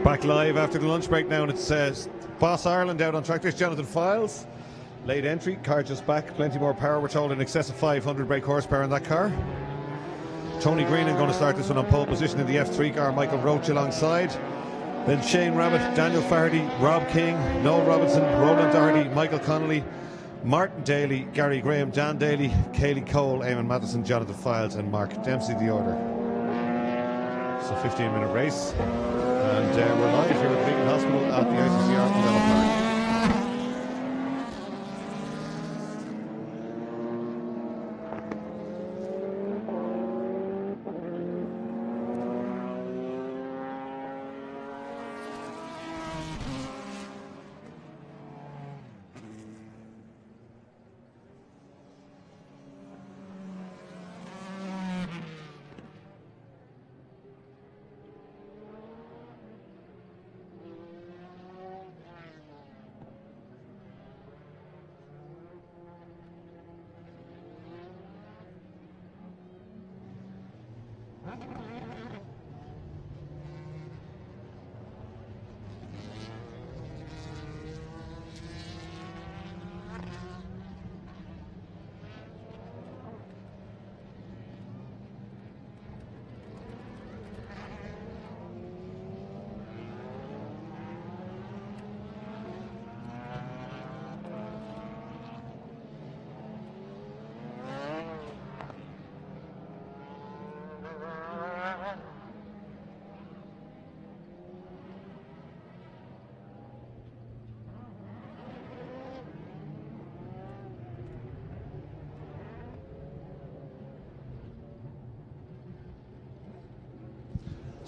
Back live after the lunch break now, and it's Boss Ireland out on track. There's Jonathan Files, late entry, car just back, plenty more power. We're told in excess of 500 brake horsepower in that car. Tony Greenan going to start this one on pole position in the F3 car. Michael Roach alongside. Then Shane Rabbit, Daniel Fardy, Rob King, Noel Robinson, Roland Doherty, Michael Connolly, Martin Daly, Gary Graham, Dan Daly, Kaylee Cole, Eamon Matheson, Jonathan Files, and Mark Dempsey the order. So 15-minute race. And we're live here at the Beacon Hospital at the ICCR Mondello Park.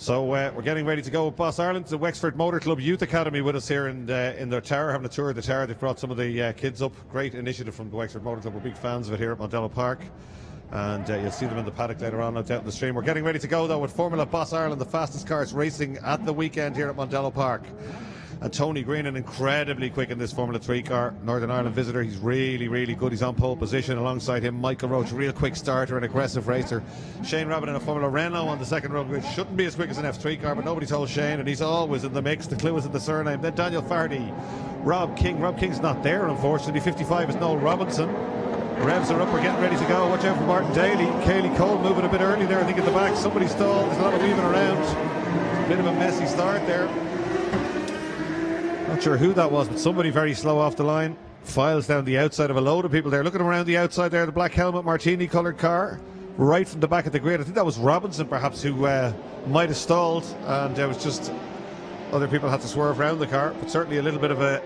So we're getting ready to go with Boss Ireland, the Wexford Motor Club Youth Academy with us here in their tower, having a tour of the tower. They've brought some of the kids up. Great initiative from the Wexford Motor Club. We're big fans of it here at Mondello Park. And you'll see them in the paddock later on out in the stream. We're getting ready to go though with Formula Boss Ireland, the fastest cars racing at the weekend here at Mondello Park. And Tony Greenan incredibly quick in this Formula 3 car. Northern Ireland visitor. He's really, really good. He's on pole position. Alongside him, Michael Roach, real quick starter and aggressive racer. Shane Rabbit in a Formula Renault on the second row, which shouldn't be as quick as an F3 car, but nobody told Shane, and he's always in the mix. The clue is in the surname. Then Daniel Fardy, Rob King. Rob King's not there, unfortunately. 55 is Noel Robinson. Revs are up, we're getting ready to go. Watch out for Martin Daly. Kaylee Cole moving a bit early there, I think, at the back. Somebody stalled. There's a lot of weaving around. Bit of a messy start there. Not sure who that was, but somebody very slow off the line. Files down the outside of a load of people there. Looking around the outside there, the black helmet, martini coloured car, right from the back of the grid. I think that was Robinson, perhaps, who might have stalled, and it was just other people had to swerve around the car. But certainly a little bit of a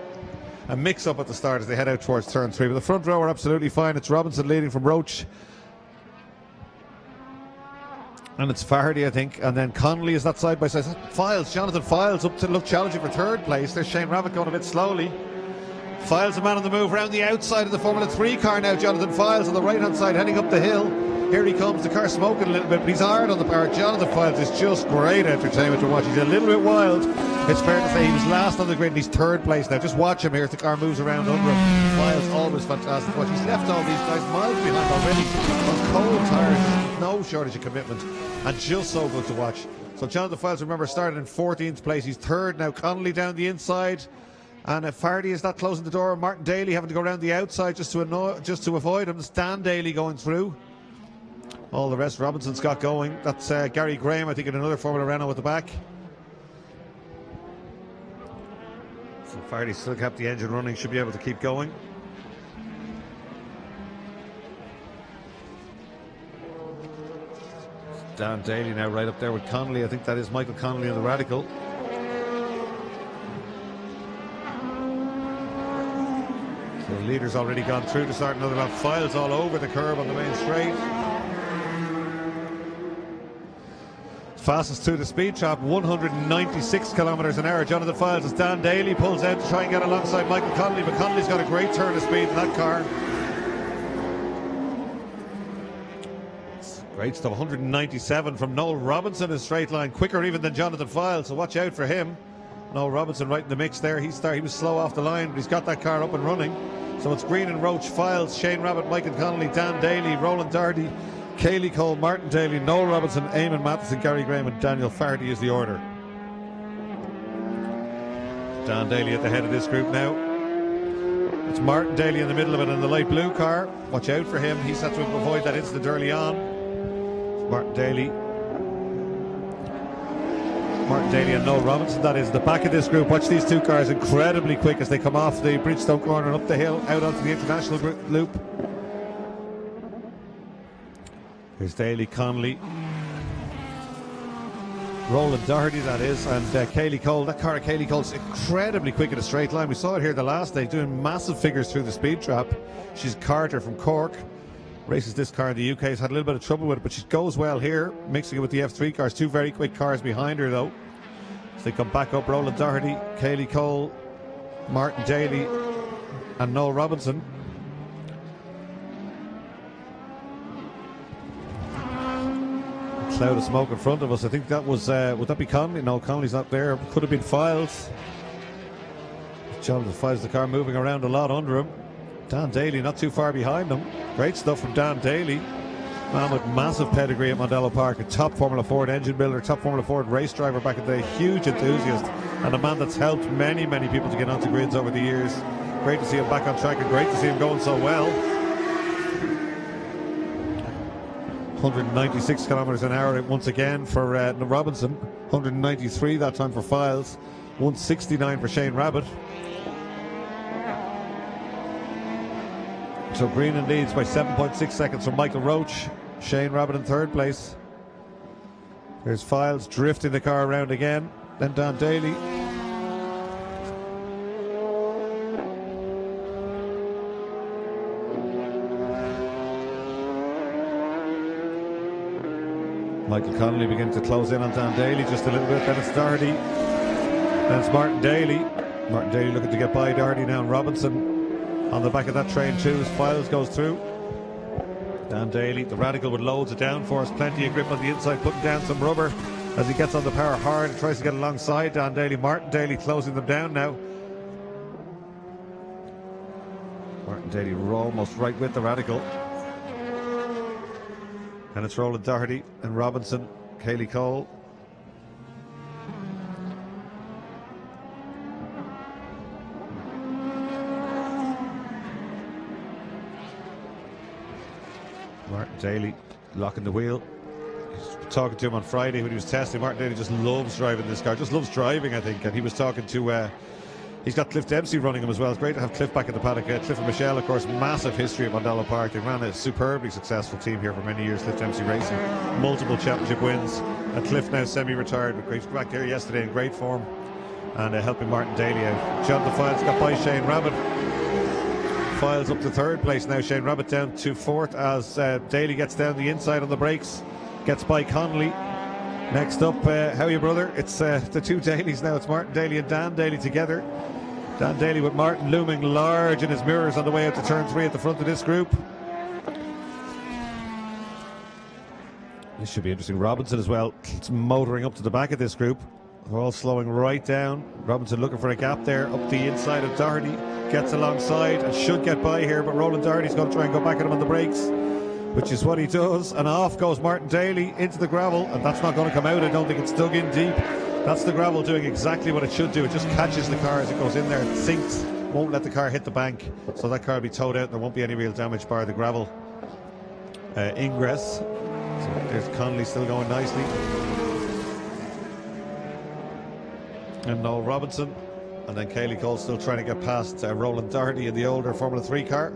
mix-up at the start as they head out towards turn 3. But the front row are absolutely fine. It's Robinson leading from Roach. And it's Fardy, I think. And then Connolly is that side by side. Files, Jonathan Files up to look challenging for third place. There's Shane Rabbit going a bit slowly. Files, a man on the move around the outside of the Formula 3 car now. Jonathan Files on the right-hand side heading up the hill. Here he comes, the car smoking a little bit, but he's hard on the power. Jonathan Files is just great entertainment to watch. He's a little bit wild. It's fair to say he was last on the grid and he's third place now. Just watch him here as the car moves around under him. Files always fantastic to watch. He's left all these guys miles behind already on cold tires. No shortage of commitment and just so good to watch. So Jonathan Files, remember, started in 14th place. He's third now. Connolly down the inside. And Fardy is not closing the door. Martin Daly having to go around the outside just to avoid him. Stan Daly going through. All the rest, Robinson's got going. That's Gary Graham, I think, in another Formula Renault at the back. So Fardy still kept the engine running, should be able to keep going. Dan Daly now right up there with Connolly. I think that is Michael Connolly in the Radical. So the leader's already gone through to start another lap. Files all over the curve on the main straight. Fastest through the speed trap, 196 kilometres an hour. Jonathan Files as Dan Daly pulls out to try and get alongside Michael Connolly, but Connolly's got a great turn of speed in that car. Great stuff. 197 from Noel Robinson in straight line, quicker even than Jonathan Files, so watch out for him. Noel Robinson right in the mix there. He was slow off the line, but he's got that car up and running. So it's Green and Roach, Files, Shane Rabbit, Michael Connolly, Dan Daly, Roland Doherty, Kaylee Cole, Martin Daly, Noel Robinson, Eamon Matheson, Gary Graham and Daniel Fardy is the order. Dan Daly at the head of this group now. It's Martin Daly in the middle of it in the light blue car. Watch out for him. He's had to avoid that incident early on. It's Martin Daly and Noel Robinson, that is the back of this group. Watch these two cars incredibly quick as they come off the Bridgestone corner and up the hill out onto the international loop. Here's Daly, Connolly, Roland Doherty, that is, and Kaylee Cole. That car of Kaylee Cole's incredibly quick in a straight line. We saw it here the last day doing massive figures through the speed trap. She's Carter from Cork. Races this car in the UK. Has had a little bit of trouble with it, but she goes well here, mixing it with the F3 cars. Two very quick cars behind her though. So they come back up. Roland Doherty, Kaylee Cole, Martin Daly and Noel Robinson. Cloud of smoke in front of us. I think that was, would that be Connolly? No, Connolly's not there. Could have been Files. Jonathan Files, the car moving around a lot under him. Dan Daly not too far behind him. Great stuff from Dan Daly. Man with massive pedigree at Mondello Park. A top Formula Ford engine builder, top Formula Ford race driver back in the day. Huge enthusiast. And a man that's helped many, many people to get onto grids over the years. Great to see him back on track and great to see him going so well. 196 kilometres an hour once again for Robinson. 193 that time for Files. 169 for Shane Rabbit. So Greenan leads by 7.6 seconds from Michael Roach. Shane Rabbit in third place. There's Files drifting the car around again. Then Dan Daly. Michael Connolly beginning to close in on Dan Daly just a little bit. Then it's Doherty. Then it's Martin Daly. Martin Daly looking to get by Doherty now, and Robinson on the back of that train too as Files goes through. Dan Daly, the Radical with loads of downforce, plenty of grip on the inside, putting down some rubber as he gets on the power hard and tries to get alongside Dan Daly. Martin Daly closing them down now. Martin Daly almost right with the Radical. And it's Roland Doherty and Robinson, Cayley Cole. Martin Daly locking the wheel. Talking to him on Friday when he was testing. Martin Daly just loves driving this car, just loves driving, I think. And he was talking to, he's got Cliff Dempsey running him as well. It's great to have Cliff back at the paddock. Cliff and Michelle, of course, massive history at Mondello Park. They ran a superbly successful team here for many years, Cliff Dempsey Racing. Multiple championship wins. And Cliff now semi-retired, but he's back here yesterday in great form and helping Martin Daly out. Jonathan Files got by Shane Rabbit. Files up to third place now. Shane Rabbit down to fourth as Daly gets down the inside on the brakes. Gets by Connolly. Next up, how are you, brother? It's the two Dalys now. It's Martin Daly and Dan Daly together. Dan Daly with Martin looming large in his mirrors on the way out to turn 3 at the front of this group. This should be interesting. Robinson as well. It's motoring up to the back of this group. They're all slowing right down. Robinson looking for a gap there up the inside of Doherty. Gets alongside and should get by here, but Roland Doherty's going to try and go back at him on the brakes, which is what he does, and off goes Martin Daly into the gravel, and that's not going to come out. I don't think it's dug in deep. That's the gravel doing exactly what it should do. It just catches the car as it goes in there. It sinks, won't let the car hit the bank, so that car will be towed out and there won't be any real damage bar the gravel ingress. So there's Connolly still going nicely, and Noel Robinson, and then Cayley Cole still trying to get past Roland Doherty in the older Formula 3 car.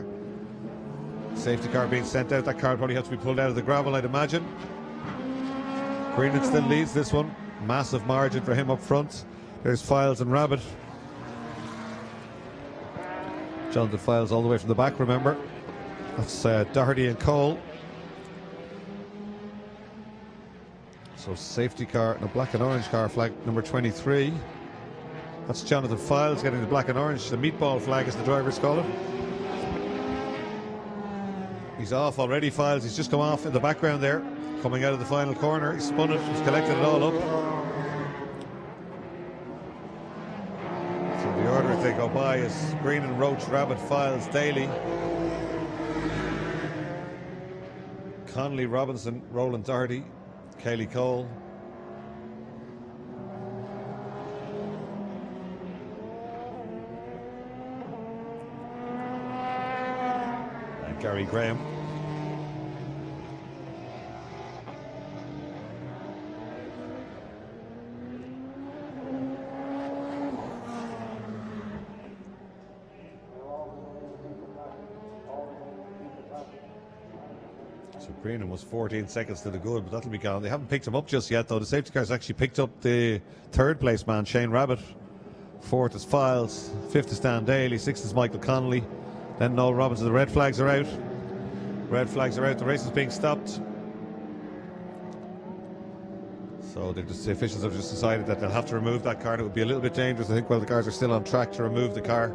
Safety car being sent out. That car will probably have to be pulled out of the gravel, I'd imagine. Greenan still leads this one. Massive margin for him up front. There's Files and Rabbit. Jonathan Files all the way from the back, remember. That's Doherty and Cole. So safety car and a black and orange car, flag number 23. That's Jonathan Files getting the black and orange, the meatball flag as the drivers call it. He's off already, Files. He's just come off in the background there, coming out of the final corner. He's spun it, he's collected it all up. So the order as they go by is Greenan, Roach, Rabbit, Files, Daly, Connolly, Robinson, Roland Doherty, Cayley Cole. And Gary Graham. Greenan was 14 seconds to the good, but that'll be gone. They haven't picked him up just yet, though. The safety car's actually picked up the third place man, Shane Rabbit. Fourth is Files, fifth is Dan Daly, sixth is Michael Connolly, then Noel Robinson. The red flags are out. Red flags are out. The race is being stopped. So the officials have just decided that they'll have to remove that car. It would be a little bit dangerous, I think, while the cars are still on track, to remove the car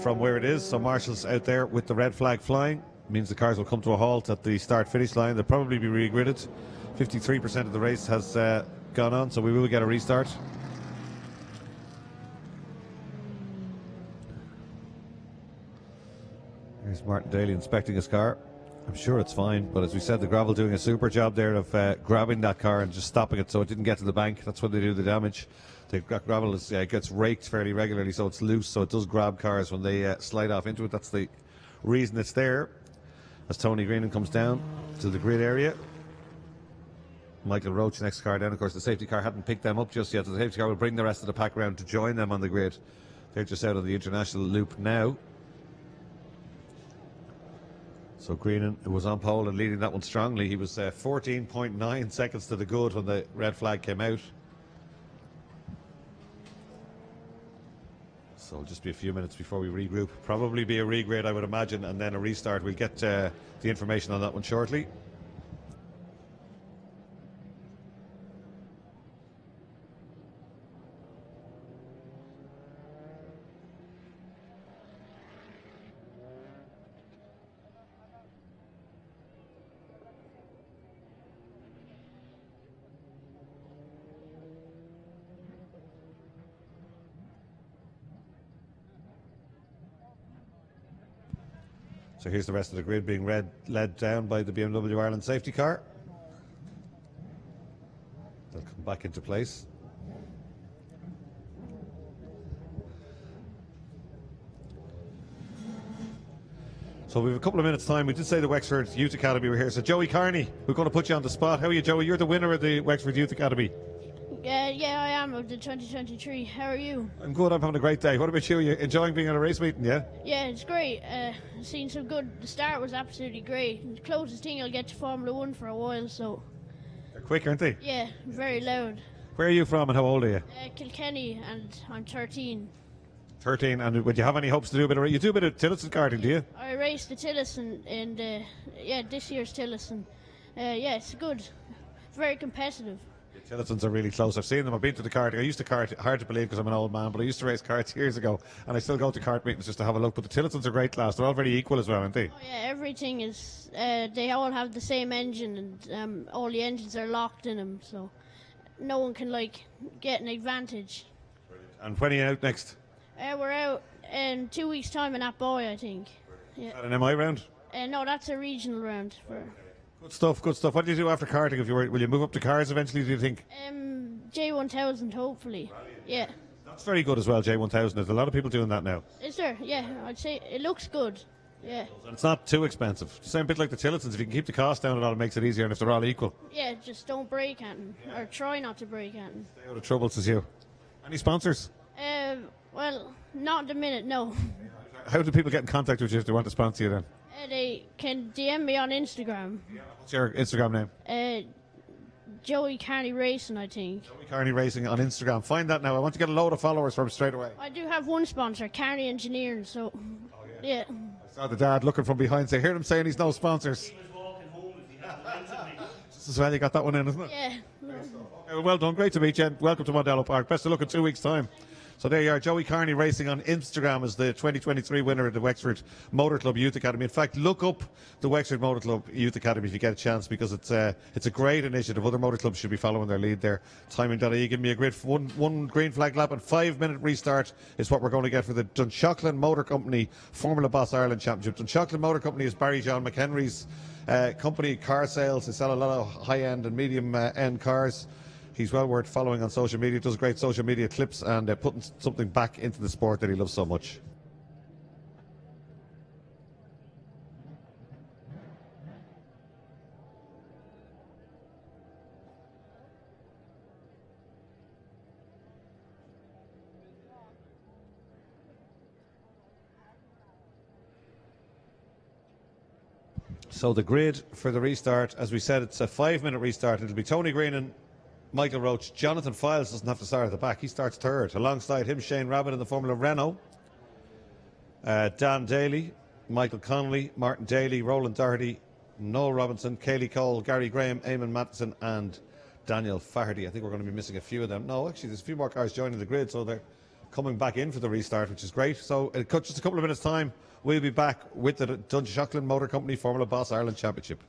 from where it is. So Marshall's out there with the red flag flying. Means the cars will come to a halt at the start-finish line. They'll probably be regridded. 53% of the race has gone on, so we will get a restart. Here's Martin Daly inspecting his car. I'm sure it's fine, but as we said, the gravel doing a super job there of grabbing that car and just stopping it so it didn't get to the bank. That's when they do the damage. The gravel gets raked fairly regularly, so it's loose, so it does grab cars when they slide off into it. That's the reason it's there. As Tony Greenan comes down to the grid area. Michael Roach, next car down. Of course, the safety car hadn't picked them up just yet. So the safety car will bring the rest of the pack round to join them on the grid. They're just out of the international loop now. So Greenan, who was on pole and leading that one strongly, he was 14.9 seconds to the good when the red flag came out. So it'll just be a few minutes before we regroup. Probably be a regrid, I would imagine, and then a restart. We'll get the information on that one shortly. So here's the rest of the grid being led down by the BMW Ireland safety car. They'll come back into place. So we have a couple of minutes time. We did say the Wexford Youth Academy were here. So Joey Carney, we're going to put you on the spot. How are you, Joey? You're the winner of the Wexford Youth Academy. Yeah, I am, of the 2023. How are you? I'm good. I'm having a great day. What about you? Are you enjoying being at a race meeting, yeah? Yeah, it's great. Seen some good. The start was absolutely great. The closest thing I'll get to Formula 1 for a while, so. They're quick, aren't they? Yeah, very loud. Where are you from and how old are you? Kilkenny, and I'm 13. 13, and would you have any hopes to do a bit of... You do a bit of Tillotson karting, do you? I raced the Tillotson, and this year's Tillotson. Yeah, it's good. Very competitive. The Tillotsons are really close. I've seen them. I've been to the karting. I used to kart, hard to believe because I'm an old man, but I used to race karts years ago, and I still go to kart meetings just to have a look. But the Tillotsons are great class. They're all very equal as well, aren't they? Oh yeah, everything is... they all have the same engine, and all the engines are locked in them, so no one can, get an advantage. And when are you out next? We're out in 2 weeks' time in Boy, I think. Yeah. At an MI round? No, that's a regional round. Good stuff, good stuff. What do you do after karting? Will you move up to cars eventually, do you think? J1000, hopefully. Yeah. That's very good as well, J1000. There's a lot of people doing that now. Is there? Yeah, I'd say it looks good. Yeah. And it's not too expensive. Same bit like the Tillotsons. If you can keep the cost down, it makes it easier, and if they're all equal. Yeah, just don't break at them, or try not to break at them. Stay out of trouble, says you. Any sponsors? Well, not at the minute, no. How do people get in contact with you if they want to sponsor you then? They can DM me on Instagram. What's your Instagram name? Joey Carney Racing, I think. Joey Carney Racing on Instagram. Find that now. I want to get a load of followers from straight away. I do have one sponsor, Carney Engineering, so yeah. I saw the dad looking from behind. Say, hear him saying he's no sponsors. Just as well you got that one in, isn't it? Yeah. Okay, well done. Great to meet you. Welcome to Mondello Park. Best of luck in 2 weeks' time. So there you are, Joey Carney Racing on Instagram as the 2023 winner of the Wexford Motor Club Youth Academy. In fact, look up the Wexford Motor Club Youth Academy if you get a chance, because it's a great initiative. Other motor clubs should be following their lead there. Timing.ie, give me a grid. One green flag lap and 5-minute restart is what we're going to get for the Dunshaughlin Motor Company Formula Boss Ireland Championship. Dunshaughlin Motor Company is Barry John McHenry's company, car sales. They sell a lot of high-end and medium-end cars. He's well worth following on social media, does great social media clips, and putting something back into the sport that he loves so much. So the grid for the restart, as we said, it's a 5-minute restart. It'll be Tony Green and Michael Roach. Jonathan Files doesn't have to start at the back. He starts third. Alongside him, Shane Rabbit in the Formula Renault. Dan Daly, Michael Connolly, Martin Daly, Roland Doherty, Noel Robinson, Kaylee Cole, Gary Graham, Eamon Matheson and Daniel Faherty. I think we're going to be missing a few of them. No, actually, there's a few more cars joining the grid, so they're coming back in for the restart, which is great. So just a couple of minutes' time, we'll be back with the Dunshaughlin Motor Company Formula Boss Ireland Championship.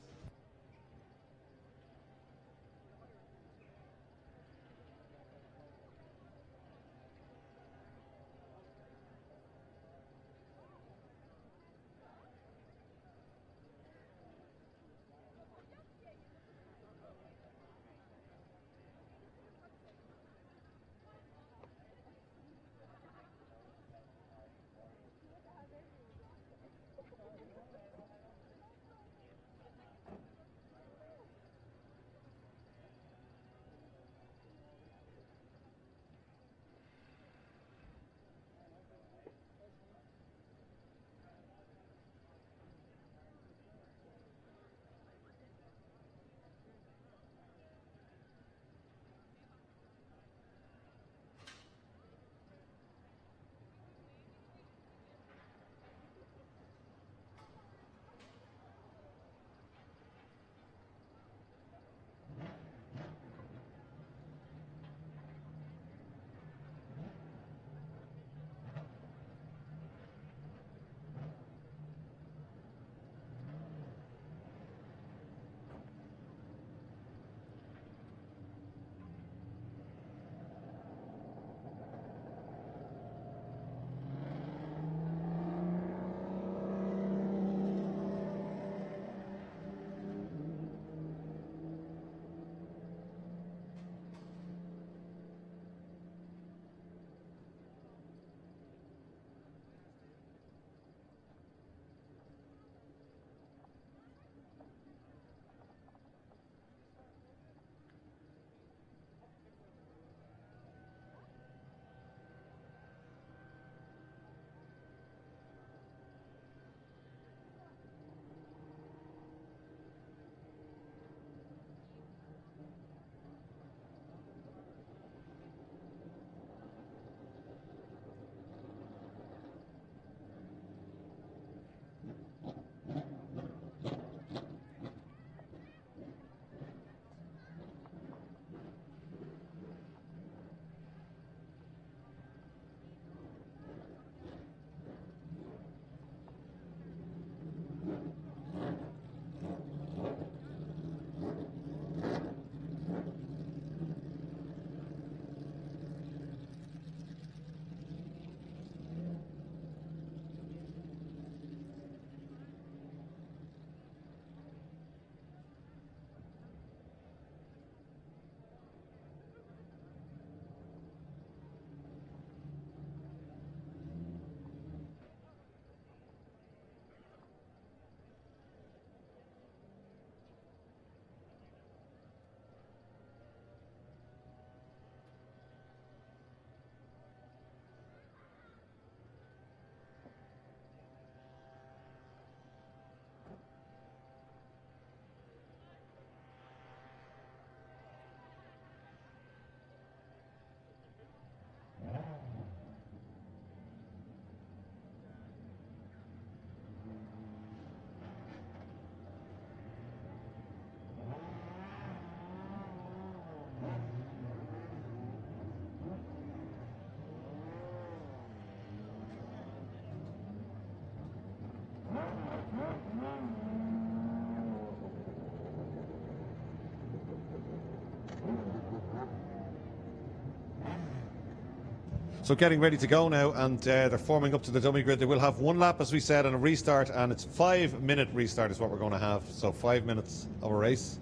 So getting ready to go now, and they're forming up to the dummy grid. They will have one lap, as we said, and a restart, and it's 5-minute restart is what we're going to have. So 5 minutes of a race.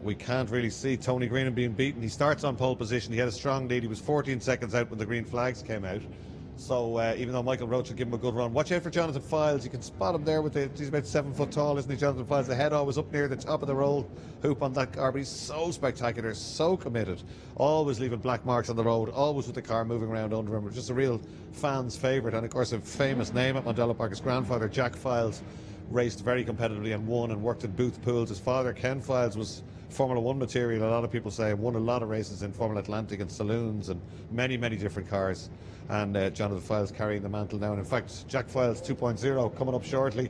We can't really see Tony Greenan being beaten. He starts on pole position. He had a strong lead. He was 14 seconds out when the green flags came out. So even though Michael Roach will give him a good run, watch out for Jonathan Files. You can spot him there he's about 7 foot tall, isn't he, Jonathan Files? The head always up near the top of the roll hoop on that car, but he's so spectacular, so committed, always leaving black marks on the road, always with the car moving around under him. Just a real fan's favourite, and of course a famous name at Mondello Park. His grandfather, Jack Files, raced very competitively and won and worked in Booth Pools. His father, Ken Files, was Formula One material, a lot of people say, won a lot of races in Formula Atlantic and Saloons and many, many different cars. And Jonathan Files carrying the mantle now. And in fact, Jack Files 2.0 coming up shortly.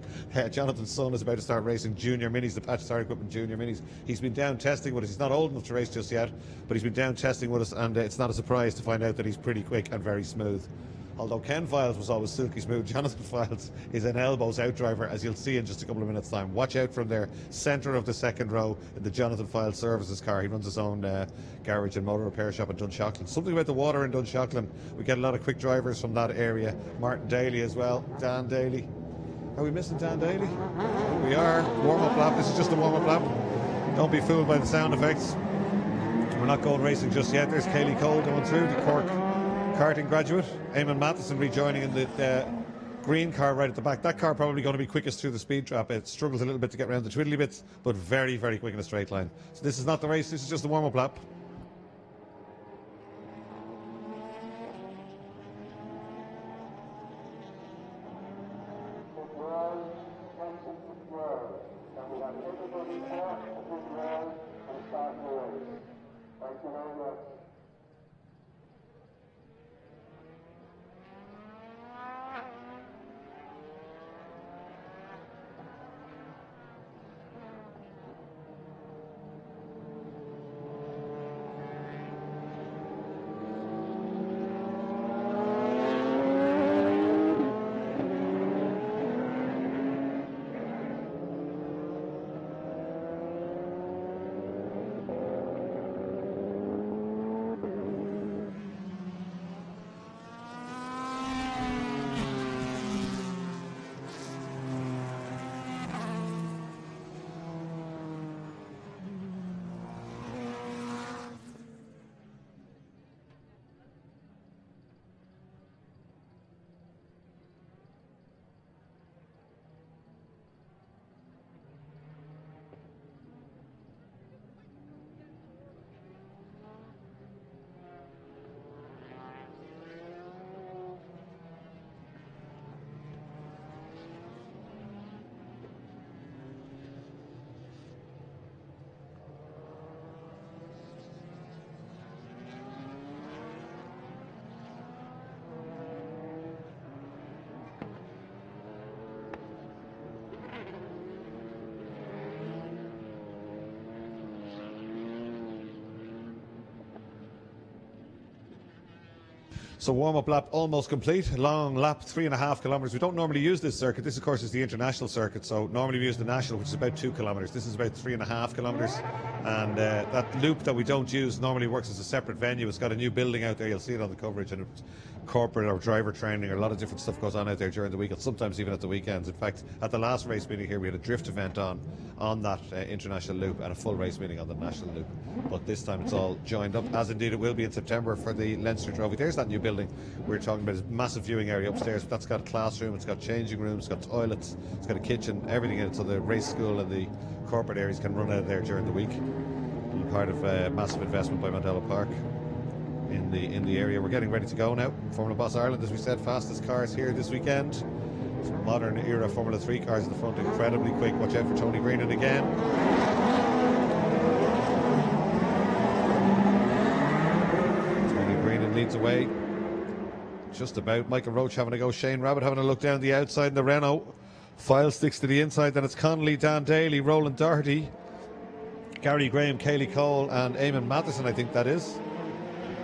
Jonathan's son is about to start racing junior minis, the Patch Tire Equipment junior minis. He's been down testing with us. He's not old enough to race just yet, but he's been down testing with us, and it's not a surprise to find out that he's pretty quick and very smooth. Although Ken Files was always silky smooth, Jonathan Files is an elbows out driver, as you'll see in just a couple of minutes' time. Watch out from there, centre of the second row, in the Jonathan Files services car. He runs his own garage and motor repair shop in Dunshaughlin. Something about the water in Dunshaughlin. We get a lot of quick drivers from that area. Martin Daly as well, Dan Daly. Are we missing Dan Daly? We are. Warm-up lap. This is just a warm-up lap. Don't be fooled by the sound effects. We're not going racing just yet. There's Kaylee Cole going through, the Cork karting graduate. Eamon Matheson rejoining in the green car right at the back. That car probably going to be quickest through the speed trap. It struggles a little bit to get around the twiddly bits, but very, very quick in a straight line. So this is not the race, this is just a warm-up lap. So warm-up lap almost complete. Long lap, 3.5 kilometres. We don't normally use this circuit. This, of course, is the international circuit. So normally we use the national, which is about 2 kilometres. This is about 3.5 kilometres. And that loop that we don't use normally works as a separate venue. It's got a new building out there. You'll see it on the coverage. And it's corporate or driver training, or a lot of different stuff goes on out there during the week, and sometimes even at the weekends. In fact, at the last race meeting here, we had a drift event on that international loop, and a full race meeting on the national loop. But this time it's all joined up, as indeed it will be in September for the Leinster Trophy. There's that new building we were talking about. It's a massive viewing area upstairs. That's got a classroom, it's got changing rooms, it's got toilets, it's got a kitchen, everything in it, so the race school and the corporate areas can run out of there during the week. Part of a massive investment by Mondello Park in the area. We're getting ready to go now. Formula Boss Ireland, as we said, fastest cars here this weekend. Some modern era Formula 3 cars in the front, incredibly quick. Watch out for Tony Greenan again. Tony Greenan leads away. Just about. Michael Roach having a go. Shane Rabbit having a look down the outside in the Renault. File sticks to the inside. Then it's Connolly, Dan Daly, Roland Doherty, Gary Graham, Kaylee Cole and Eamon Matheson, I think that is.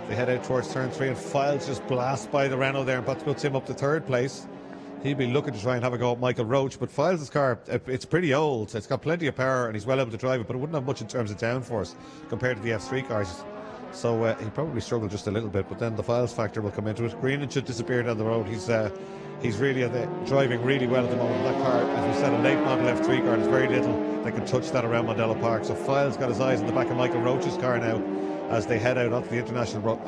They head out towards turn 3, and Files just blast by the Renault there and puts him up to third place. He'd be looking to try and have a go at Michael Roach, but Files' car, it's pretty old. It's got plenty of power and he's well able to drive it, but it wouldn't have much in terms of downforce compared to the F3 cars. So he probably struggled just a little bit, but then the files factor will come into it. Greenan should disappear down the road. He's really driving really well at the moment. That car, as we said, a late model F3 car, there's very little that can touch that around Mondello Park. So Files got his eyes on the back of Michael Roach's car now as they head out onto the international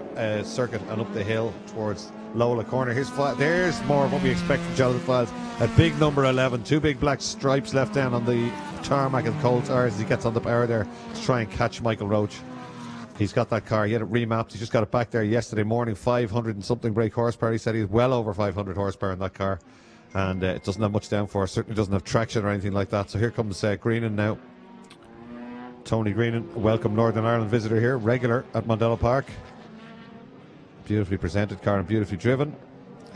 circuit and up the hill towards Lola Corner. There's more of what we expect from Jonathan Files at big number 11. Two big black stripes left down on the tarmac of the Colt tires as he gets on the power there to try and catch Michael Roach. He's got that car, he had it remapped, he just got it back there yesterday morning, 500 and something brake horsepower. He said he's well over 500 horsepower in that car, and it doesn't have much downforce, certainly doesn't have traction or anything like that. So here comes Greenan now. Tony Greenan, welcome Northern Ireland visitor here, regular at Mondello Park. Beautifully presented car and beautifully driven.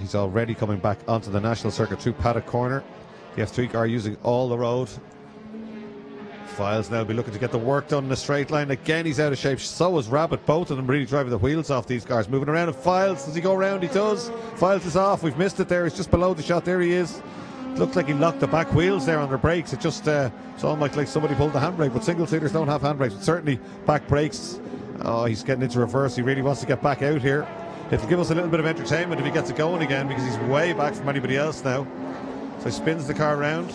He's already coming back onto the national circuit through Paddock Corner. The F3 car using all the road. Files now be looking to get the work done in a straight line. Again, he's out of shape. So is Rabbit. Both of them really driving the wheels off these cars. Moving around. And Files, does he go around? He does. Files is off. We've missed it there. He's just below the shot. There he is. It looked like he locked the back wheels there on their brakes. It just it's almost like somebody pulled the handbrake. But single seaters don't have handbrakes. But certainly back brakes. Oh, he's getting into reverse. He really wants to get back out here. It'll give us a little bit of entertainment if he gets it going again, because he's way back from anybody else now. So he spins the car around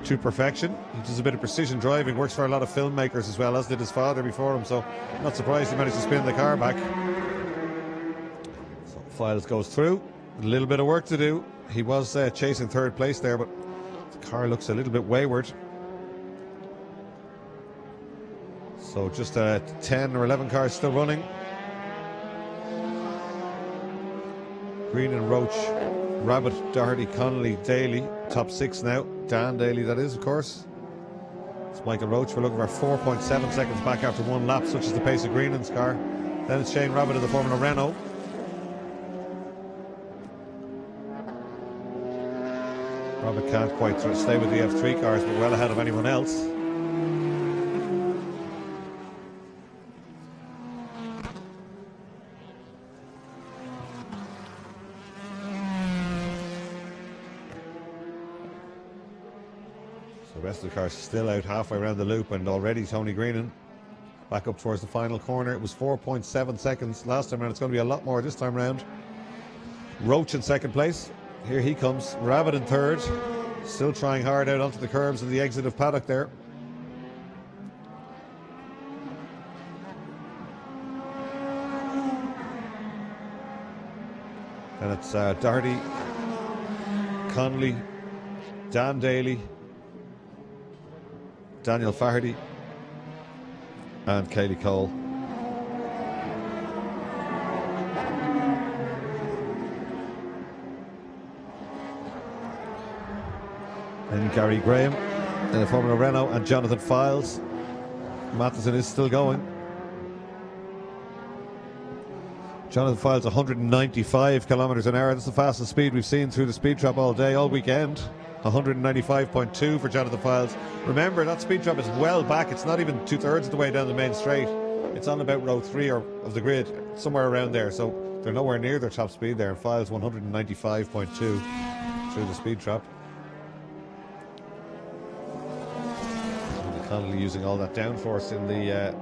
to perfection. He does a bit of precision driving, works for a lot of filmmakers as well, as did his father before him, so not surprised he managed to spin the car back. So Files goes through, a little bit of work to do. He was chasing third place there, but the car looks a little bit wayward. So just 10 or 11 cars still running. Green and Roach, Rabbit, Doherty, Connolly, Daly, top 6 now. Dan Daly, that is, of course. It's Michael Roach. We're looking for 4.7 seconds back after one lap, such as the pace of Greenan's car. Then it's Shane Rabbit of the Formula Renault. Rabbit can't quite stay with the F3 cars, but well ahead of anyone else. The rest of the cars still out halfway around the loop, and already Tony Greenan back up towards the final corner. It was 4.7 seconds last time round. It's going to be a lot more this time round. Roach in second place. Here he comes. Rabbit in third. Still trying hard out onto the curbs and the exit of Paddock there. And it's Doherty, Connolly, Dan Daly, Daniel Faherty and Kaylee Cole. And Gary Graham in the Formula Renault and Jonathan Files. Matheson is still going. Jonathan Files 195 kilometres an hour. That's the fastest speed we've seen through the speed trap all day, all weekend. 195.2 for Jonathan Files. Remember, that speed trap is well back. It's not even 2/3 of the way down the main straight. It's on about row 3 of the grid, somewhere around there. So they're nowhere near their top speed there. Files 195.2 through the speed trap. And Connolly using all that downforce in the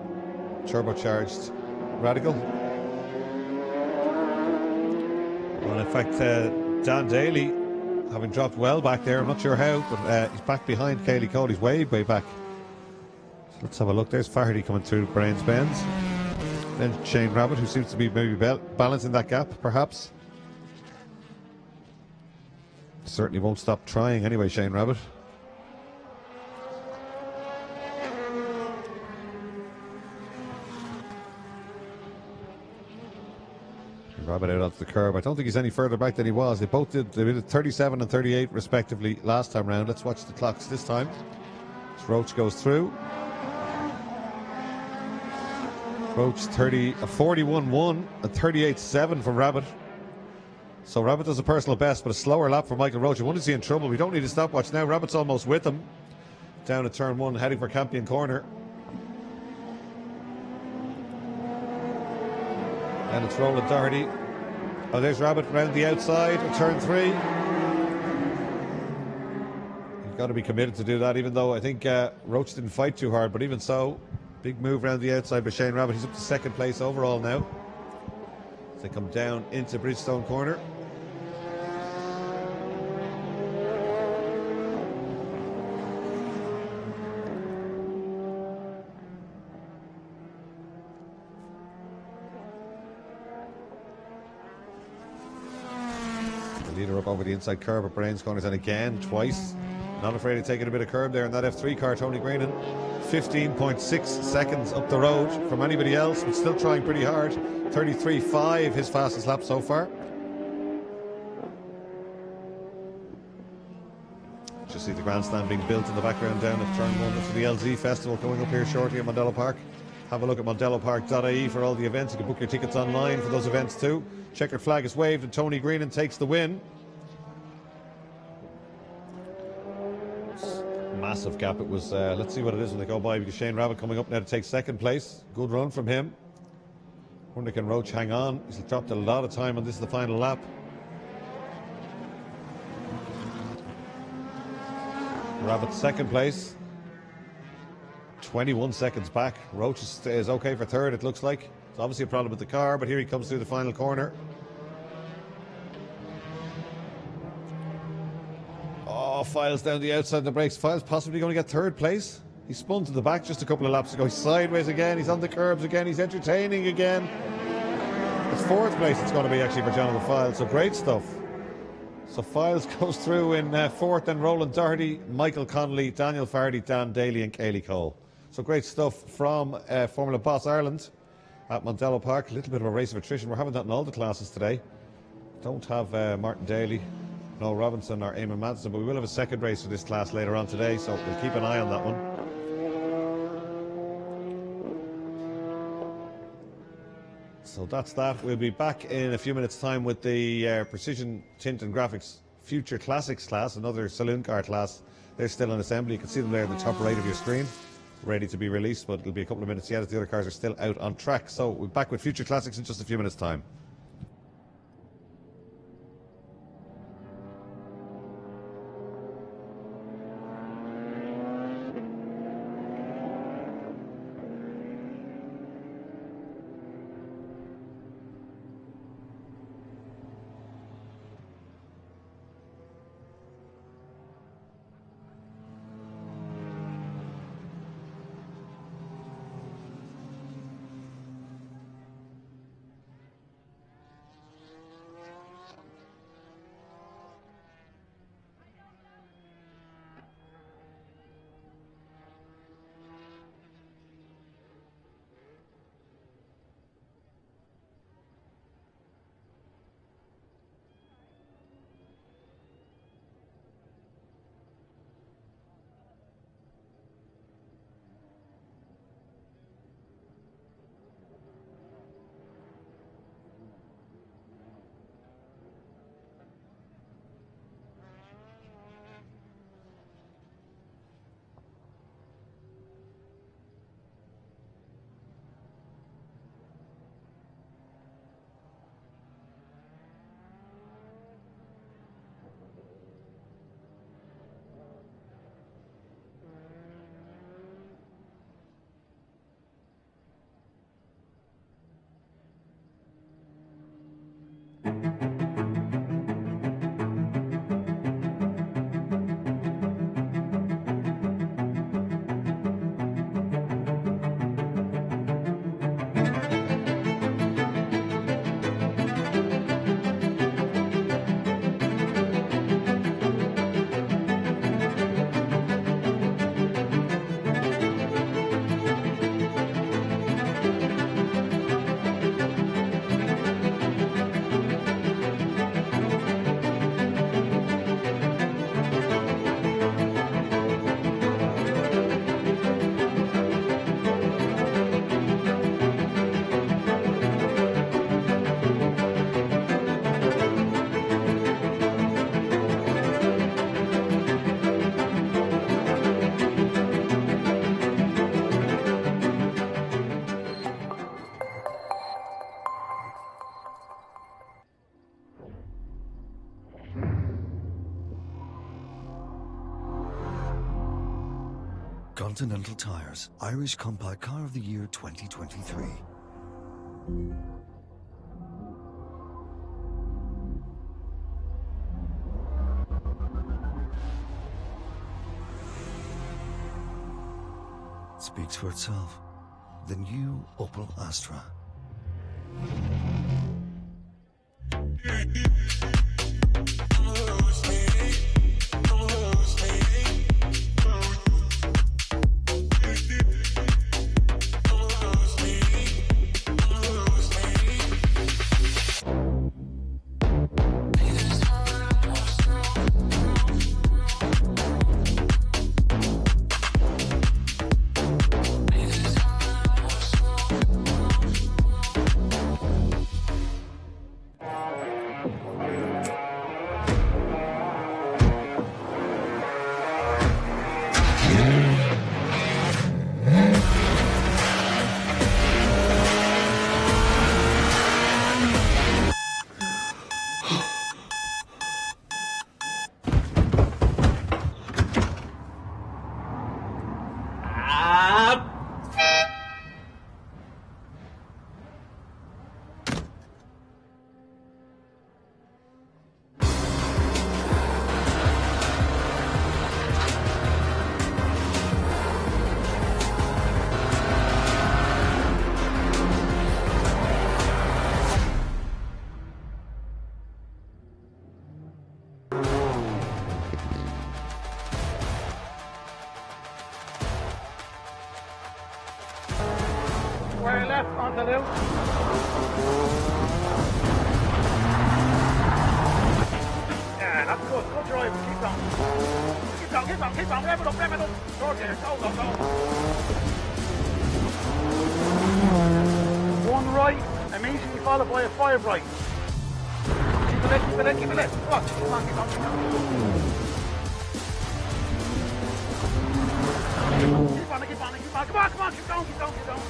turbocharged Radical. And in fact, Dan Daly, having dropped well back there, I'm not sure how, but he's back behind Kaylee Cole. He's way back. So let's have a look. There's Faherty coming through Brains Bends. Then Shane Rabbit, who seems to be maybe balancing that gap, perhaps. Certainly won't stop trying anyway, Shane Rabbit. Rabbit out onto the curb. I don't think he's any further back than he was. They did 37 and 38 respectively last time round. Let's watch the clocks this time. As Roach goes through. Roach 41.1 and 38.7 for Rabbit. So Rabbit does a personal best, but a slower lap for Michael Roach. I wonder, is he in trouble? We don't need a stopwatch now. Rabbit's almost with him. Down at turn 1, heading for Campion Corner. And it's Roland Doherty. Oh, there's Rabbit round the outside at turn 3. You've got to be committed to do that, even though I think Roach didn't fight too hard, but even so, Big move around the outside by Shane Rabbit. He's up to second place overall now. As they come down into Bridgestone corner. The leader up over the inside curve at Brains corners, and again twice. Not afraid of taking a bit of curb there in that F3 car, Tony Greenan. 15.6 seconds up the road from anybody else, but still trying pretty hard. 33.5, his fastest lap so far. Just see the grandstand being built in the background down at Turn 1 for the LZ Festival coming up here shortly at Mondello Park. Have a look at mondellopark.ie for all the events. You can book your tickets online for those events too. Checkered flag is waved and Tony Greenan takes the win. Massive gap it was. Let's see what it is when they go by, because Shane Rabbit coming up now to take second place. Good run from him. Wonder can Roach hang on. He's dropped a lot of time on this is the final lap. Rabbit second place. 21 seconds back. Roach is okay for third, it looks like. It's obviously a problem with the car, but here he comes through the final corner. Oh, Files down the outside of the brakes. Files possibly going to get third place. He spun to the back just a couple of laps ago. He's sideways again. He's on the curbs again. He's entertaining again. It's fourth place it's going to be actually for Jonathan Files. So great stuff. So Files goes through in fourth, then Roland Doherty, Michael Connolly, Daniel Fardy, Dan Daly and Kaylee Cole. So great stuff from Formula Boss Ireland at Mondello Park. A little bit of a race of attrition. We're having that in all the classes today. Don't have Martin Daly, Noel Robinson or Eamon Madsen, but we will have a second race for this class later on today, so we'll keep an eye on that one. So that's that. We'll be back in a few minutes' time with the Precision Tint and Graphics Future Classics class, another saloon car class. They're still in assembly. You can see them there in the top right of your screen, ready to be released, but it'll be a couple of minutes yet as the other cars are still out on track. So we'll be back with Future Classics in just a few minutes' time. Continental Tires, Irish Compact Car of the Year 2023. Speaks for itself. The new Opel Astra. Square left on Saloon. Yeah, that's good. Good drive. Keep on. Keep on, keep on, keep on. Rev it up, rev it up. George here. Go, go, go. One right, immediately followed by a 5 right. Keep it in, keep it in, keep it in. Come on, keep on, keep on, keep on. Keep on, keep on, keep on. Come on, come on, keep going, keep going, keep going.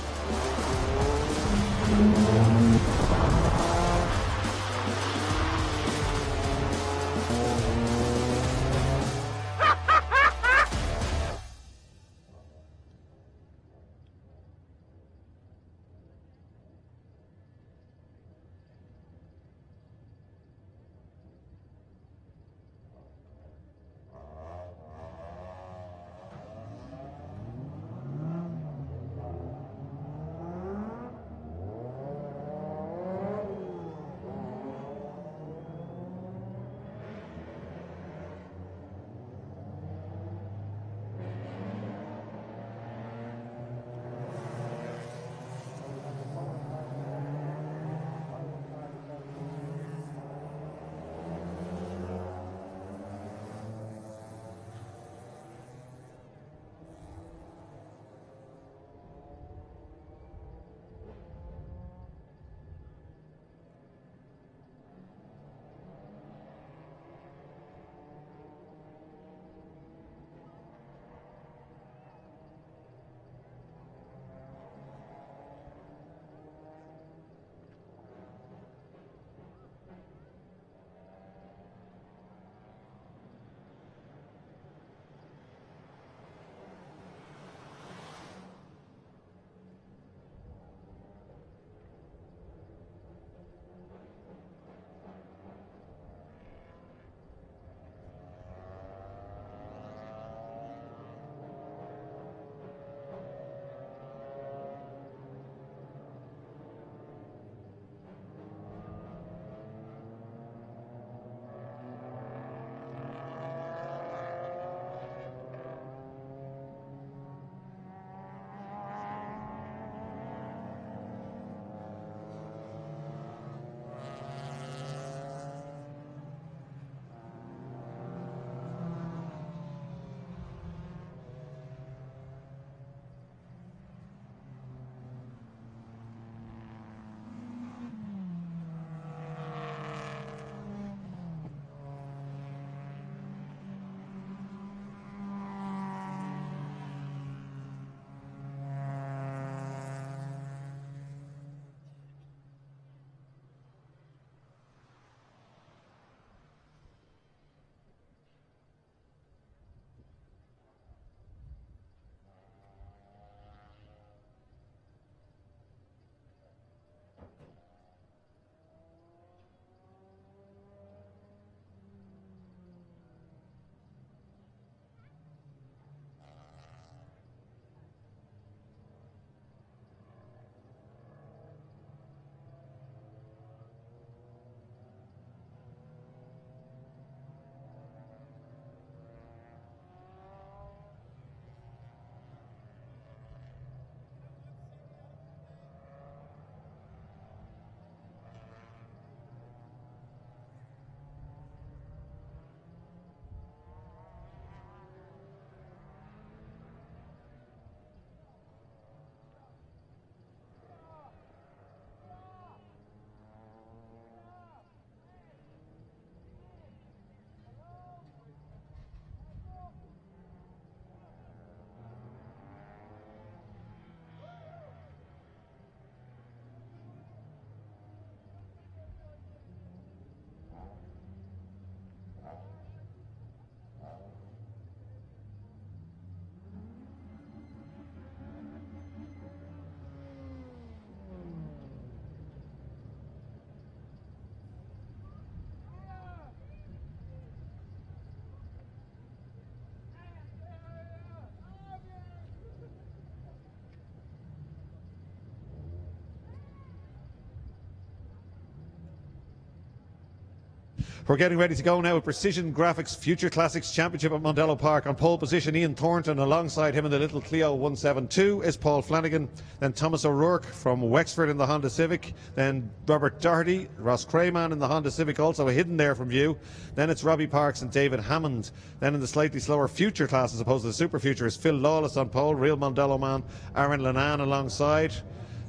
We're getting ready to go now with Precision Graphics Future Classics Championship at Mondello Park. On pole position, Ian Thornton. Alongside him in the little Clio 172 is Paul Flanagan. Then Thomas O'Rourke from Wexford in the Honda Civic. Then Robert Doherty, Ross Crayman in the Honda Civic, also hidden there from view. Then it's Robbie Parks and David Hammond. Then in the slightly slower Future class as opposed to the Super Future is Phil Lawless on pole, real Mondello man. Aaron Lenan alongside.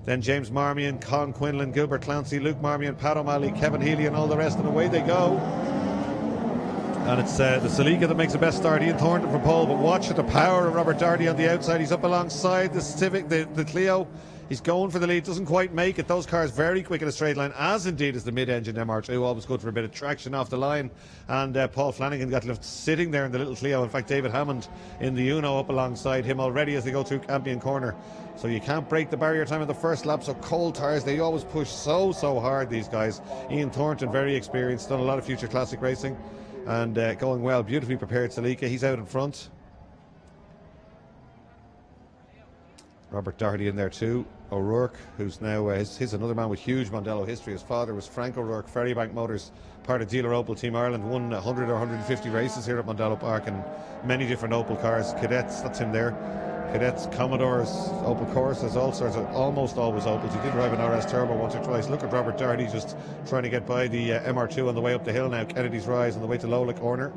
Then James Marmion, Con Quinlan, Gilbert Clancy, Luke Marmion, Pat O'Malley, Kevin Healy and all the rest, and away they go. And it's the Celica that makes the best start. Ian Thornton from pole, but watch the power of Robert Doherty on the outside. He's up alongside the Civic, the Clio. He's going for the lead, doesn't quite make it. Those cars very quick in a straight line, as indeed is the mid-engine MR2, always good for a bit of traction off the line. And Paul Flanagan got left sitting there in the little Clio. In fact, David Hammond in the Uno up alongside him already as they go through Campion Corner. So you can't break the barrier time in the first lap. So Cold Tires, they always push so hard, these guys. Ian Thornton, very experienced, done a lot of Future Classic racing, and going well. Beautifully prepared Celica. He's out in front. Robert Doherty in there too. O'Rourke, who's now he's another man with huge Mondello history. His father was Frank O'Rourke, Ferrybank Motors, part of Dealer Opel Team Ireland, won 100 or 150 races here at Mondello Park, and many different Opel cars. Cadets, that's him there. Cadets, Commodores, Opel Corsas, all sorts of, almost always Opels. He did drive an RS Turbo once or twice. Look at Robert Doherty just trying to get by the MR2 on the way up the hill now. Kennedy's Rise on the way to Lola Corner.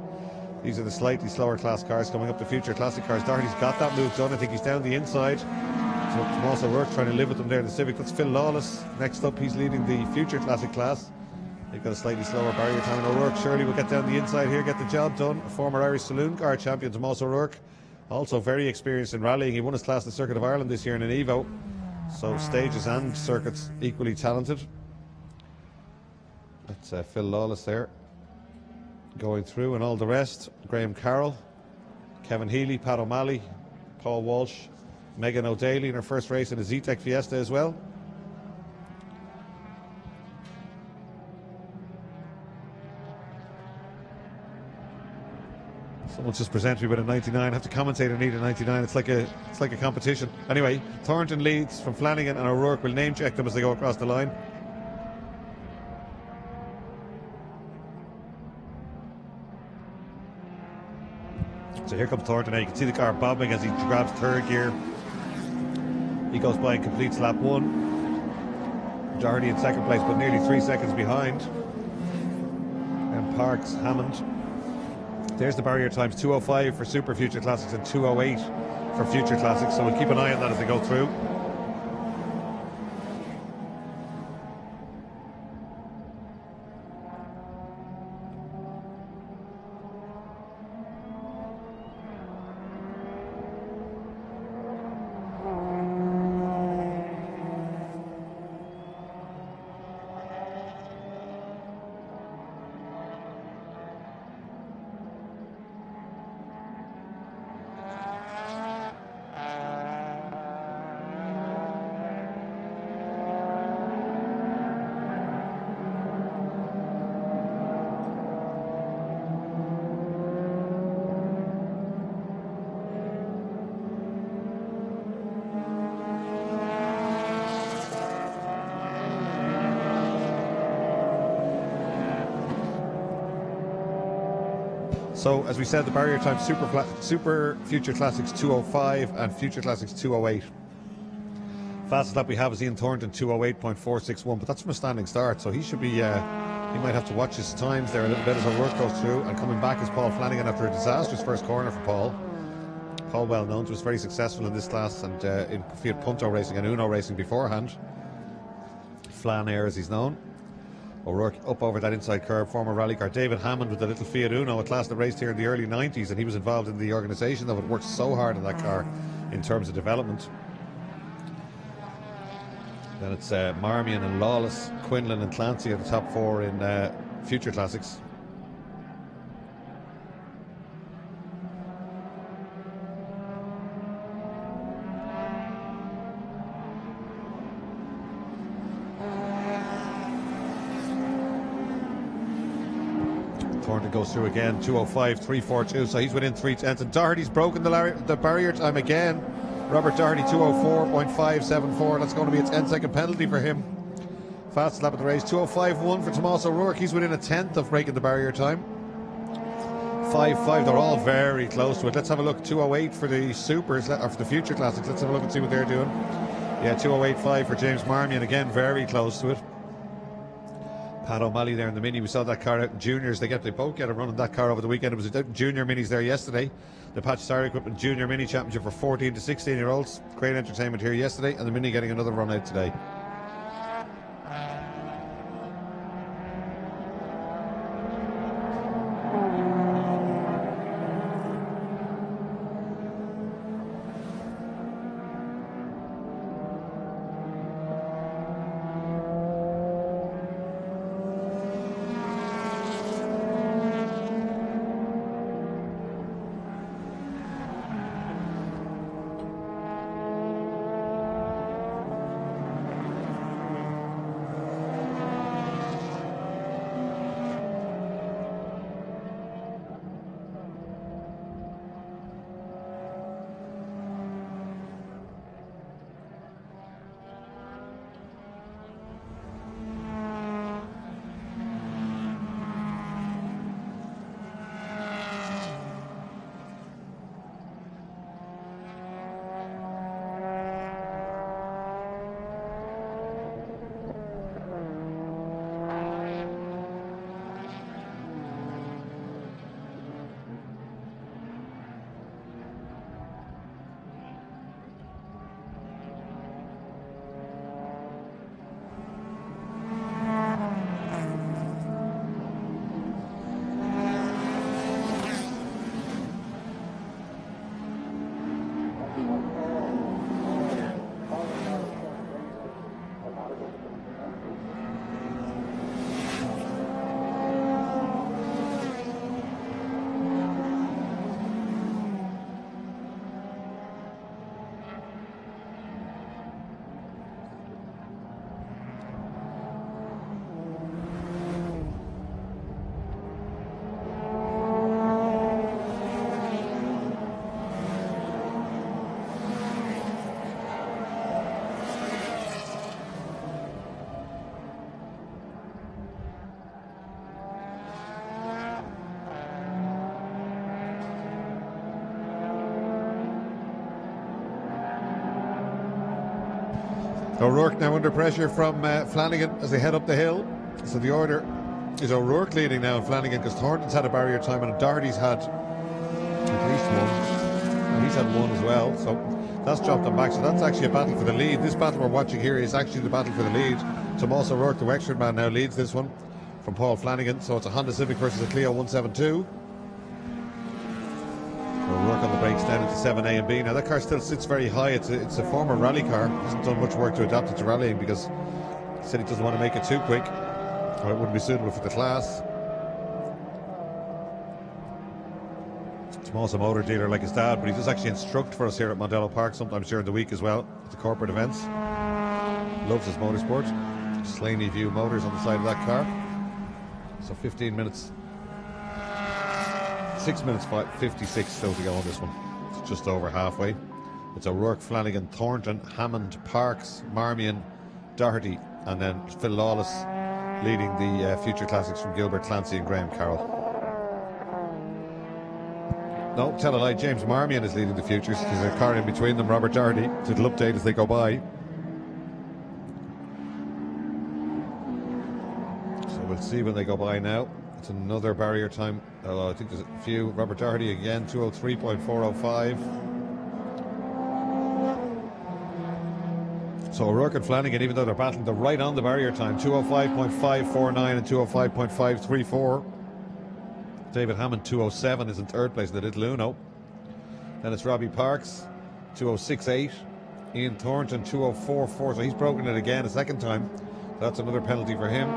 These are the slightly slower class cars coming up, the Future Classic cars. Doherty's got that move done. I think he's down the inside. So Tomas O'Rourke trying to live with them there in the Civic. That's Phil Lawless. Next up, he's leading the Future Classic class. They've got a slightly slower barrier time. O'Rourke surely will get down the inside here, get the job done. A former Irish Saloon car champion, Tomas O'Rourke. Also very experienced in rallying. He won his class in the Circuit of Ireland this year in an Evo. So stages and circuits equally talented. That's Phil Lawless there going through, and all the rest. Graham Carroll, Kevin Healy, Pat O'Malley, Paul Walsh, Megan O'Daly in her first race in a Zetec Fiesta as well. Someone's just presented me with a 99. I have to commentate and need a 99. It's like a competition. Anyway, Thornton leads from Flanagan, and O'Rourke will name check them as they go across the line. So here comes Thornton now. You can see the car bobbing as he grabs third gear. He goes by and completes lap one. Doherty in second place, but nearly 3 seconds behind. And Parks, Hammond. There's the barrier times, 2:05 for Super Future Classics and 2:08 for Future Classics. So we'll keep an eye on that as they go through. So, as we said, the barrier time, Super Future Classics 2:05 and Future Classics 2:08. Fastest lap we have is Ian Thornton, 2:08.461, but that's from a standing start, so he should be, he might have to watch his times there a little bit as our work goes through. And coming back is Paul Flanagan after a disastrous first corner for Paul. Paul, well known, was very successful in this class and in Fiat Punto racing and Uno racing beforehand. Flan Air, as he's known. O'Rourke up over that inside curve, former rally car. David Hammond with the little Fiat Uno, a class that raced here in the early 90s, and he was involved in the organisation of it. Worked so hard in that car in terms of development. Then it's Marmion and Lawless, Quinlan and Clancy are the top four in Future Classics. Thornton goes through again, 2:05.342, so he's within 3/10. And Doherty's broken the barrier time again. Robert Doherty, 2:04.574. That's going to be a 10-second penalty for him. Fastest lap of the race, 2:05.1 for Tommaso O'Rourke. He's within a tenth of breaking the barrier time. 5.5, they're all very close to it. Let's have a look. 2:08 for the Supers, or for the Future Classics. Let's have a look and see what they're doing. Yeah, 2:08.5 for James Marmion, again, very close to it. Pat O'Malley there in the Mini. We saw that car out in juniors. They both get a run in that car over the weekend. It was out in junior minis there yesterday. The Patch Tire Equipment Junior Mini Championship for 14 to 16 year olds. Great entertainment here yesterday, and the Mini getting another run out today. O'Rourke now under pressure from Flanagan as they head up the hill. So the order is O'Rourke leading now, and Flanagan, because Thornton's had a barrier time and Doherty's had at least one. And he's had one as well. So that's dropped them back. So that's actually a battle for the lead. This battle we're watching here is actually the battle for the lead. Tommaso O'Rourke, the Wexford man, now leads this one from Paul Flanagan. So it's a Honda Civic versus a Clio 172. O'Rourke on the brakes down into 7A and B. Now that car still sits very high. It's a former rally car. Hasn't done much work to adapt it to rallying because he said he doesn't want to make it too quick, or it wouldn't be suitable for the class. Tommaso, a motor dealer like his dad, but he does actually instruct for us here at Mondello Park sometimes during the week as well at the corporate events. Loves his motorsport. Slaney View Motors on the side of that car. So 15 minutes. 6 minutes 56 still to go on this one. It's just over halfway. It's O'Rourke, Flanagan, Thornton, Hammond, Parks, Marmion, Doherty, and then Phil Lawless leading the Future Classics from Gilbert Clancy and Graham Carroll. No, tell a lie, James Marmion is leading the Futures. There's a car in between them, Robert Doherty. So it'll update as they go by. So we'll see when they go by now. It's another barrier time. I think there's a few. Robert Doherty again, 2:03.405. So O'Rourke and Flanagan, even though they're battling, they're right on the barrier time. 2:05.549 and 2:05.534. David Hammond, 2:07, is in third place in the Little Uno. Then it's Robbie Parks, 2:06.8. Ian Thornton, 2:04.4. So he's broken it again a second time. That's another penalty for him.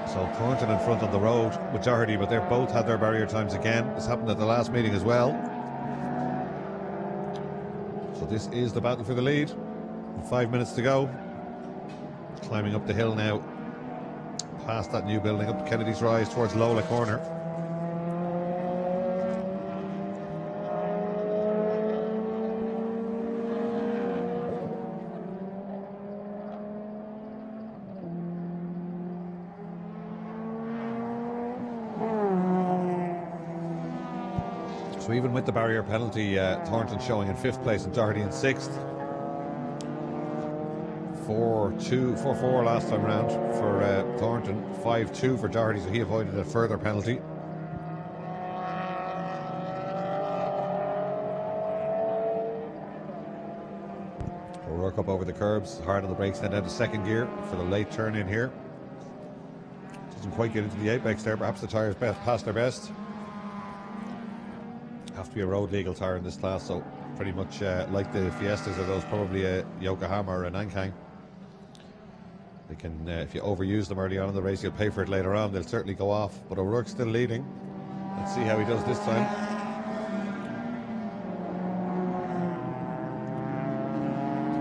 So Thornton in front on the road with Doherty, but they've both had their barrier times again. This happened at the last meeting as well. So this is the battle for the lead. 5 minutes to go. Climbing up the hill now, past that new building, up Kennedy's Rise towards Lola Corner. So even with the barrier penalty, Thornton showing in 5th place and Doherty in 6th. 4-4 last time round for Thornton, 5-2 for Doherty, so he avoided a further penalty. O'Rourke up over the curbs, hard on the brakes, then down to 2nd gear for the late turn in here. Doesn't quite get into the apex there, perhaps the tyres past their best. Have to be a road legal tyre in this class, so pretty much like the Fiestas or those, probably a Yokohama or a Nankang. They can, if you overuse them early on in the race, you'll pay for it later on. They'll certainly go off, but O'Rourke's still leading. Let's see how he does this time.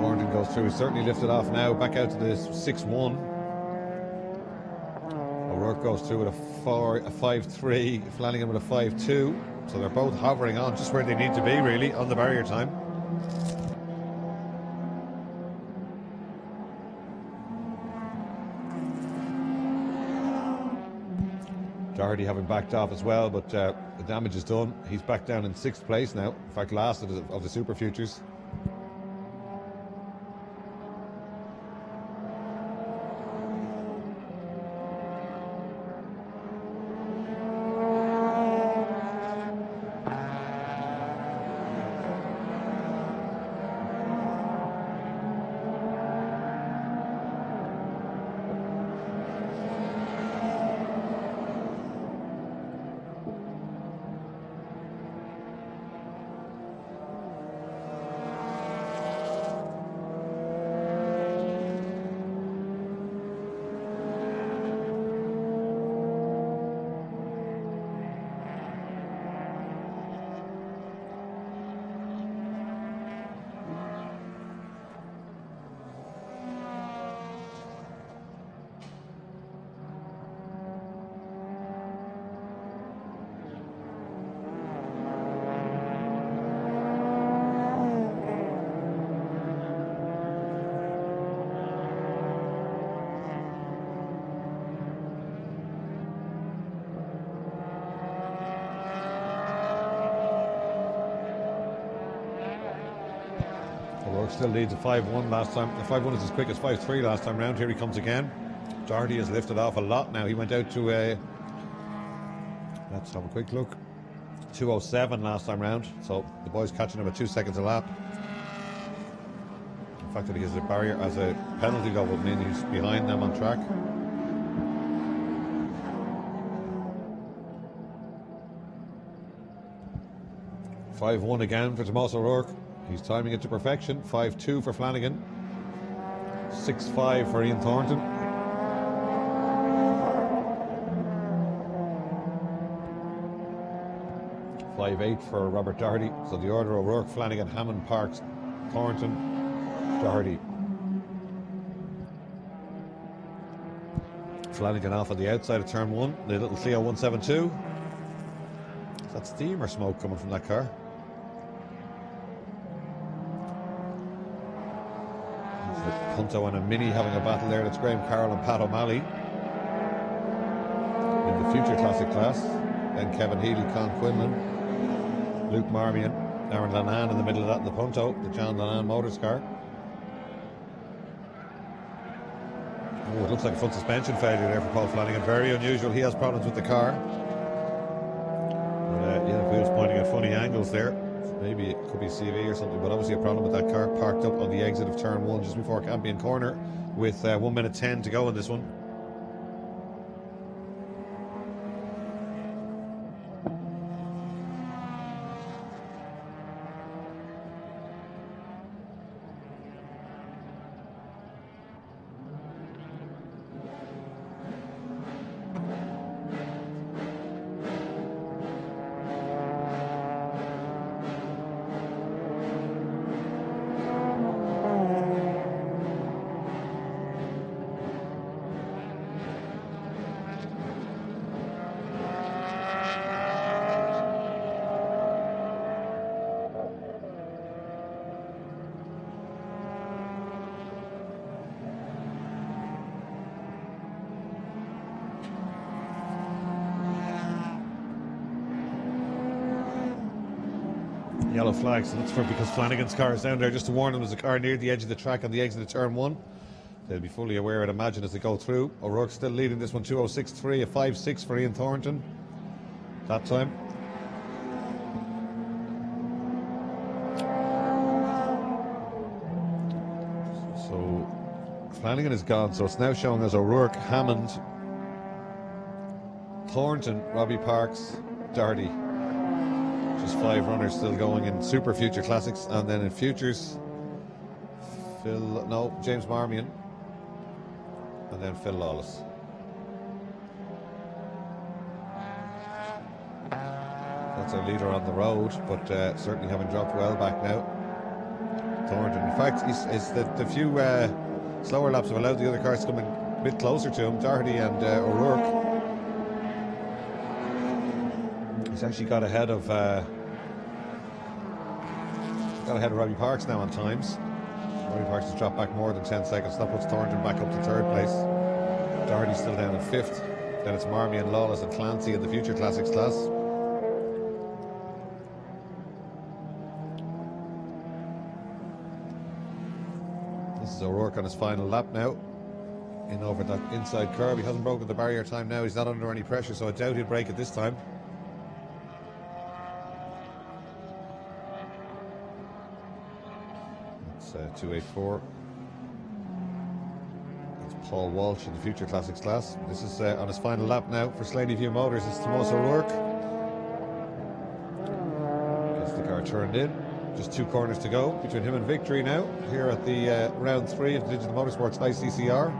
Thornton goes through. He's certainly lifted off now. Back out to the 6-1. O'Rourke goes through with a 5-3. Flanagan with a 5-2. So they're both hovering on just where they need to be, really, on the barrier time. Doherty having backed off as well, but the damage is done. He's back down in 6th place now. In fact, last of the Super Futures. O'Rourke still leads at 5-1 last time. The 5-1 is as quick as 5-3 last time round. Here he comes again. Doherty has lifted off a lot now. He went out to a, let's have a quick look, 2:07 last time round. So the boys catching him at 2 seconds a lap. The fact that he has a barrier as a penalty though would mean he's behind them on track. (5-1) again for Tomas O'Rourke. He's timing it to perfection. 5-2 for Flanagan. 6-5 for Ian Thornton. (5-8) for Robert Doherty. So the order: O'Rourke, Flanagan, Hammond, Parks, Thornton, Doherty. Flanagan off on the outside of turn 1. The little Clio 172. Is that steam or smoke coming from that car? Punto and a Mini having a battle there. That's Graham Carroll and Pat O'Malley in the Future Classic class. Then Kevin Healy, Con Quinlan, Luke Marmion, Aaron Lannan in the middle of that in the Punto, the John Lannan Motors car. Oh, it looks like a front suspension failure there for Paul Flanagan. Very unusual. He has problems with the car. But, yeah, wheels pointing at funny angles there. Maybe it could be CV or something, but obviously a problem with that car parked up on the exit of turn 1 just before Campion Corner with 1 minute 10 to go in this one. Yellow flag, so that's for because Flanagan's car is down there, just to warn them there's a car near the edge of the track on the exit of turn 1. They'll be fully aware, I'd imagine, as they go through. O'Rourke still leading this one, 2:06.3, a 5.6 for Ian Thornton that time. So Flanagan is gone, so it's now showing as O'Rourke, Hammond, Thornton, Robbie Parks, Doherty. Just 5 runners still going in Super Future Classics, and then in Futures, James Marmion, and then Phil Lawless. That's our leader on the road, but certainly having dropped well back now. Thornton, in fact, the few slower laps have allowed the other cars to come in a bit closer to him. Doherty and O'Rourke. He's actually got ahead of Robbie Parks now on times. Robbie Parks has dropped back more than 10 seconds. That puts Thornton back up to 3rd place. Doherty's still down in 5th. Then it's Marmion, Lawless and Clancy in the Future Classics class. This is O'Rourke on his final lap now. In over that inside curve. He hasn't broken the barrier time now. He's not under any pressure, so I doubt he'll break it this time. It's 2.84. That's Paul Walsh in the Future Classics class. This is on his final lap now for Slaney View Motors. It's Tomas O'Rourke. Gets the car turned in. Just 2 corners to go between him and victory now here at the round 3 of the Digital Motorsports ICCR.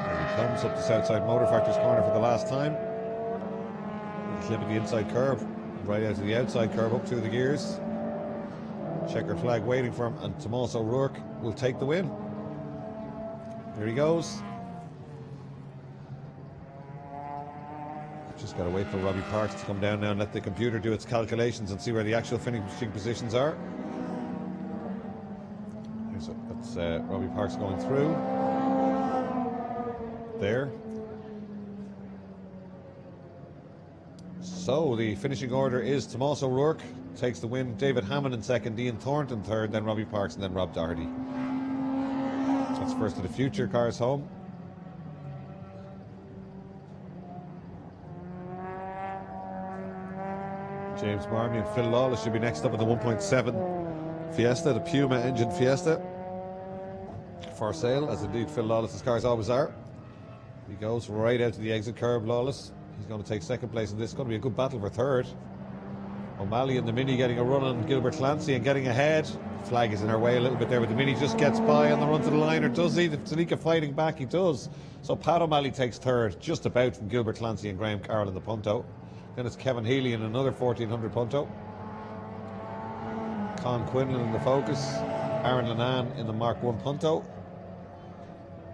Here he comes up the Southside Motor Factory's corner for the last time. Clipping the inside curve, right out to the outside curve, up through the gears. Checker flag waiting for him, and Tomas O'Rourke will take the win. Here he goes. Just got to wait for Robbie Parks to come down now and let the computer do its calculations and see where the actual finishing positions are. That's Robbie Parks going through. There. So the finishing order is Tomas O'Rourke takes the win, David Hammond in 2nd, Ian Thornton 3rd, then Robbie Parks and then Rob Doherty. That's first of the future cars home. James Marmion and Phil Lawless should be next up in the 1.7 Fiesta, the Puma engine Fiesta, for sale, as indeed Phil Lawless's cars always are. He goes right out to the exit curve, Lawless. He's going to take 2nd place in this. It's going to be a good battle for 3rd. O'Malley in the Mini getting a run on Gilbert Clancy and getting ahead. Flag is in our way a little bit there, but the Mini just gets by on the run to the line, or does he? The Zetec fighting back, he does. So Pat O'Malley takes 3rd, just about, from Gilbert Clancy and Graham Carroll in the Punto. Then it's Kevin Healy in another 1400 Punto. Con Quinlan in the Focus. Aaron Lenan in the Mark 1 Punto.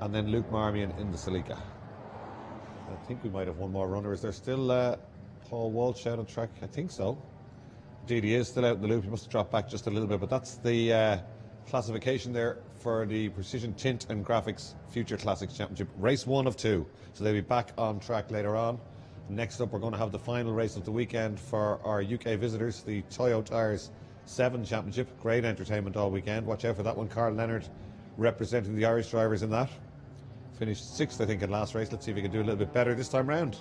And then Luke Marmion in the Celica. I think we might have one more runner. Is there still Paul Walsh out on track? I think so. Indeed, he is still out in the loop. He must have dropped back just a little bit, but that's the classification there for the Precision Tint and Graphics Future Classics Championship. Race 1 of 2. So they'll be back on track later on. Next up, we're going to have the final race of the weekend for our UK visitors, the Toyo Tires Seven Championship. Great entertainment all weekend. Watch out for that one. Carl Leonard representing the Irish drivers in that. Finished 6th, I think, in last race. Let's see if we can do a little bit better this time round.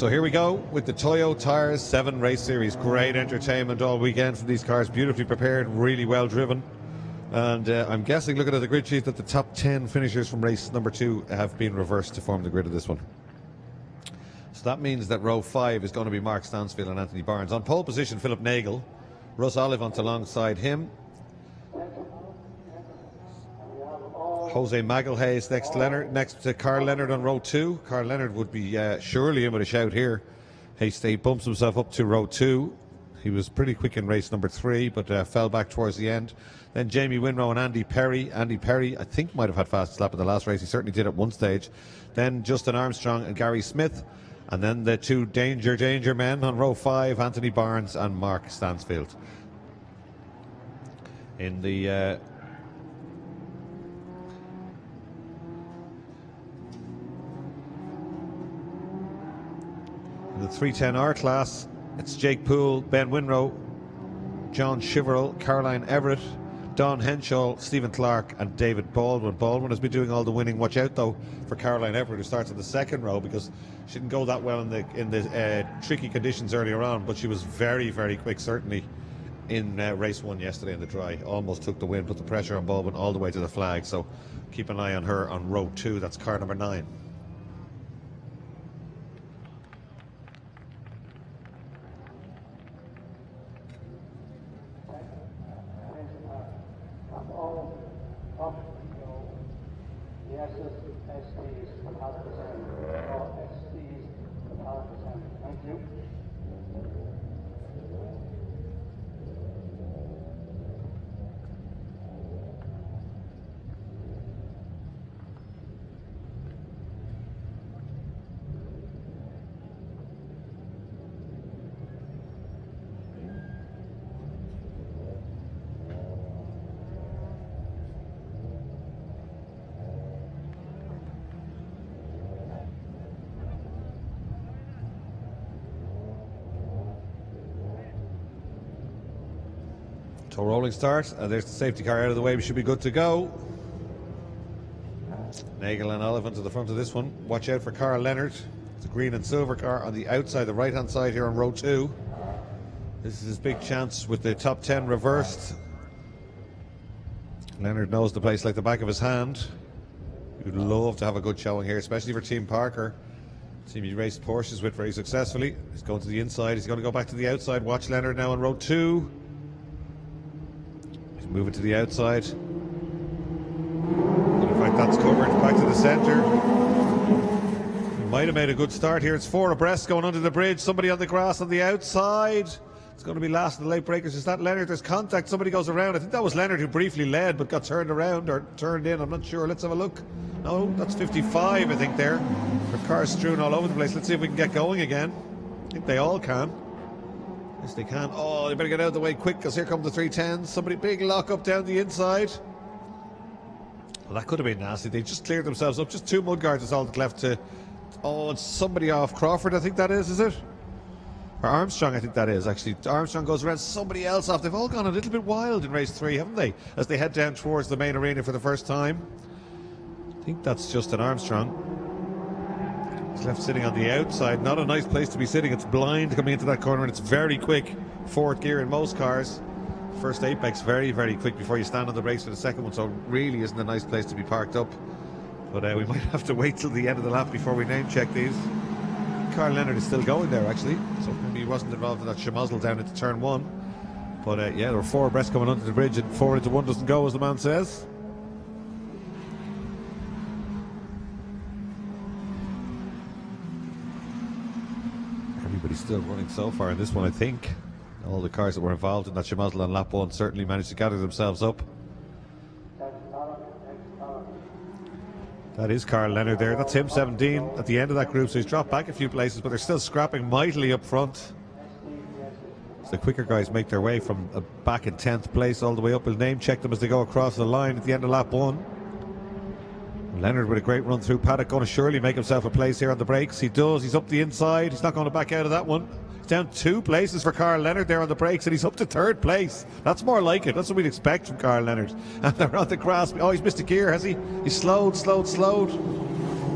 So here we go with the Toyo Tires 7 race series. Great entertainment all weekend from these cars. Beautifully prepared, really well driven. And I'm guessing, looking at the grid sheet, that the top 10 finishers from race number 2 have been reversed to form the grid of this one. So that means that row 5 is going to be Mark Stansfield and Anthony Barnes. On pole position, Philip Nagel. Russ Oliphant alongside him. Jose Magalhaes next to Carl Leonard on row 2. Carl Leonard would be surely in with a shout here. He bumps himself up to row 2. He was pretty quick in race number 3, but fell back towards the end. Then Jamie Winrow and Andy Perry. Andy Perry, I think, might have had fastest lap in the last race. He certainly did at one stage. Then Justin Armstrong and Gary Smith. And then the two danger men on row 5, Anthony Barnes and Mark Stansfield. In the in the 310R class, it's Jake Poole, Ben Winrow, John Shiverell, Caroline Everett, Don Henshaw, Stephen Clark and David Baldwin. Baldwin has been doing all the winning. Watch out though for Caroline Everett, who starts in the second row, because she didn't go that well in the tricky conditions earlier on, but she was very quick, certainly in race 1 yesterday in the dry. Almost took the win, put the pressure on Baldwin all the way to the flag. So keep an eye on her on row 2. That's car number 9. So rolling start, there's the safety car out of the way, we should be good to go. Nagel and Oliphant to the front of this one. Watch out for Carl Leonard, the green and silver car on the outside, the right hand side here on row 2. This is his big chance with the top 10 reversed. Leonard knows the place like the back of his hand. You'd love to have a good showing here, especially for Team Parker. Team he raced Porsches with very successfully. He's going to the inside, he's going to go back to the outside. Watch Leonard now on row 2. Moving to the outside. In fact, that's covered. Back to the centre. Might have made a good start here. It's 4 abreast going under the bridge. Somebody on the grass on the outside. It's going to be last in the late breakers. Is that Leonard? There's contact. Somebody goes around. I think that was Leonard who briefly led but got turned around or turned in. I'm not sure. Let's have a look. No, that's 55, I think, there. There are cars strewn all over the place. Let's see if we can get going again. I think they all can. Yes, they can. Oh, they better get out of the way quick, because here come the 310s. Somebody big lock up down the inside. Well, that could have been nasty. They just cleared themselves up. Just 2 mudguards is all that's left to... Oh, it's somebody off. Crawford, I think that is it? Or Armstrong, I think that is, actually. Armstrong goes around somebody else off. They've all gone a little bit wild in race 3, haven't they? As they head down towards the main arena for the first time. I think that's just an Armstrong. He's left sitting on the outside. Not a nice place to be sitting. It's blind coming into that corner, and it's very quick. 4th gear in most cars. First apex very quick before you stand on the brakes for the second one, so it really isn't a nice place to be parked up. But we might have to wait till the end of the lap before we name check these. Carl Leonard is still going there, actually, so maybe he wasn't involved in that schmozzle down into turn 1. But yeah, there were 4 abreast coming under the bridge, and 4 into 1 doesn't go, as the man says. Everybody's still running so far in this one, I think. All the cars that were involved in that schmozzle on lap 1 certainly managed to gather themselves up. That is Carl Leonard there. That's him, 17, at the end of that group. So he's dropped back a few places, but they're still scrapping mightily up front. So the quicker guys make their way from back in 10th place all the way up. We'll name check them as they go across the line at the end of lap 1. Leonard with a great run through. Paddock going to surely make himself a place here on the brakes. He does. He's up the inside. He's not going to back out of that one. He's down 2 places for Carl Leonard there on the brakes, and he's up to 3rd place. That's more like it. That's what we'd expect from Carl Leonard. And they're on the grass. Oh, he's missed a gear, has he? He's slowed.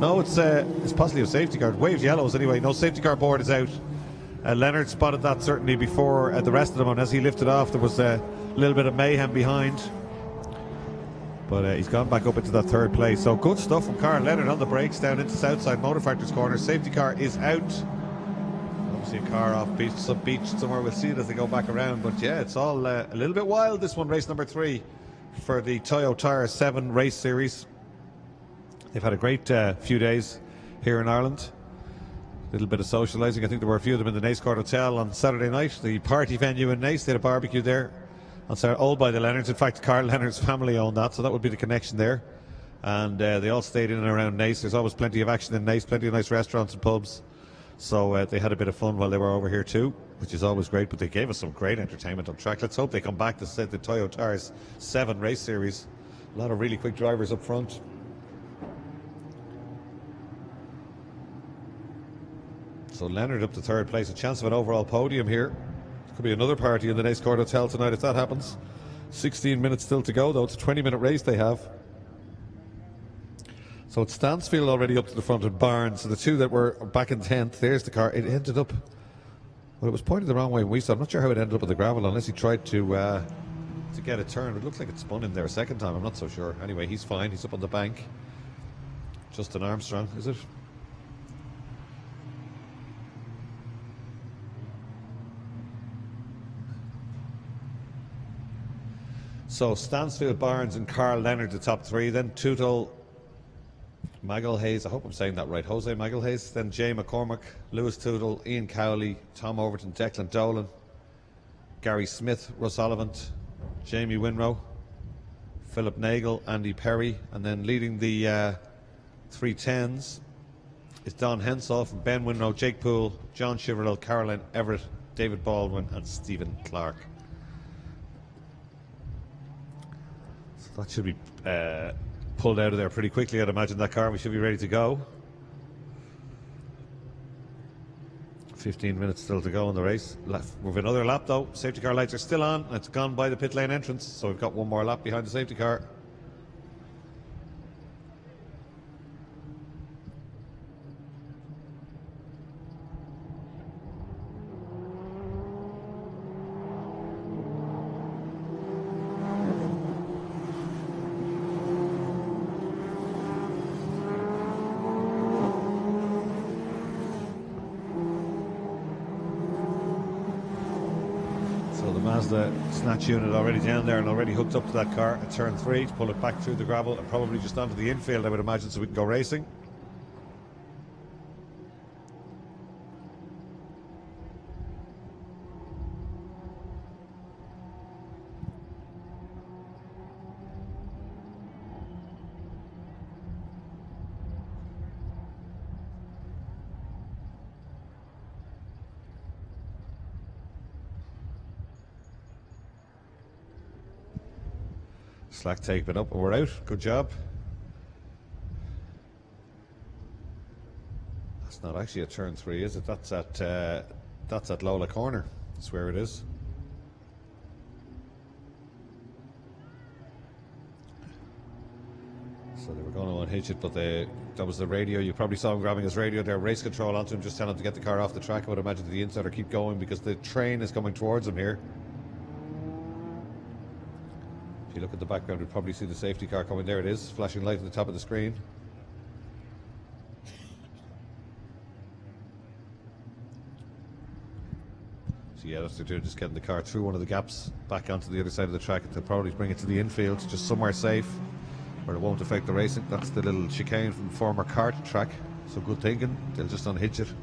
No, it's possibly a safety car. Waved yellows anyway. No, safety car board is out. Leonard spotted that certainly before the rest of them, and as he lifted off, there was a little bit of mayhem behind. But he's gone back up into that third place. So good stuff from Carl Leonard on the brakes down into Southside Motor Factory's corner. Safety car is out. Obviously a car off beach, some beach somewhere. We'll see it as they go back around. But yeah, it's all a little bit wild. This one, race number 3 for the Toyo Tires Seven race series. They've had a great few days here in Ireland. A little bit of socialising. I think there were a few of them in the Nace Court Hotel on Saturday night, the party venue in Nace. They had a barbecue there on Saturday, owned by the Leonards. In fact, Carl Leonard's family owned that, so that would be the connection there. And they all stayed in and around Nace. There's always plenty of action in Nace, plenty of nice restaurants and pubs. So they had a bit of fun while they were over here too, which is always great. But they gave us some great entertainment on track. Let's hope they come back to set the Toyo Tires 7 race series. A lot of really quick drivers up front. So Leonard up to third place, a chance of an overall podium here. Could be another party in the Nace Court Hotel tonight if that happens. 16 minutes still to go though. It's a 20-minute race they have. So it's Stansfield already up to the front of Barnes. So the two that were back in 10th, there's the car. It ended up, well, it was pointed the wrong way when we saw. I'm not sure how it ended up on the gravel unless he tried to get a turn. It looks like it spun in there a second time. I'm not so sure. Anyway, he's fine. He's up on the bank. Justin Armstrong, is it? So Stansfield, Barnes and Carl Leonard the top 3. Then Tootle, Magalhaes, I hope I'm saying that right, Jose Magalhaes. Then Jay McCormick, Lewis Tootle, Ian Cowley, Tom Overton, Declan Dolan, Gary Smith, Russ Ollivant, Jamie Winrow, Philip Nagel, Andy Perry. And then leading the 310s is Don Hensall from Ben Winrow, Jake Poole, John Chiverill, Caroline Everett, David Baldwin and Stephen Clark. That should be pulled out of there pretty quickly, I'd imagine, that car. We should be ready to go. 15 minutes still to go in the race. We've another lap though. Safety car lights are still on. It's gone by the pit lane entrance, so we've got one more lap behind the safety car. The snatch unit already down there and already hooked up to that car at turn 3 to pull it back through the gravel and probably just onto the infield, I would imagine, so we can go racing. Slack taping up and we're out. Good job. That's not actually at turn 3, is it? That's at Lola Corner. That's where it is. So they were going to unhitch it, but that was the radio. You probably saw him grabbing his radio there. Race control onto him, just telling him to get the car off the track. I would imagine the inside or keep going because the train is coming towards him here. If you look at the background, you'll probably see the safety car coming. There it is, flashing light at the top of the screen. So yeah, that's what they're doing, just getting the car through one of the gaps back onto the other side of the track. They'll probably bring it to the infield, just somewhere safe where it won't affect the racing. That's the little chicane from the former kart track. So good thinking. They'll just unhitch it.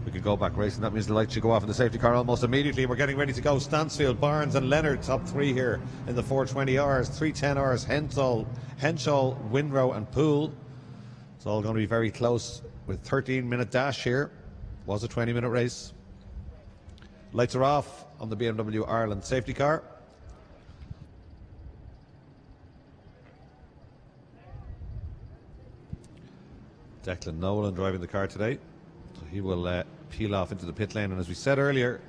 We can go back racing. That means the light should go off in the safety car almost immediately. We're getting ready to go. Stansfield, Barnes and Leonard top 3 here in the 420Rs, 310Rs, Henshaw, Winrow and Poole. It's all going to be very close with 13-minute dash here. Was a 20-minute race. Lights are off on the BMW Ireland safety car. Declan Nolan driving the car today. So he will peel off into the pit lane, and as we said earlier,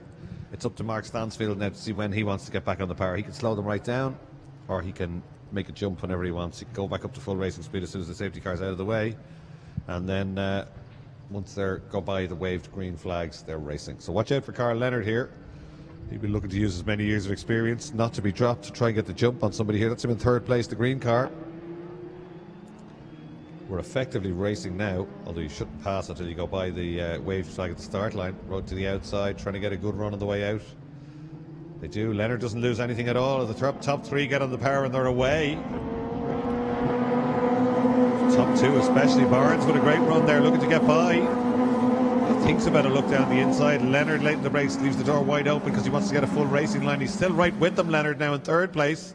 it's up to Mark Stansfield now to see when he wants to get back on the power. He can slow them right down, or he can make a jump whenever he wants. He can go back up to full racing speed as soon as the safety car is out of the way. And then once they go by the waved green flags, they're racing. So watch out for Carl Leonard here. He'll be looking to use his many years of experience not to be dropped to try and get the jump on somebody here. That's him in third place, the green car. We're effectively racing now, although you shouldn't pass until you go by the waved flag at the start line. Road to the outside, trying to get a good run on the way out. They do. Leonard doesn't lose anything at all. The top three get on the power and they're away. Top two especially. Barnes with a great run there, looking to get by. He thinks about a look down the inside. Leonard late in the race leaves the door wide open because he wants to get a full racing line. He's still right with them, Leonard, now in third place.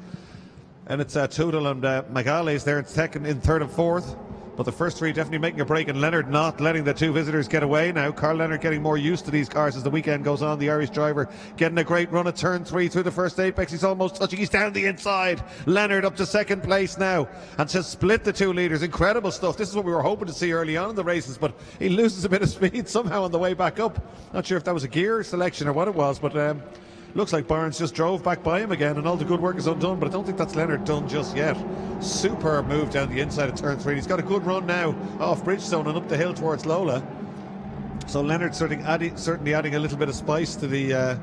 And it's Tootle and Magales there in second, in third and fourth. But the first three definitely making a break, and Leonard not letting the two visitors get away now. Carl Leonard getting more used to these cars as the weekend goes on. The Irish driver getting a great run at turn 3 through the first apex. He's almost touching. He's down the inside. Leonard up to second place now and to split the two leaders. Incredible stuff. This is what we were hoping to see early on in the races, but he loses a bit of speed somehow on the way back up. Not sure if that was a gear selection or what it was, but looks like Barnes just drove back by him again and all the good work is undone, but I don't think that's Leonard done just yet. Superb move down the inside of turn 3. He's got a good run now off Bridgestone and up the hill towards Lola. So Leonard certainly adding a little bit of spice to the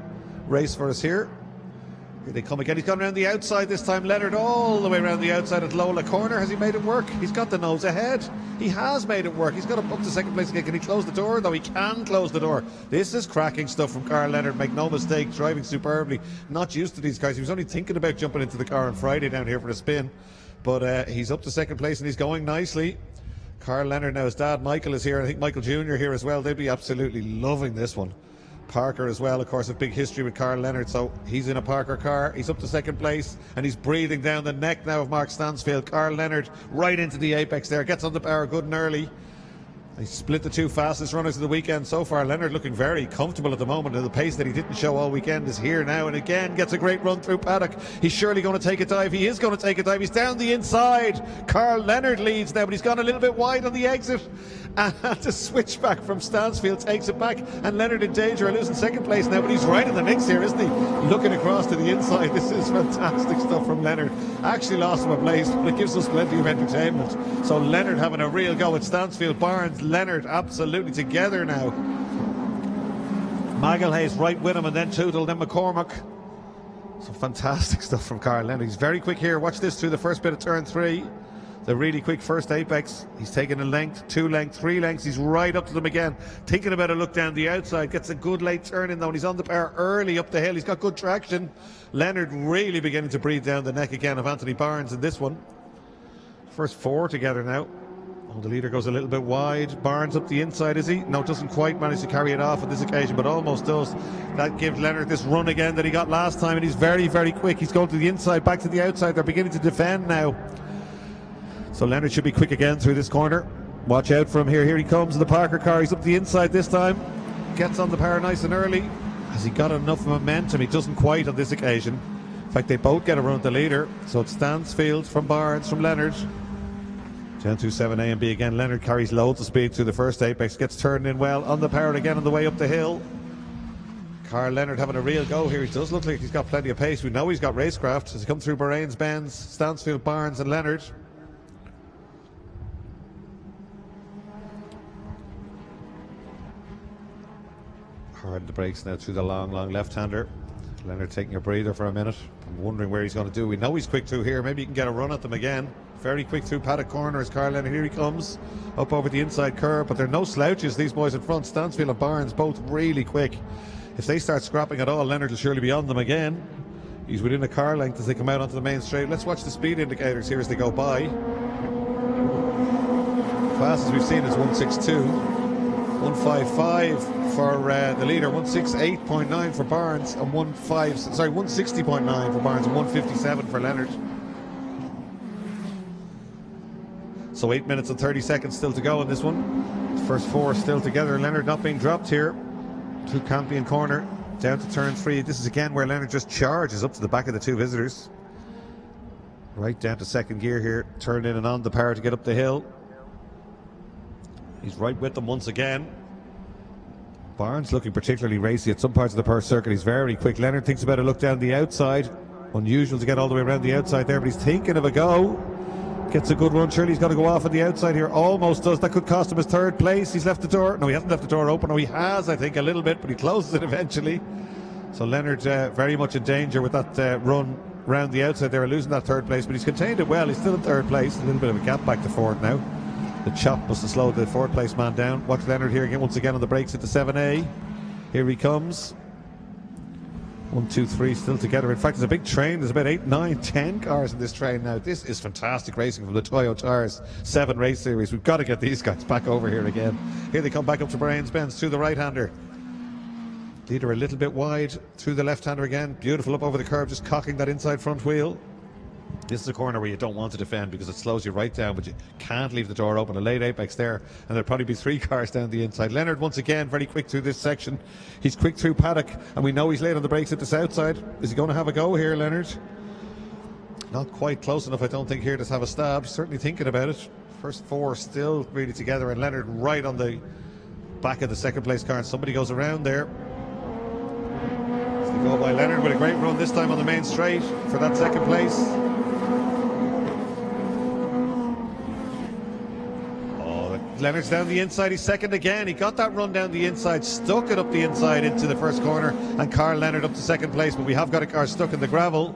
race for us here. Here they come again. He's gone around the outside this time. Leonard all the way around the outside at Lola corner. Has he made it work? He's got the nose ahead. He has made it work. He's got up to second place again. Can he close the door? Though he can close the door. This is cracking stuff from Carl Leonard. Make no mistake, driving superbly. Not used to these cars. He was only thinking about jumping into the car on Friday down here for a spin. But he's up to second place and he's going nicely. Carl Leonard now, his dad Michael is here. I think Michael Jr. here as well. They'd be absolutely loving this one. Parker as well, of course, a big history with Carl Leonard, so he's in a Parker car. He's up to second place and he's breathing down the neck now of Mark Stansfield. Carl Leonard right into the apex there, gets on the power good and early. He split the two fastest runners of the weekend so far. Leonard looking very comfortable at the moment, and the pace that he didn't show all weekend is here now, and again gets a great run through paddock. He's surely going to take a dive. He is going to take a dive. He's down the inside. Carl Leonard leads now, but he's gone a little bit wide on the exit, and the switchback from Stansfield takes it back, and Leonard in danger of losing second place now, but he's right in the mix here, isn't he? Looking across to the inside. This is fantastic stuff from Leonard. Actually lost him a place, but it gives us plenty of entertainment. So Leonard having a real go at Stansfield. Barnes, Leonard absolutely together now. Magalhaes right with him, and then Tootle, then McCormack. Some fantastic stuff from Carl Leonard. He's very quick here. Watch this through the first bit of turn 3. The really quick first apex. He's taking a length, 2 lengths, 3 lengths. He's right up to them again. Thinking about a look down the outside. Gets a good late turn in though, and he's on the power early up the hill. He's got good traction. Leonard really beginning to breathe down the neck again of Anthony Barnes in this one. First 4 together now. Oh, the leader goes a little bit wide. Barnes up the inside, is he? No, doesn't quite manage to carry it off on this occasion, but almost does. That gives Leonard this run again that he got last time, and he's very, very quick. He's going to the inside, back to the outside. They're beginning to defend now. So Leonard should be quick again through this corner. Watch out for him here. Here he comes in the Parker car. He's up the inside this time. Gets on the power nice and early. Has he got enough momentum? He doesn't quite on this occasion. In fact, they both get a run at the leader. So it's Stansfield from Barnes from Leonard. Down to 7A and B again. Leonard carries loads of speed through the first apex. Gets turned in well on the power again on the way up the hill. Carl Leonard having a real go here. He does look like he's got plenty of pace. We know he's got racecraft as he comes through Bahrain's Benz, Stansfield, Barnes and Leonard. Hard the brakes now through the long left-hander. Leonard taking a breather for a minute. I'm wondering where he's going to do. We know he's quick through here. Maybe he can get a run at them again. Very quick through paddock corner as Carl Leonard. Here he comes up over the inside curve, but they're no slouches, these boys in front. Stansfield and Barnes both really quick. If they start scrapping at all, Leonard will surely be on them again. He's within a car length as they come out onto the main straight. Let's watch the speed indicators here as they go by. Fastest we've seen is 162, 155 for the leader, 168.9 for Barnes, and 160.9 for Barnes, and 157 for Leonard. So 8 minutes and 30 seconds still to go in this one. First 4 still together. Leonard not being dropped here. Through Campion corner, down to turn 3. This is again where Leonard just charges up to the back of the two visitors. Right down to second gear here. Turned in and on the power to get up the hill. He's right with them once again. Barnes looking particularly racy at some parts of the Perth circuit. He's very quick. Leonard thinks about a look down the outside. Unusual to get all the way around the outside there, but he's thinking of a go. Gets a good run. Surely he's got to go off on the outside here. Almost does. That could cost him his third place. He's left the door. No, he hasn't left the door open. No, he has, I think, a little bit, but he closes it eventually. So Leonard very much in danger with that run round the outside there, losing that third place, but he's contained it well. He's still in third place. A little bit of a gap back to fourth now. The chop must have slowed the fourth place man down. Watch Leonard here again, once again on the brakes at the 7A. Here he comes. 1, 2, 3 still together. In fact, there's a big train. There's about 8, 9, 10 cars in this train now. This is fantastic racing from the Toyo Tires Seven race series. We've got to get these guys back over here again. Here they come back up to Brian's Benz through the right-hander. Leader a little bit wide through the left-hander again. Beautiful up over the curb, just cocking that inside front wheel. This is a corner where you don't want to defend because it slows you right down, but you can't leave the door open. A late apex there, and there'll probably be 3 cars down the inside. Leonard, once again, very quick through this section. He's quick through paddock, and we know he's late on the brakes at the south side. Is he going to have a go here, Leonard? Not quite close enough, I don't think, here to have a stab. He's certainly thinking about it. First 4 still really together, and Leonard right on the back of the second place car, and somebody goes around there. As they go by Leonard with a great run this time on the main straight for that second place. Leonard's down the inside, he's second again. He got that run down the inside, stuck it up the inside into the first corner, and Carl Leonard up to second place. But we have got a car stuck in the gravel,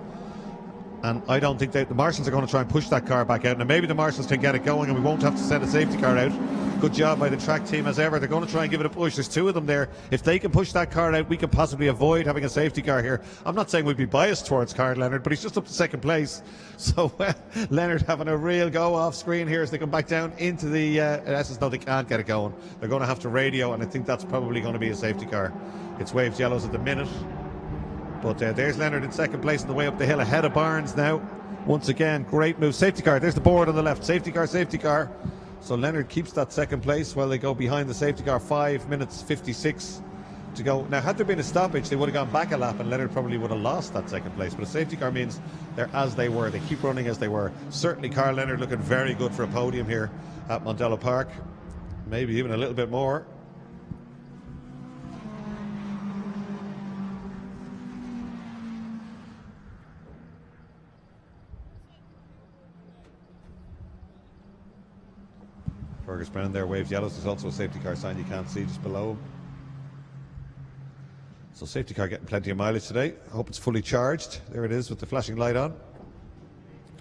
and I don't think that the marshals are going to try and push that car back out. Now maybe the marshals can get it going and we won't have to send a safety car out. Good job by the track team as ever. They're going to try and give it a push. There's 2 of them there. If they can push that car out, we can possibly avoid having a safety car here. I'm not saying we'd be biased towards Carl Leonard, but he's just up to second place. So Leonard having a real go off screen here as they come back down into the SS. No, they can't get it going. They're going to have to radio, and I think that's probably going to be a safety car. It's waved yellows at the minute. But there's Leonard in second place on the way up the hill ahead of Barnes now. Once again, great move. Safety car. There's the board on the left. Safety car, safety car. So Leonard keeps that second place while they go behind the safety car. 5 minutes 56 to go. Now, had there been a stoppage, they would have gone back a lap and Leonard probably would have lost that second place. But a safety car means they're as they were. They keep running as they were. Certainly Carl Leonard looking very good for a podium here at Mondello Park. Maybe even a little bit more. Fergus Brown there waves yellows. There's also a safety car sign you can't see just below. So safety car getting plenty of mileage today. I hope it's fully charged. There it is with the flashing light on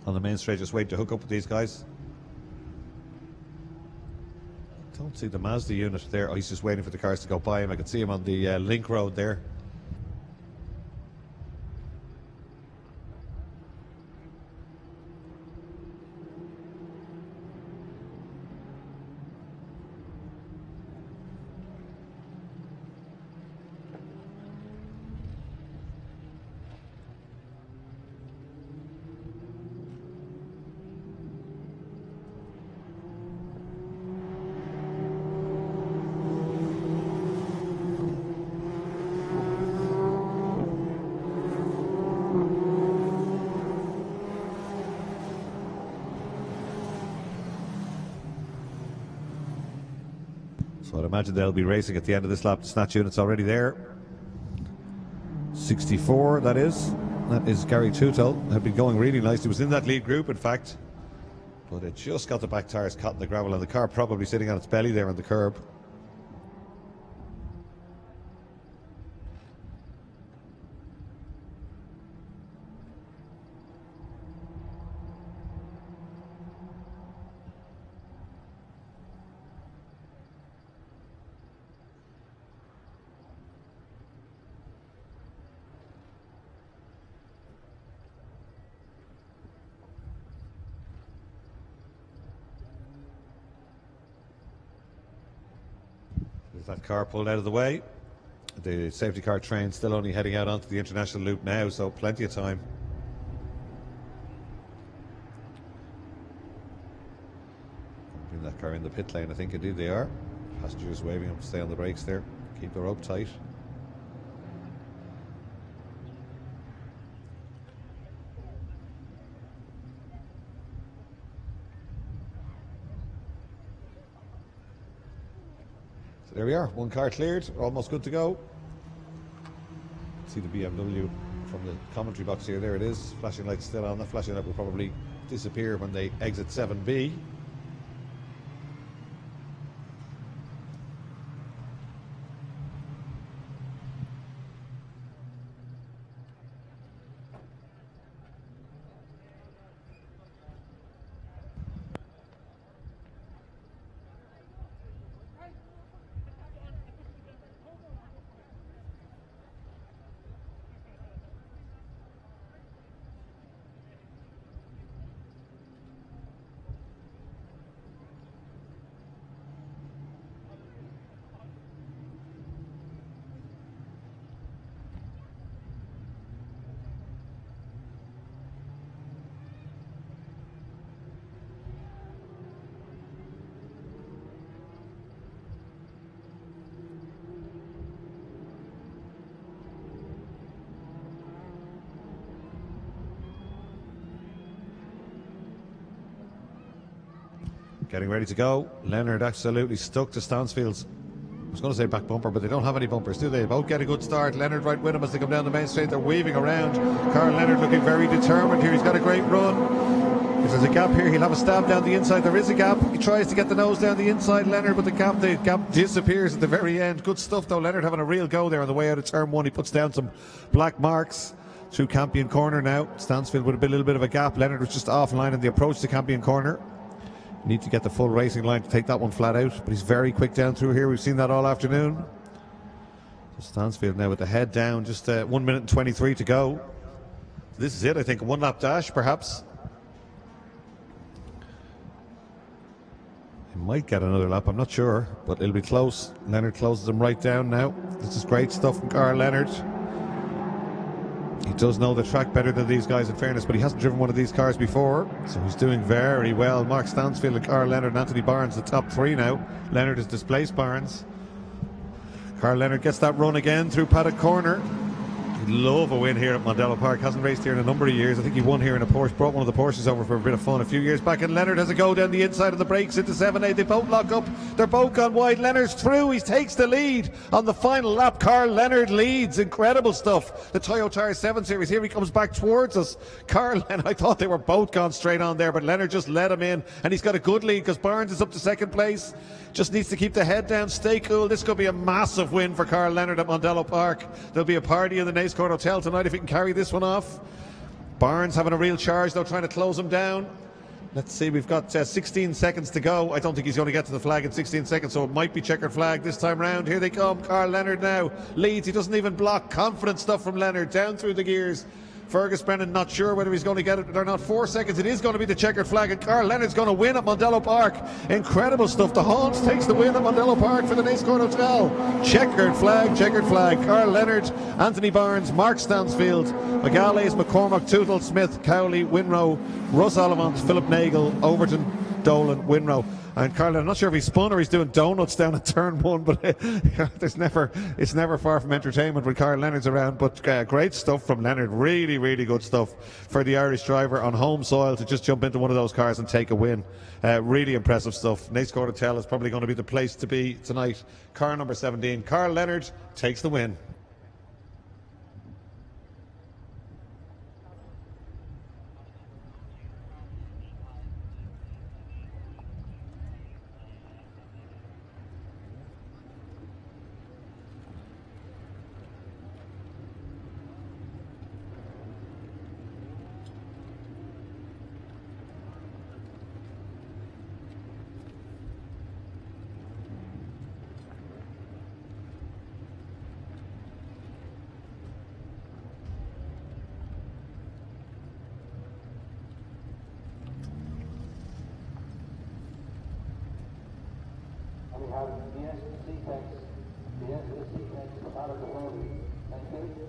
the main straight, just waiting to hook up with these guys. Don't see the Mazda unit there. Oh, he's just waiting for the cars to go by him. I can see him on the link road there. So I'd imagine they'll be racing at the end of this lap. The snatch unit's already there. 64, that is. That is Gary Tutel. Had been going really nicely. Was in that lead group, in fact. But it just got the back tyres caught in the gravel, and the car probably sitting on its belly there on the curb. That car pulled out of the way. The safety car train still only heading out onto the international loop now, so plenty of time. Bring that car in the pit lane, I think indeed they are. Passengers waving them to stay on the brakes there. Keep the rope tight. There we are, one car cleared, almost good to go. See the BMW from the commentary box here. There it is. Flashing light still on. The flashing light will probably disappear when they exit 7B. Getting ready to go. Leonard absolutely stuck to Stansfield's, I was going to say back bumper, but they don't have any bumpers, do they? They both get a good start. Leonard right with him as they come down the main straight. They're weaving around. Carl Leonard looking very determined here. He's got a great run. If there's a gap here, he'll have a stab down the inside. There is a gap. He tries to get the nose down the inside, Leonard, but the gap disappears at the very end. Good stuff, though. Leonard having a real go there on the way out of turn one. He puts down some black marks through Campion Corner now. Stansfield with a little bit of a gap. Leonard was just offline in the approach to Campion Corner. Need to get the full racing line to take that one flat out, but he's very quick down through here. We've seen that all afternoon. So Stansfield now with the head down, just 1 minute and 23 to go. This is it, I think, a one-lap dash, perhaps. He might get another lap, I'm not sure, but it'll be close. Leonard closes him right down now. This is great stuff from Carl Leonard. He does know the track better than these guys, in fairness, but he hasn't driven one of these cars before, so he's doing very well. Mark Stansfield and Carl Leonard and Anthony Barnes, the top three now. Leonard has displaced Barnes. Carl Leonard gets that run again through Paddock Corner. He'd love a win here at Mondello Park. Hasn't raced here in a number of years. I think he won here in a Porsche, brought one of the Porsches over for a bit of fun a few years back, and Leonard has a go down the inside of the brakes into 7-8. They both lock up. They're both gone wide. Leonard's through. He takes the lead on the final lap. Carl Leonard leads. Incredible stuff. The Toyo Tires 7 Series. Here he comes back towards us. Carl Leonard, I thought they were both gone straight on there, but Leonard just let him in, and he's got a good lead because Barnes is up to second place. Just needs to keep the head down, stay cool. This could be a massive win for Carl Leonard at Mondello Park. There'll be a party in the Nace Court Hotel tonight if he can carry this one off. Barnes having a real charge though, trying to close him down. Let's see, we've got 16 seconds to go. I don't think he's going to get to the flag in 16 seconds, so it might be checkered flag this time round. Here they come. Carl Leonard now leads. He doesn't even block. Confident stuff from Leonard down through the gears. Fergus Brennan not sure whether he's going to get it or not. 4 seconds. It is going to be the checkered flag, and Carl Leonard's going to win at Mondello Park. Incredible stuff. The Haunts takes the win at Mondello Park for the Nace Court Hotel. Checkered flag, checkered flag. Carl Leonard, Anthony Barnes, Mark Stansfield, McGalley's, McCormack, Tootle, Smith, Cowley, Winrow, Russ Ollivant, Philip Nagel, Overton, Dolan, Winrow. And Carl, I'm not sure if he's spun or he's doing donuts down at turn one, but it's never far from entertainment when Carl Leonard's around. But great stuff from Leonard. Really, really good stuff for the Irish driver on home soil to just jump into one of those cars and take a win. Really impressive stuff. Nace Court Hotel is probably going to be the place to be tonight. Car number 17, Carl Leonard takes the win. We have Fiesta Zetec, Fiesta Zetec, come out of the road. Thank you.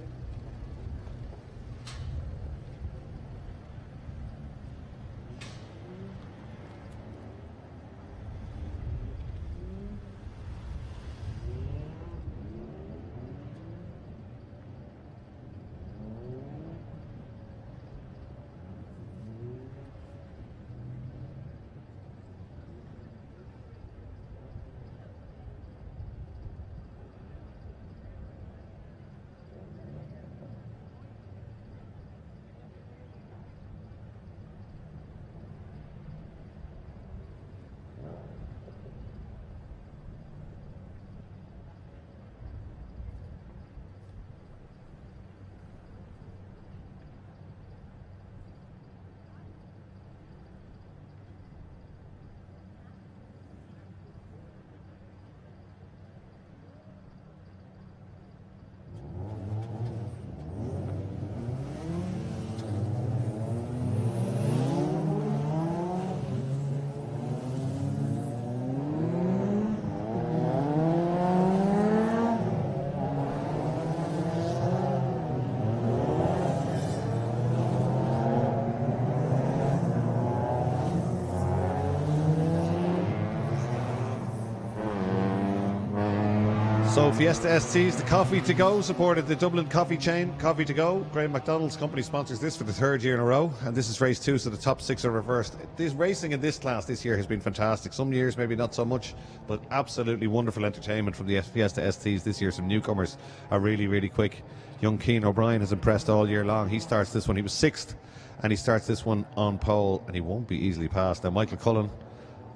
So Fiesta STs, the coffee to go, supported the Dublin coffee chain, Coffee to Go. Graham McDonald's company sponsors this for the 3rd year in a row, and this is race 2, so the top 6 are reversed. This racing in this class this year has been fantastic. Some years maybe not so much, but absolutely wonderful entertainment from the Fiesta STs this year. Some newcomers are really, really quick. Young Keane O'Brien has impressed all year long. He starts this one, he was 6th, and he starts this one on pole, and he won't be easily passed. Now Michael Cullen,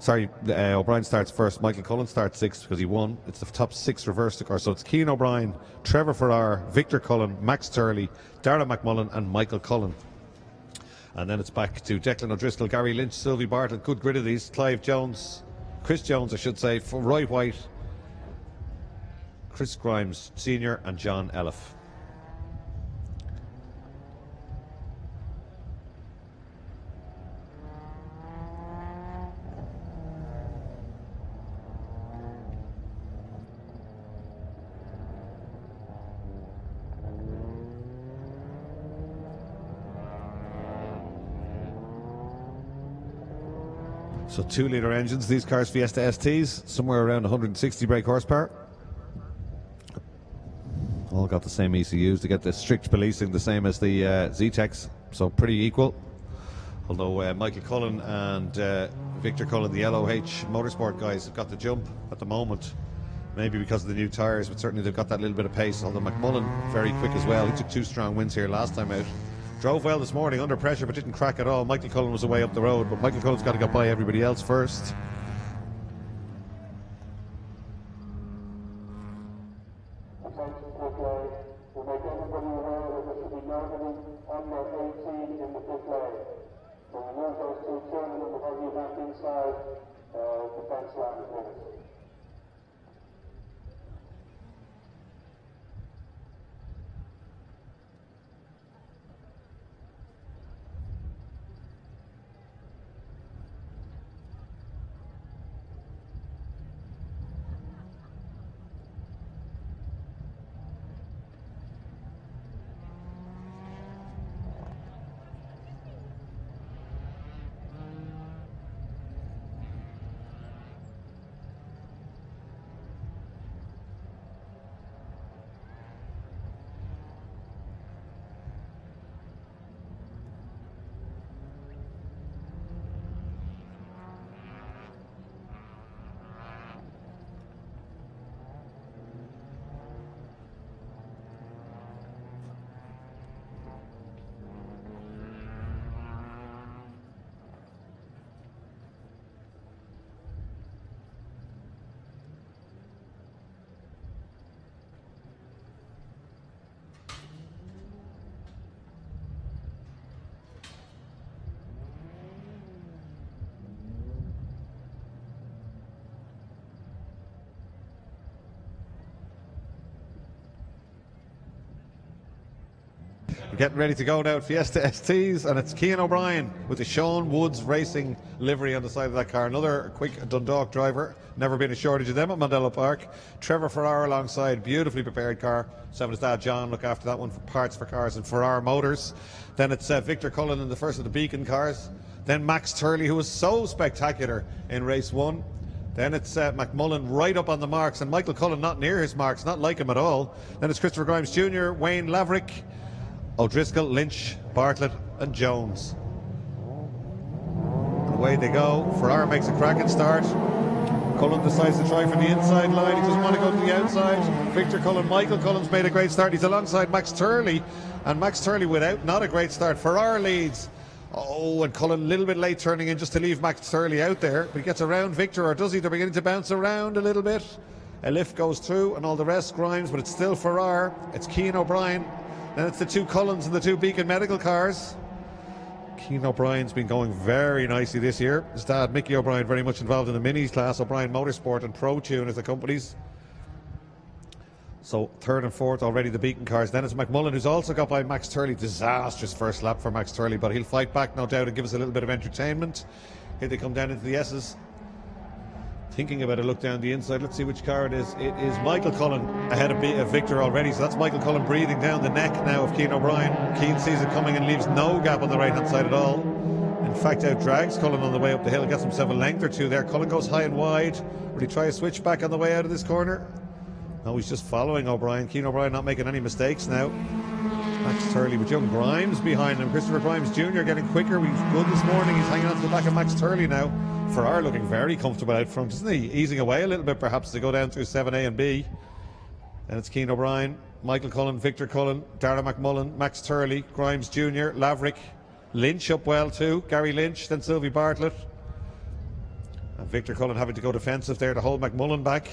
O'Brien starts first. Michael Cullen starts 6th because he won. It's the top 6 reversed car. So it's Keane O'Brien, Trevor Farrar, Victor Cullen, Max Turley, Darragh McMullen and Michael Cullen. And then it's back to Declan O'Driscoll, Gary Lynch, Sylvie Bartlett. Good grid of these. Clive Jones, Chris Jones I should say, for Roy White, Chris Grimes Senior and John Elliff. So 2-litre engines, these cars Fiesta STs, somewhere around 160 brake horsepower. All got the same ECUs to get the strict policing, the same as the Zetecs, so pretty equal. Although Michael Cullen and Victor Cullen, the LOH Motorsport guys, have got the jump at the moment. Maybe because of the new tyres, but certainly they've got that little bit of pace. Although McMullen, very quick as well. He took 2 strong wins here last time out. Drove well this morning, under pressure, but didn't crack at all. Michael Cullen was away up the road, but Michael Cullen's got to get by everybody else first. We'll make everybody aware that there should be nobody under 18 in the pit lane. So we move those 2 children and we'll have you back inside the fence line of minutes. We're getting ready to go now at Fiesta STs, and it's Keane O'Brien with the Sean Woods Racing livery on the side of that car. Another quick Dundalk driver, never been a shortage of them at Mondello Park. Trevor Farrar alongside, beautifully prepared car. So having his dad John look after that one for parts for cars and Farrar Motors. Then it's Victor Cullen in the first of the Beacon cars. Then Max Turley, who was so spectacular in race 1. Then it's McMullen right up on the marks, and Michael Cullen not near his marks, not like him at all. Then it's Christopher Grimes Jr., Wayne Laverick, O'Driscoll, Lynch, Bartlett and Jones. And away they go. Farrar makes a cracking start. Cullen decides to try from the inside line. He doesn't want to go to the outside. Victor Cullen, Michael Cullen's made a great start. He's alongside Max Turley, and Max Turley without not a great start. Farrar leads. Oh, and Cullen a little bit late turning in just to leave Max Turley out there, but he gets around Victor, or does he? They're beginning to bounce around a little bit. A lift goes through and all the rest Grimes, but it's still Farrar. It's Keane O'Brien. Then it's the 2 Cullens and the 2 Beacon medical cars. Keane O'Brien's been going very nicely this year. His dad, Mickey O'Brien, very much involved in the minis class. O'Brien Motorsport and Pro Tune as the companies. So 3rd and 4th already the Beacon cars. Then it's McMullen, who's also got by Max Turley. Disastrous first lap for Max Turley, but he'll fight back no doubt and give us a little bit of entertainment. Here they come down into the S's. Thinking about a look down the inside. Let's see which car it is. It is Michael Cullen ahead of Victor already. So that's Michael Cullen breathing down the neck now of Keane O'Brien. Keane sees it coming and leaves no gap on the right hand side at all. In fact, out drags Cullen on the way up the hill. Gets himself a length or two there. Cullen goes high and wide. Will he try a switch back on the way out of this corner? No, he's just following O'Brien. Cian O'Brien not making any mistakes now. Max Turley with young Grimes behind him. Christopher Grimes Jr. getting quicker. He's good this morning. He's hanging on to the back of Max Turley now. Ferrari looking very comfortable out front, isn't he? Easing away a little bit perhaps to go down through 7A and B. And it's Cian O'Brien, Michael Cullen, Victor Cullen, Darragh McMullen, Max Turley, Grimes Jr., Laverick, Lynch up well too, Gary Lynch, then Sylvie Bartlett. And Victor Cullen having to go defensive there to hold McMullen back.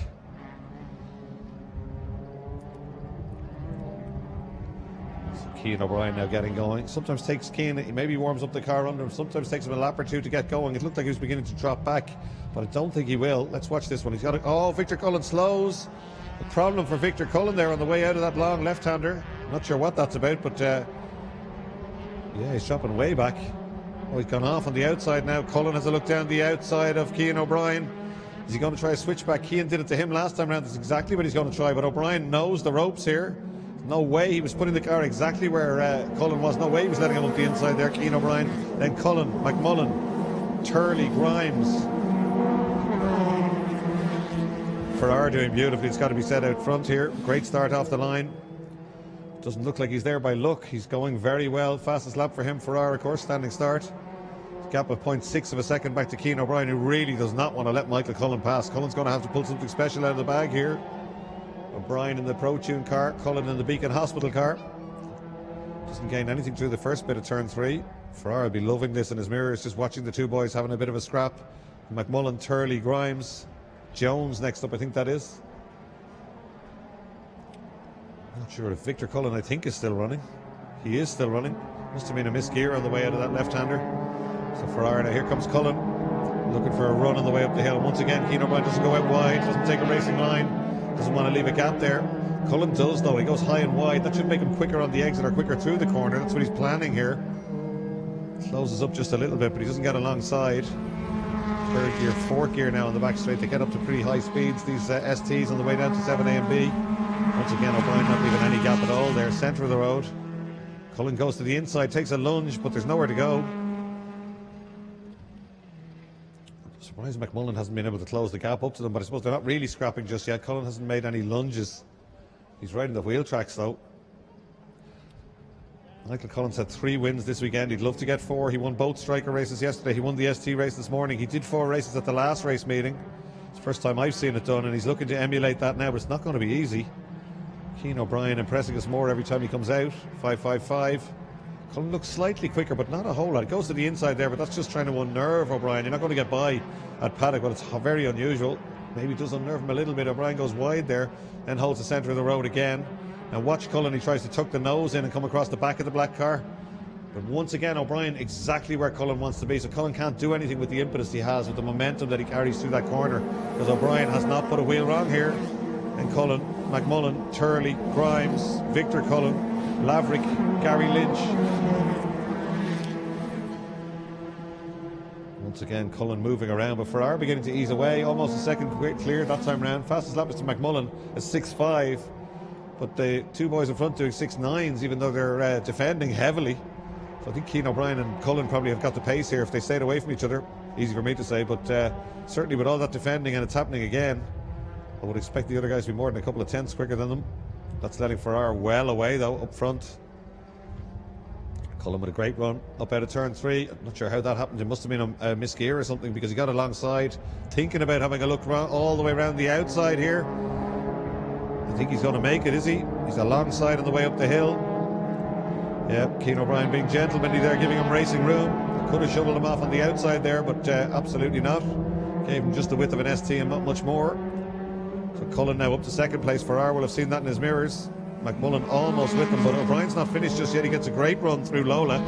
So Cian O'Brien now getting going. Sometimes takes Cian, he maybe warms up the car under him, sometimes takes him a lap or two to get going. It looked like he was beginning to drop back, but I don't think he will. Let's watch this one. He's got it. Oh, Victor Cullen slows. The problem for Victor Cullen there on the way out of that long left-hander. Not sure what that's about, but yeah, he's dropping way back. Oh, he's gone off on the outside now. Cullen has a look down the outside of Cian O'Brien. Is he going to try a switch back? Cian did it to him last time around. That's exactly what he's going to try, but O'Brien knows the ropes here. No way he was putting the car exactly where Cullen was. No way he was letting him up the inside there. Cian O'Brien, then Cullen, McMullen, Turley, Grimes. Ferrari doing beautifully, it's got to be said out front here. Great start off the line. Doesn't look like he's there by luck. He's going very well. Fastest lap for him, Ferrari, of course, standing start. Gap of 0.6 of a second back to Cian O'Brien, who really does not want to let Michael Cullen pass. Cullen's going to have to pull something special out of the bag here. O'Brien in the Pro Tune car, Cullen in the Beacon Hospital car. Doesn't gain anything through the first bit of turn 3. Ferrari will be loving this in his mirrors, just watching the two boys having a bit of a scrap. McMullen, Turley, Grimes. Jones next up, I think that is. Not sure if Victor Cullen, I think, is still running. He is still running. Must have been a misgear on the way out of that left-hander. So Ferrari now, here comes Cullen, looking for a run on the way up the hill. Once again, Cian O'Brien doesn't go out wide, doesn't take a racing line, doesn't want to leave a gap there. Cullen does though, he goes high and wide. That should make him quicker on the exit or quicker through the corner. That's what he's planning here. Closes up just a little bit, but he doesn't get alongside. Third gear, fourth gear now on the back straight. They get up to pretty high speeds, these STs, on the way down to 7A and B. Once again, O'Brien not leaving any gap at all there, centre of the road. Cullen goes to the inside, takes a lunge, but there's nowhere to go. I'm surprised McMullen hasn't been able to close the gap up to them, but I suppose they're not really scrapping just yet. Cullen hasn't made any lunges. He's riding the wheel tracks though. Michael Cullen's had 3 wins this weekend. He'd love to get 4. He won both striker races yesterday. He won the ST race this morning. He did 4 races at the last race meeting. It's the first time I've seen it done, and he's looking to emulate that now, but it's not going to be easy. Cian O'Brien impressing us more every time he comes out. 5.55. Cullen looks slightly quicker, but not a whole lot. It goes to the inside there, but that's just trying to unnerve O'Brien. You're not going to get by at paddock, but it's very unusual. Maybe it does unnerve him a little bit. O'Brien goes wide there, then holds the centre of the road again. Now watch Cullen, he tries to tuck the nose in and come across the back of the black car. But once again, O'Brien exactly where Cullen wants to be. So Cullen can't do anything with the impetus he has, with the momentum that he carries through that corner, because O'Brien has not put a wheel wrong here. And Cullen, McMullen, Turley, Grimes, Victor Cullen, Laverick, Gary Lynch. Once again, Cullen moving around, but Ferrari beginning to ease away. Almost a second clear that time round. Fastest lap is to McMullen at 6.5. But the two boys in front doing 6.9s, even though they're defending heavily. So I think Cian O'Brien and Cullen probably have got the pace here if they stayed away from each other. Easy for me to say, but certainly with all that defending and it's happening again, I would expect the other guys to be more than a couple of tenths quicker than them. That's letting Ferrari well away though, up front. Cullen with a great run up out of turn 3. I'm not sure how that happened. It must have been a misgear or something, because he got alongside, thinking about having a look all the way around the outside here. I think he's going to make it, is he? He's alongside on the way up the hill. Yeah, Cian O'Brien being gentlemanly there, giving him racing room. Could have shoveled him off on the outside there, but absolutely not. Gave him just the width of an ST and not much more. So Cullen now up to second place. Ferrari will have seen that in his mirrors. McMullen almost with him, but O'Brien's not finished just yet. He gets a great run through Lola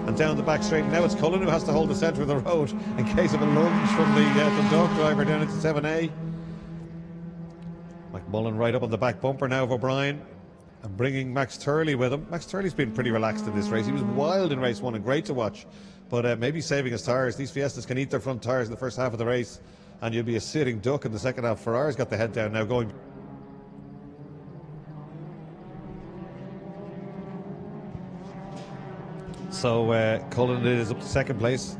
and down the back straight. Now it's Cullen who has to hold the centre of the road in case of a lunge from the dog driver down into 7A. McMullen right up on the back bumper now of O'Brien and bringing Max Turley with him. Max Turley's been pretty relaxed in this race. He was wild in race 1 and great to watch, but maybe saving his tyres. These Fiestas can eat their front tyres in the first half of the race and you'll be a sitting duck in the second half. Ferrari's got the head down now going. So Cullen is up to second place.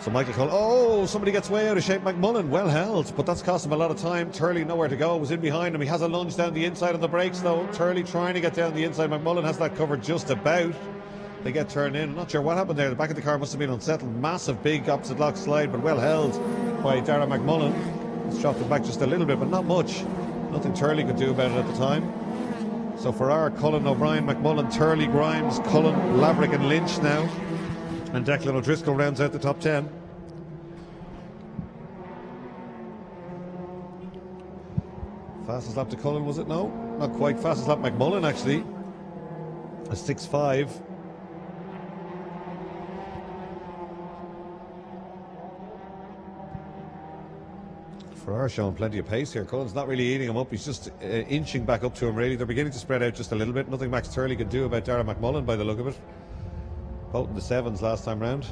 So Michael Cullen, oh, somebody gets way out of shape. McMullen, well held, but that's cost him a lot of time. Turley nowhere to go, was in behind him. He has a lunge down the inside on the brakes though. Turley trying to get down the inside. McMullen has that covered just about. They get turned in. I'm not sure what happened there. The back of the car must have been unsettled. Massive big opposite lock slide, but well held by Dara McMullen. It's dropped it back just a little bit, but not much. Nothing Turley could do about it at the time. So Ferrara, Cullen, O'Brien, McMullen, Turley, Grimes, Cullen, Laverick and Lynch now. And Declan O'Driscoll rounds out the top 10. Fastest lap to Cullen, was it? No, not quite. Fastest lap McMullen actually. A 6.5. Ferrara showing plenty of pace here. Cullen's not really eating him up. He's just inching back up to him really. They're beginning to spread out just a little bit. Nothing Max Turley could do about Dara McMullen by the look of it. Both in the 7s last time round.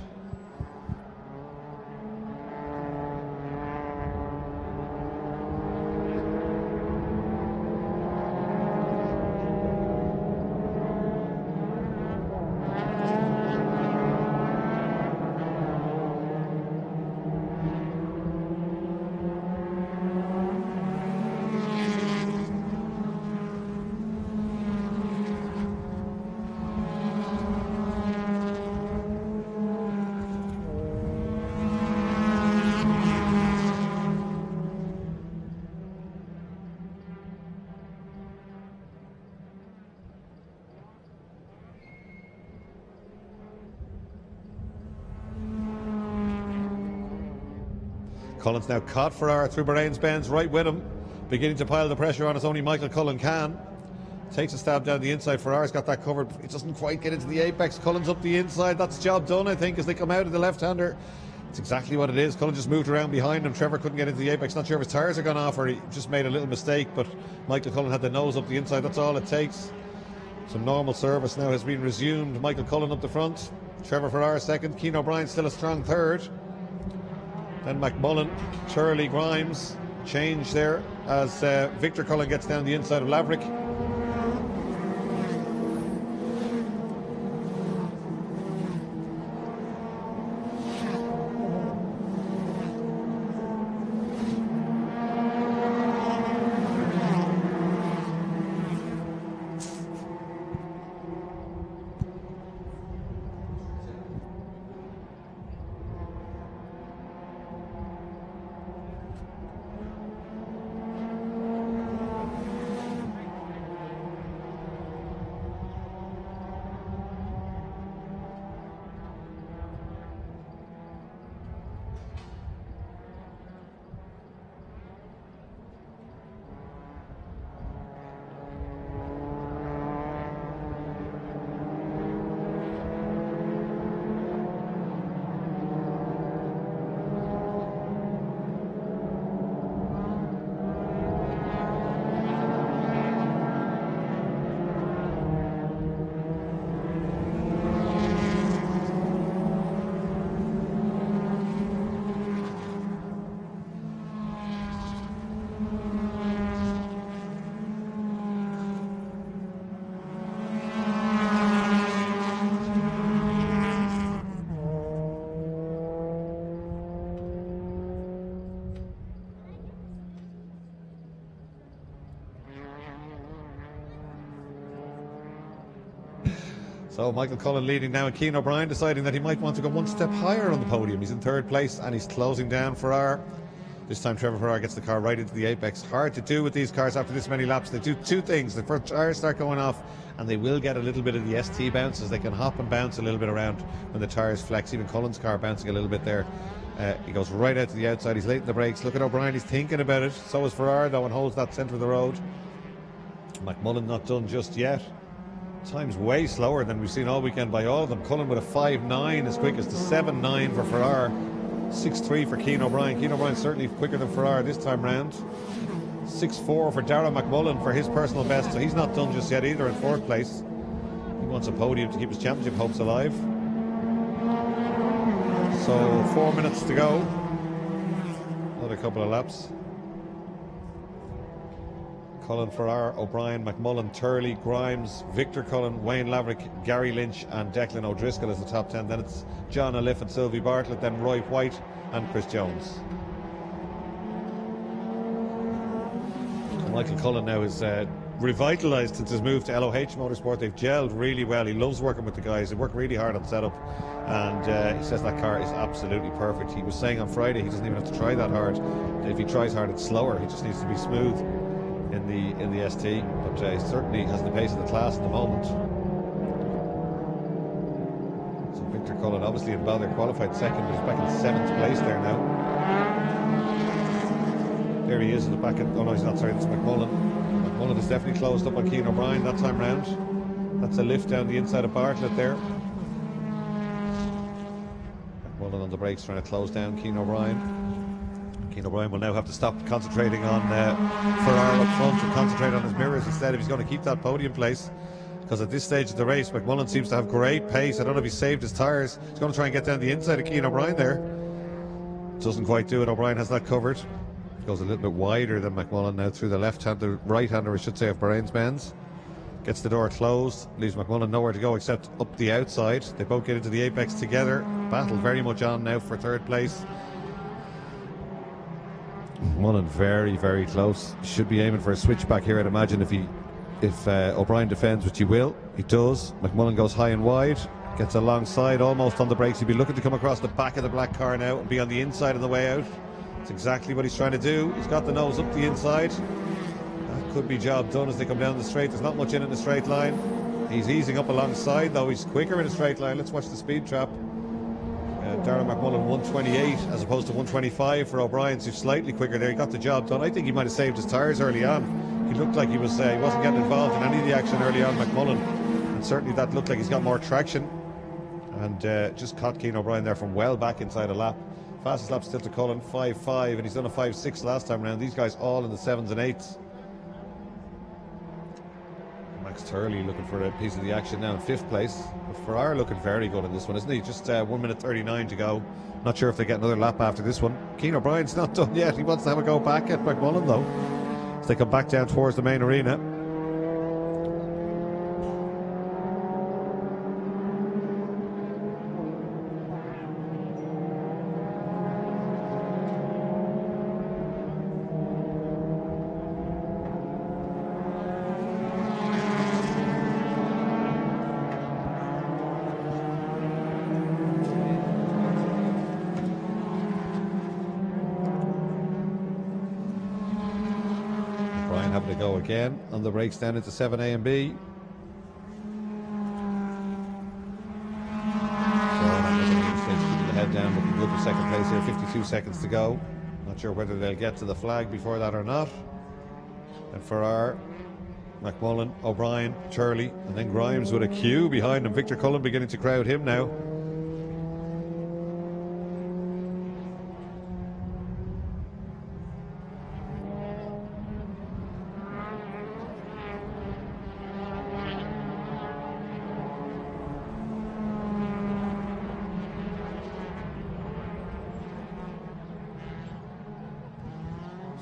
Cullen's now caught Ferrara through Bahrain's bends, right with him, beginning to pile the pressure on as only Michael Cullen can. Takes a stab down the inside. Ferrara's got that covered. It doesn't quite get into the apex. Cullen's up the inside. That's job done, I think, as they come out of the left-hander. It's exactly what it is. Cullen just moved around behind him. Trevor couldn't get into the apex. Not sure if his tyres are gone off or he just made a little mistake, but Michael Cullen had the nose up the inside. That's all it takes. Some normal service now has been resumed. Michael Cullen up the front. Trevor Ferrara second. Keane O'Brien still a strong third. Then McMullen, Turley, Grimes. Change there as Victor Cullen gets down the inside of Laverick. So Michael Cullen leading now, and Keane O'Brien deciding that he might want to go one step higher on the podium. He's in third place and he's closing down Ferrara. This time Trevor Ferrara gets the car right into the apex. Hard to do with these cars after this many laps. They do two things. The first tyres start going off and they will get a little bit of the ST bounces. They can hop and bounce a little bit around when the tyres flex. Even Cullen's car bouncing a little bit there. He goes right out to the outside. He's late in the brakes. Look at O'Brien. He's thinking about it. So is Ferrara though, and holds that centre of the road. McMullen not done just yet. Time's way slower than we've seen all weekend by all of them. Cullen with a 5.9 as quick as the 7.9 for Ferrara. 6.3 for Keane O'Brien. Keane O'Brien certainly quicker than Ferrara this time round. 6.4 for Dara McMullen for his personal best, so he's not done just yet either in fourth place. He wants a podium to keep his championship hopes alive. So 4 minutes to go. Another couple of laps. Cullen, Ferrar, O'Brien, McMullen, Turley, Grimes, Victor Cullen, Wayne Laverick, Gary Lynch and Declan O'Driscoll as the top 10. Then it's John Aliff and Sylvie Bartlett, then Roy White and Chris Jones. Michael Cullen now is revitalised since his move to LOH Motorsport. They've gelled really well. He loves working with the guys. They work really hard on setup, and he says that car is absolutely perfect. He was saying on Friday he doesn't even have to try that hard. If he tries hard, it's slower. He just needs to be smooth in the ST, but he certainly has the pace of the class at the moment. So Victor Cullen, obviously in Ballard, qualified second, but he's back in 7th place there now. There he is in the back of, oh no, he's not, sorry, it's McMullen. McMullen has definitely closed up on Cian O'Brien that time round. That's a lift down the inside of Bartlett there. McMullen on the brakes trying to close down Cian O'Brien. Cian O'Brien will now have to stop concentrating on Ferrar up front and concentrate on his mirrors instead if he's going to keep that podium place. Because at this stage of the race, McMullen seems to have great pace. I don't know if he saved his tyres. He's going to try and get down the inside of Cian O'Brien there. Doesn't quite do it. O'Brien has that covered. Goes a little bit wider than McMullen now through the left-hander, right-hander I should say, of Bahrain's Benz. Gets the door closed, leaves McMullen nowhere to go except up the outside. They both get into the apex together. Battle very much on now for 3rd place. McMullen very, very close. Should be aiming for a switchback here, I'd imagine, if O'Brien defends, which he will. He does. McMullen goes high and wide. Gets alongside, almost on the brakes. He'd be looking to come across the back of the black car now and be on the inside on the way out. That's exactly what he's trying to do. He's got the nose up the inside. That could be job done as they come down the straight. There's not much in the straight line. He's easing up alongside, though. He's quicker in a straight line. Let's watch the speed trap. Darren McMullen 128 as opposed to 125 for O'Brien, so slightly quicker there. He got the job done. I think he might have saved his tyres early on. He looked like he wasn't getting involved in any of the action early on, McMullen, and certainly that looked like he's got more traction, and just caught Cian O'Brien there from well back inside a lap. Fastest lap still to Cullen, 5.5, and he's done a 5.6 last time around. These guys all in the 7s and 8s. Max Turley looking for a piece of the action now in 5th place. But Ferrar looking very good in this one, isn't he? Just 1 minute 39 to go. Not sure if they get another lap after this one. Cian O'Brien's not done yet. He wants to have a go back at McMullen though, as they come back down towards the main arena. Having to go again on the brakes down into 7A and B. So the head down, looking good for 2nd place here. 52 seconds to go. Not sure whether they'll get to the flag before that or not. And Ferrar, McMullen, O'Brien, Turley, and then Grimes with a queue behind him. Victor Cullen beginning to crowd him now.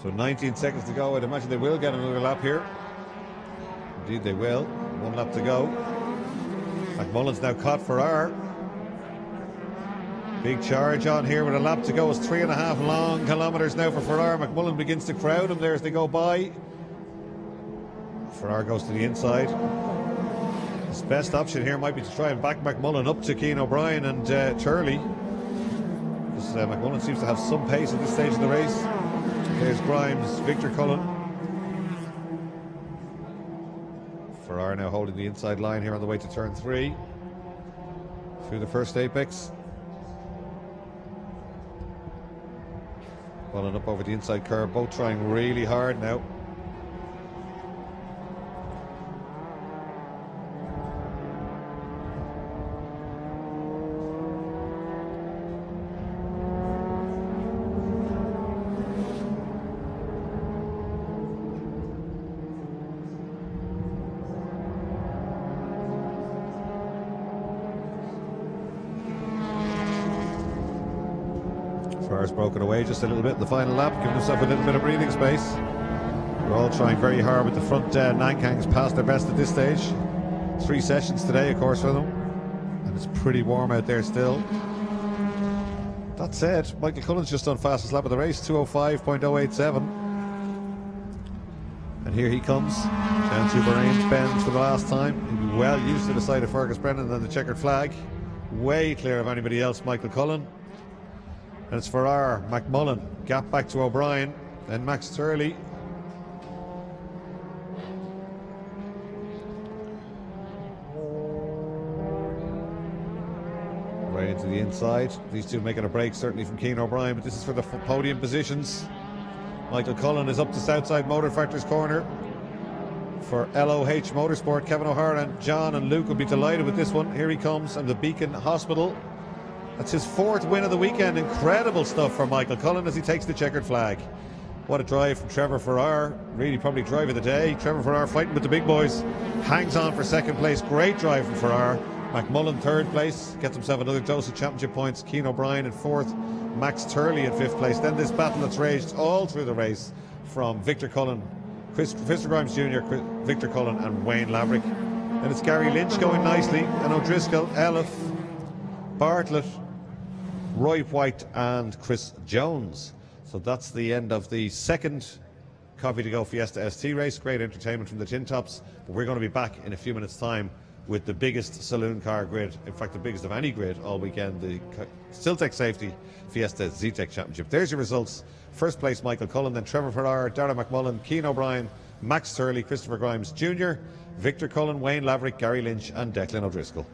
So 19 seconds to go. I'd imagine they will get another lap here. Indeed they will. 1 lap to go. McMullen's now caught Ferrar. Big charge on here with a lap to go. It's 3.5 long kilometres now for Ferrar. McMullen begins to crowd him there as they go by. Ferrar goes to the inside. His best option here might be to try and back McMullen up to Cian O'Brien and Turley. Because McMullen seems to have some pace at this stage of the race. There's Grimes, Victor Cullen. Ferrar now holding the inside line here on the way to turn 3. Through the first apex. Cullen up over the inside curve, both trying really hard now. Ferrar's broken away just a little bit in the final lap, giving himself a little bit of breathing space. They're all trying very hard with the front. Nankangs past their best at this stage. 3 sessions today, of course, for them. And it's pretty warm out there still. That said, Michael Cullen's just done fastest lap of the race, 2:05.087. And here he comes down to Bahrain's Bend for the last time. He'll be well used to the side of Fergus Brennan and the checkered flag. Way clear of anybody else, Michael Cullen. And it's Farrar, McMullen, gap back to O'Brien, and Max Turley. Right into the inside. These two making a break, certainly from Keane O'Brien, but this is for the podium positions. Michael Cullen is up to Southside Motor Factory's corner for LOH Motorsport. Kevin O'Hara and John and Luke will be delighted with this one. Here he comes, and the Beacon Hospital. That's his 4th win of the weekend. Incredible stuff for Michael Cullen as he takes the checkered flag. What a drive from Trevor Farrar. Really probably drive of the day. Trevor Farrar fighting with the big boys. Hangs on for 2nd place. Great drive from Farrar. McMullen 3rd place. Gets himself another dose of championship points. Keane O'Brien in 4th. Max Turley in 5th place. Then this battle that's raged all through the race from Victor Cullen, Christopher Grimes Jr., Victor Cullen and Wayne Laverick. And it's Gary Lynch going nicely. And O'Driscoll, Elif, Bartlett, Roy White and Chris Jones. So that's the end of the 2nd Coffee to Go Fiesta ST race. Great entertainment from the Tin Tops. But we're going to be back in a few minutes' time with the biggest saloon car grid, in fact the biggest of any grid all weekend, the Zetec Safety Fiesta Zetec Championship. There's your results. 1st place Michael Cullen, then Trevor Farrar, Darragh McMullen, Keane O'Brien, Max Turley, Christopher Grimes Jr., Victor Cullen, Wayne Laverick, Gary Lynch and Declan O'Driscoll.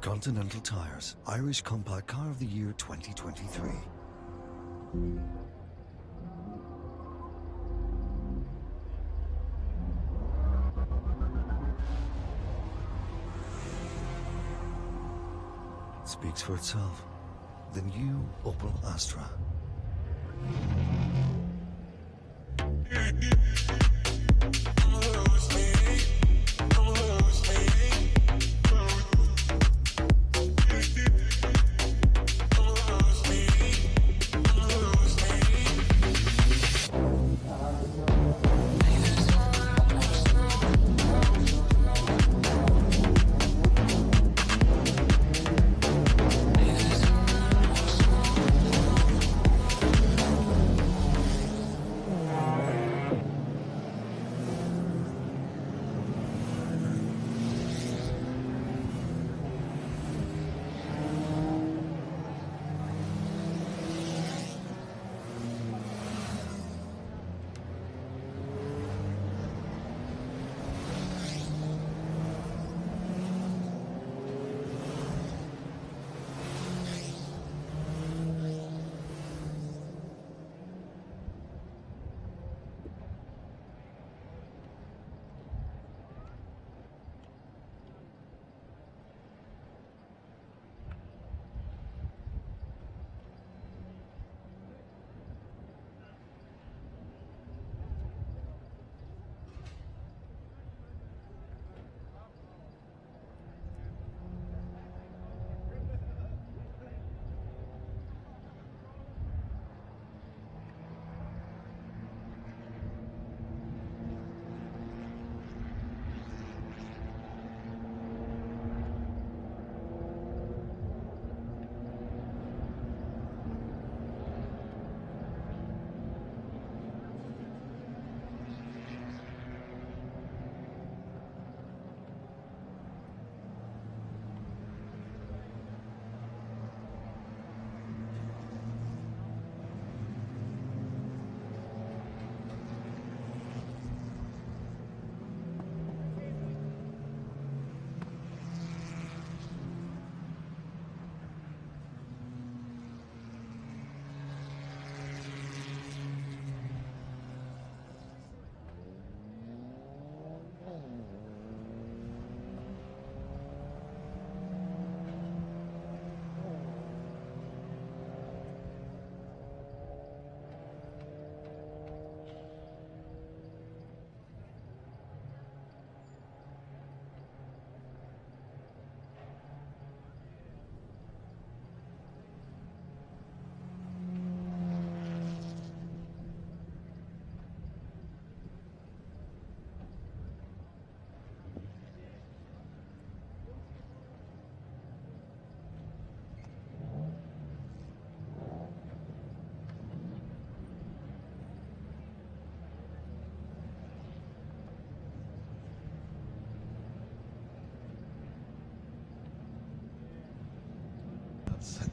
Continental Tires, Irish Compact Car of the Year 2023. It speaks for itself. The new Opel Astra.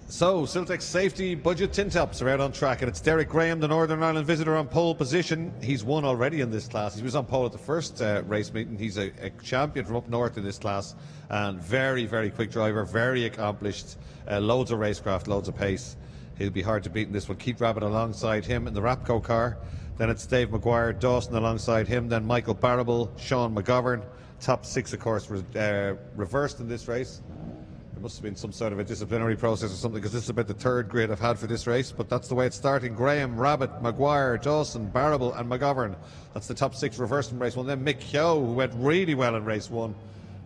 So, Zetec safety budget tin tops are out on track, and it's Derek Graham, the Northern Ireland visitor, on pole position. He's won already in this class. He was on pole at the first race meeting. He's a champion from up north in this class, and very, very quick driver, very accomplished, loads of racecraft, loads of pace. He'll be hard to beat in this one. Keith Rabbit alongside him in the Rapco car. Then it's Dave Maguire, Dawson alongside him. Then Michael Barrable, Sean McGovern. Top six, of course, reversed in this race. There must have been some sort of a disciplinary process or something, because this is about the third grid I've had for this race, but that's the way it's starting. Graham, Rabbit, Maguire, Dawson, Barrable and McGovern. That's the top six reversed in race one. Then Mick Keogh, who went really well in race one.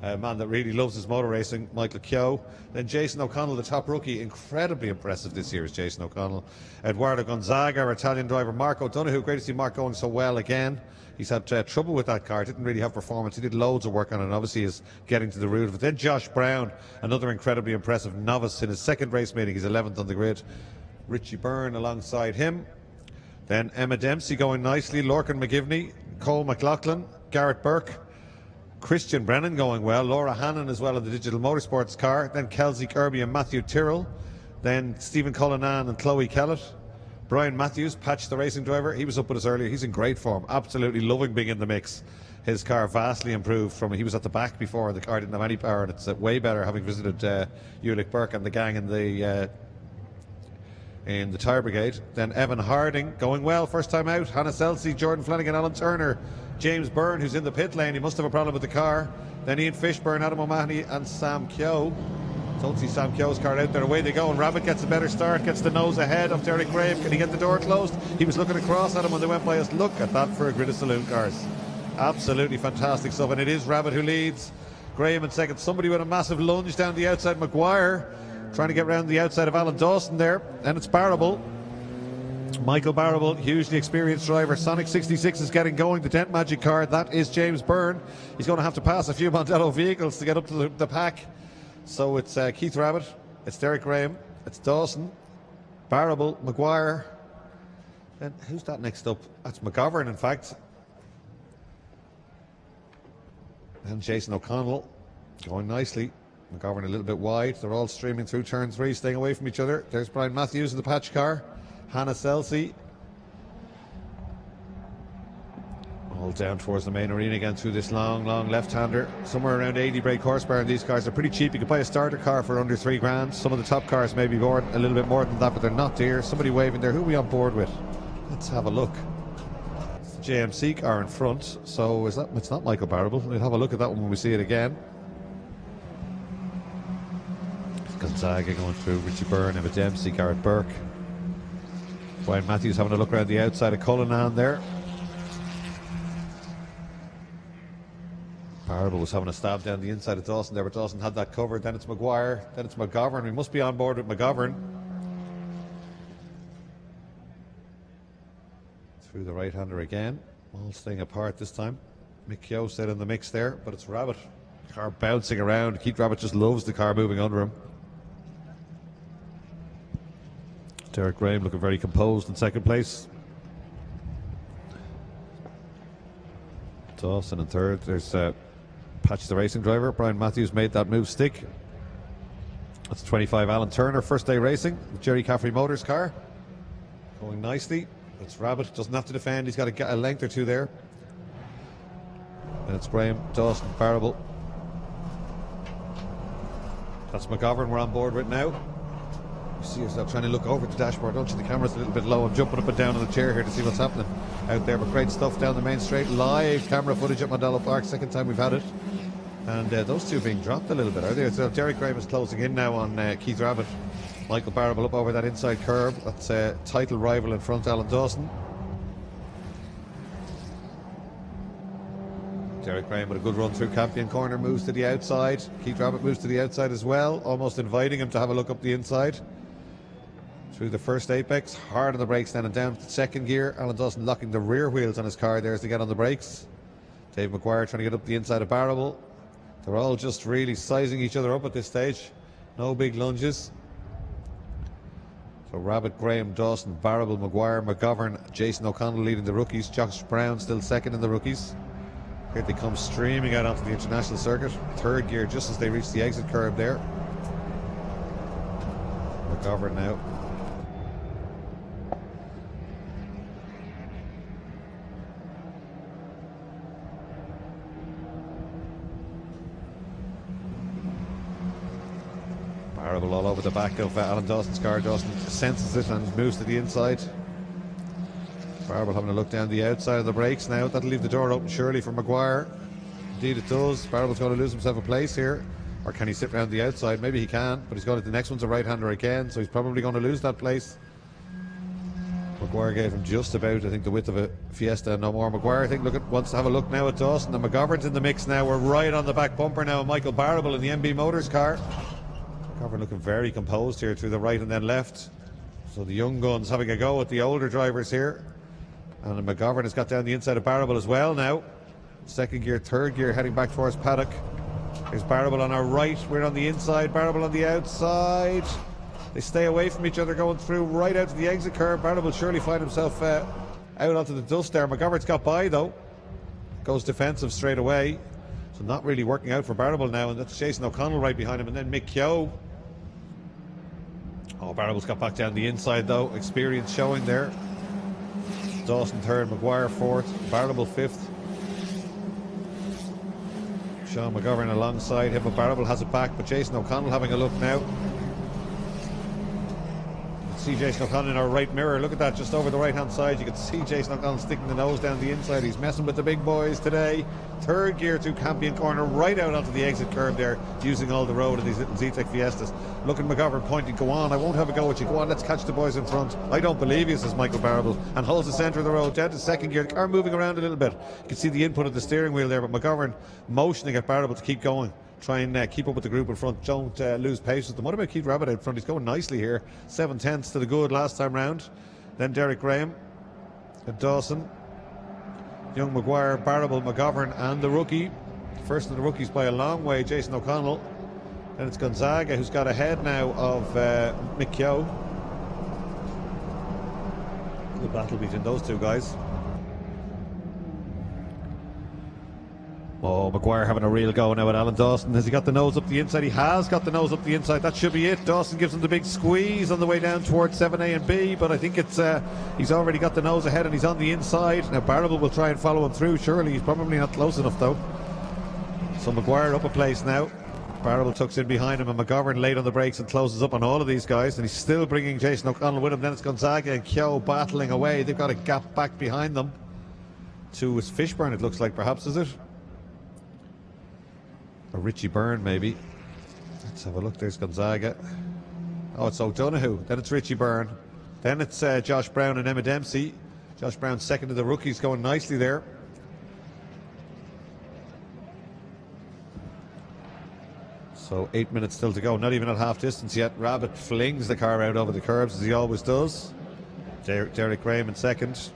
A man that really loves his motor racing, Michael Keogh. Then Jason O'Connell, the top rookie. Incredibly impressive this year is Jason O'Connell. Eduardo Gonzaga, our Italian driver. Mark O'Donoghue, great to see Mark going so well again. He's had trouble with that car, didn't really have performance. He did loads of work on it, and obviously is getting to the root of it. Then Josh Brown, another incredibly impressive novice in his second race meeting. He's 11th on the grid. Richie Byrne alongside him. Then Emma Dempsey going nicely. Lorcan McGivney, Cole McLaughlin, Garrett Burke. Christian Brennan going well. Laura Hannon as well in the Digital Motorsports car. Then Kelsey Kirby and Matthew Tyrrell. Then Stephen Cullinan and Chloe Kellett. Brian Matthews, Patch the racing driver. He was up with us earlier. He's in great form. Absolutely loving being in the mix. his car vastly improved from, he was at the back before, the car didn't have any power, and it's way better having visited Ulick Burke and the gang in the tyre brigade. Then Evan Harding going well, first time out. Hannah Selsey, Jordan Flanagan, Alan Turner, James Byrne, who's in the pit lane, he must have a problem with the car. Then Ian Fishburne, Adam O'Mahony and Sam Keogh. Don't see Sam Keogh's car out there. Away they go, and Rabbit gets a better start, gets the nose ahead of Derek Graham. Can he get the door closed? He was looking across at him when they went by us. Look at that for a grid of Saloon cars. Absolutely fantastic stuff, and it is Rabbit who leads. Graham in second. Somebody with a massive lunge down the outside. Maguire trying to get round the outside of Alan Dawson there. And it's Barrable. Michael Barrable, hugely experienced driver. Sonic 66 is getting going. The Dent Magic car, that is James Byrne. He's going to have to pass a few Mondello vehicles to get up to the pack. So it's Keith Rabbit, it's Derek Graham, it's Dawson, Barrable, Maguire. And who's that next up? That's McGovern, in fact. And Jason O'Connell going nicely. McGovern a little bit wide. They're all streaming through turn 3, staying away from each other. There's Brian Matthews in the patch car. Hannah Selsey. All down towards the main arena again through this long left-hander. Somewhere around 80 brake horsepower in these cars. They're pretty cheap. You can buy a starter car for under £3,000. Some of the top cars may be more, a little bit more than that, but they're not dear. Somebody waving there. Who are we on board with? Let's have a look. It's the JMC car in front. So is that? It's not Michael Barrable. We'll have a look at that one when we see it again. Gonzaga going through. Richie Byrne and a Dempsey car at Burke. Brian Matthews having a look around the outside of Cullinan there. Barrable was having a stab down the inside of Dawson there, but Dawson had that covered. Then it's Maguire, then it's McGovern. We must be on board with McGovern. Through the right-hander again. All staying apart this time. Mick Keogh stayed in the mix there, but it's Rabbit. Car bouncing around. Keith Rabbit just loves the car moving under him. Derek Graham looking very composed in second place. Dawson in third. There's Patch the racing driver. Brian Matthews made that move stick. That's 25 Alan Turner, first day racing. Jerry Caffrey Motors car. Going nicely. It's Rabbit, doesn't have to defend. He's got a length or two there. And it's Graham, Dawson, Barrable. That's McGovern we're on board with now. You see yourself trying to look over the dashboard, don't you? The camera's a little bit low. I'm jumping up and down on the chair here to see what's happening out there. But great stuff down the main straight. Live camera footage at Mondello Park. Second time we've had it. And those two being dropped a little bit, are they? So Derek Graham is closing in now on Keith Rabbit. Michael Barrable up over that inside curb. That's title rival in front, Alan Dawson. Derek Graham with a good run through Campion Corner, moves to the outside. Keith Rabbit moves to the outside as well, almost inviting him to have a look up the inside. Through the first apex, hard on the brakes then and down to the second gear. Alan Dawson locking the rear wheels on his car there as they get on the brakes. Dave Maguire trying to get up the inside of Barrable. They're all just really sizing each other up at this stage. No big lunges. So Rabbit, Graham, Dawson, Barrable, Maguire, McGovern, Jason O'Connell leading the rookies. Josh Brown still second in the rookies. Here they come streaming out onto the international circuit. Third gear just as they reach the exit curve there. McGovern now. Barrable all over the back of Alan Dawson's car. Dawson senses it and moves to the inside. Barrable having a look down the outside of the brakes now. That'll leave the door open surely for Maguire. Indeed it does. Barrable's going to lose himself a place here. Or can he sit round the outside? Maybe he can, but he's got it. The next one's a right-hander again, so he's probably going to lose that place. Maguire gave him just about, I think, the width of a Fiesta. No more. Maguire, I think, wants to have a look now at Dawson. And McGovern's in the mix now. We're right on the back bumper now. Michael Barrable in the MB Motors car. McGovern looking very composed here through the right and then left. So the young guns having a go at the older drivers here. And McGovern has got down the inside of Barrable as well now. Second gear, third gear, heading back towards paddock. Here's Barrable on our right. We're on the inside. Barrable on the outside. They stay away from each other, going through right out to the exit curve. Barrable will surely find himself out onto the dust there. McGovern's got by though. Goes defensive straight away. So not really working out for Barrable now. And that's Jason O'Connell right behind him. And then Mick Keogh. Oh, Barrable's got back down the inside though. Experience showing there. Dawson third, Maguire fourth, Barrable fifth. Sean McGovern alongside him. Barrable has it back, but Jason O'Connell having a look now. See Jason O'Connell in our right mirror. Look at that, just over the right hand side. You can see Jason O'Connell sticking the nose down the inside. He's messing with the big boys today. Third gear through Campion Corner, right out onto the exit curve there, using all the road in these little Zetec Fiestas. Look at McGovern pointing, go on, I won't have a go at you, go on, let's catch the boys in front. I don't believe you, says Michael Barrable, and holds the centre of the road down to second gear. The car moving around a little bit. You can see the input of the steering wheel there, but McGovern motioning at Barrable to keep going. Try and keep up with the group in front. Don't lose pace with them. What about Keith Rabbit out front? He's going nicely here. 7/10 to the good last time round. Then Derek Graham and Dawson. Young Maguire, Barrable, McGovern and the rookie. First of the rookies by a long way, Jason O'Connell. Then it's Gonzaga who's got ahead now of Mick Keogh. Good battle between those two guys. Oh, Maguire having a real go now at Alan Dawson. Has he got the nose up the inside? He has got the nose up the inside. That should be it. Dawson gives him the big squeeze on the way down towards 7A and B, but I think it's he's already got the nose ahead and he's on the inside. Now Barrable will try and follow him through. Surely he's probably not close enough though. So Maguire up a place now. Barrable tucks in behind him and McGovern late on the brakes and closes up on all of these guys, and he's still bringing Jason O'Connell with him. Then it's Gonzaga and Keogh battling away. They've got a gap back behind them to his Fishburne, it looks like, perhaps, is it? Or Richie Byrne maybe. Let's have a look. There's Gonzaga. Oh, it's O'Donoghue. Then it's Richie Byrne. Then it's Josh Brown and Emma Dempsey. Josh Brown second to the rookies, going nicely there. So 8 minutes still to go, not even at half distance yet. Rabbit flings the car out over the curbs as he always does. Derek Graham in second.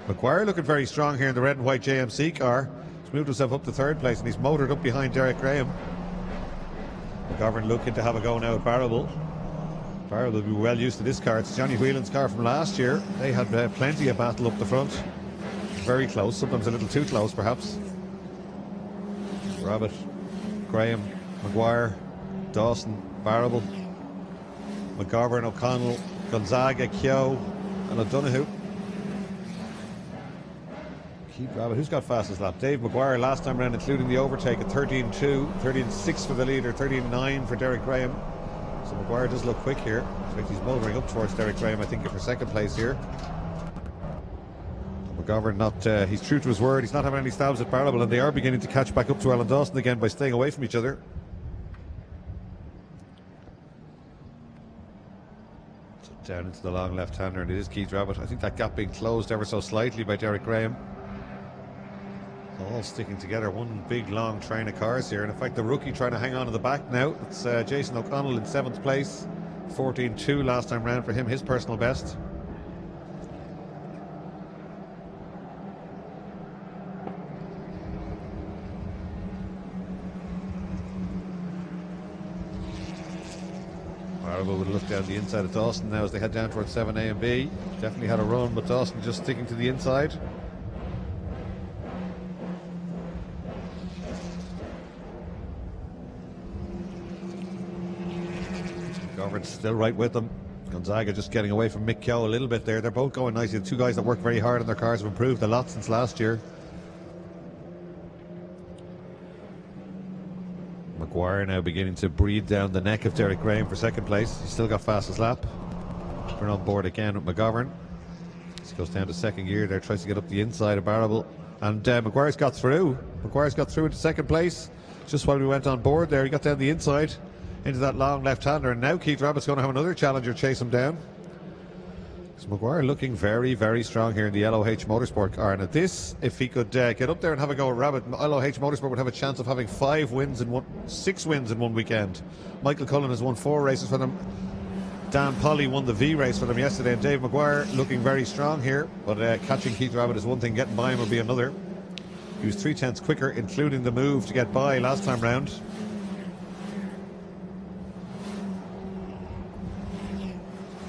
Maguire looking very strong here in the red and white JMC car. He's moved himself up to third place and he's motored up behind Derek Graham. McGovern looking to have a go now at Barrable. Barrable will be well used to this car. It's Johnny Whelan's car from last year. They had plenty of battle up the front. Very close, sometimes a little too close perhaps. Rabbit, Graham, Maguire, Dawson, Barrable, McGovern, O'Connell, Gonzaga, Keogh and O'Donoghue. Keith Rabbit, who's got fastest lap? Dave Maguire last time round, including the overtake at 13.2, 13.6 for the leader, 13.9 for Derek Graham. So Maguire does look quick here. In fact, he's motoring up towards Derek Graham, I think, for second place here. McGovern not, he's true to his word. He's not having any stabs at Barrable, and they are beginning to catch back up to Alan Dawson again by staying away from each other. So down into the long left-hander, and it is Keith Rabbit. I think that gap being closed ever so slightly by Derek Graham. All sticking together, one big long train of cars here. And in fact, the rookie trying to hang on to the back now. It's Jason O'Connell in 7th place. 14.2 last time round for him, his personal best. Barrable would look down the inside of Dawson now as they head down towards 7A and B. Definitely had a run, but Dawson just sticking to the inside. McGovern's still right with them. Gonzaga just getting away from Mick Keogh a little bit there. They're both going nicely. The two guys that work very hard on their cars have improved a lot since last year. Maguire now beginning to breathe down the neck of Derek Graham for second place. He's still got fastest lap. We're on board again with McGovern. He goes down to second gear there, tries to get up the inside of Barrable. And Maguire's got through. Maguire's got through into second place. Just while we went on board there, he got down the inside into that long left-hander, and now Keith Rabbit's going to have another challenger chase him down. So Maguire looking very, very strong here in the LOH Motorsport car. And at this, if he could get up there and have a go at Rabbit, LOH Motorsport would have a chance of having 6 wins in one weekend. Michael Cullen has won 4 races for them. Dan Polly won the V race for them yesterday, and Dave Maguire looking very strong here. But catching Keith Rabbit is one thing, getting by him will be another. He was 3/10 quicker, including the move to get by last time round.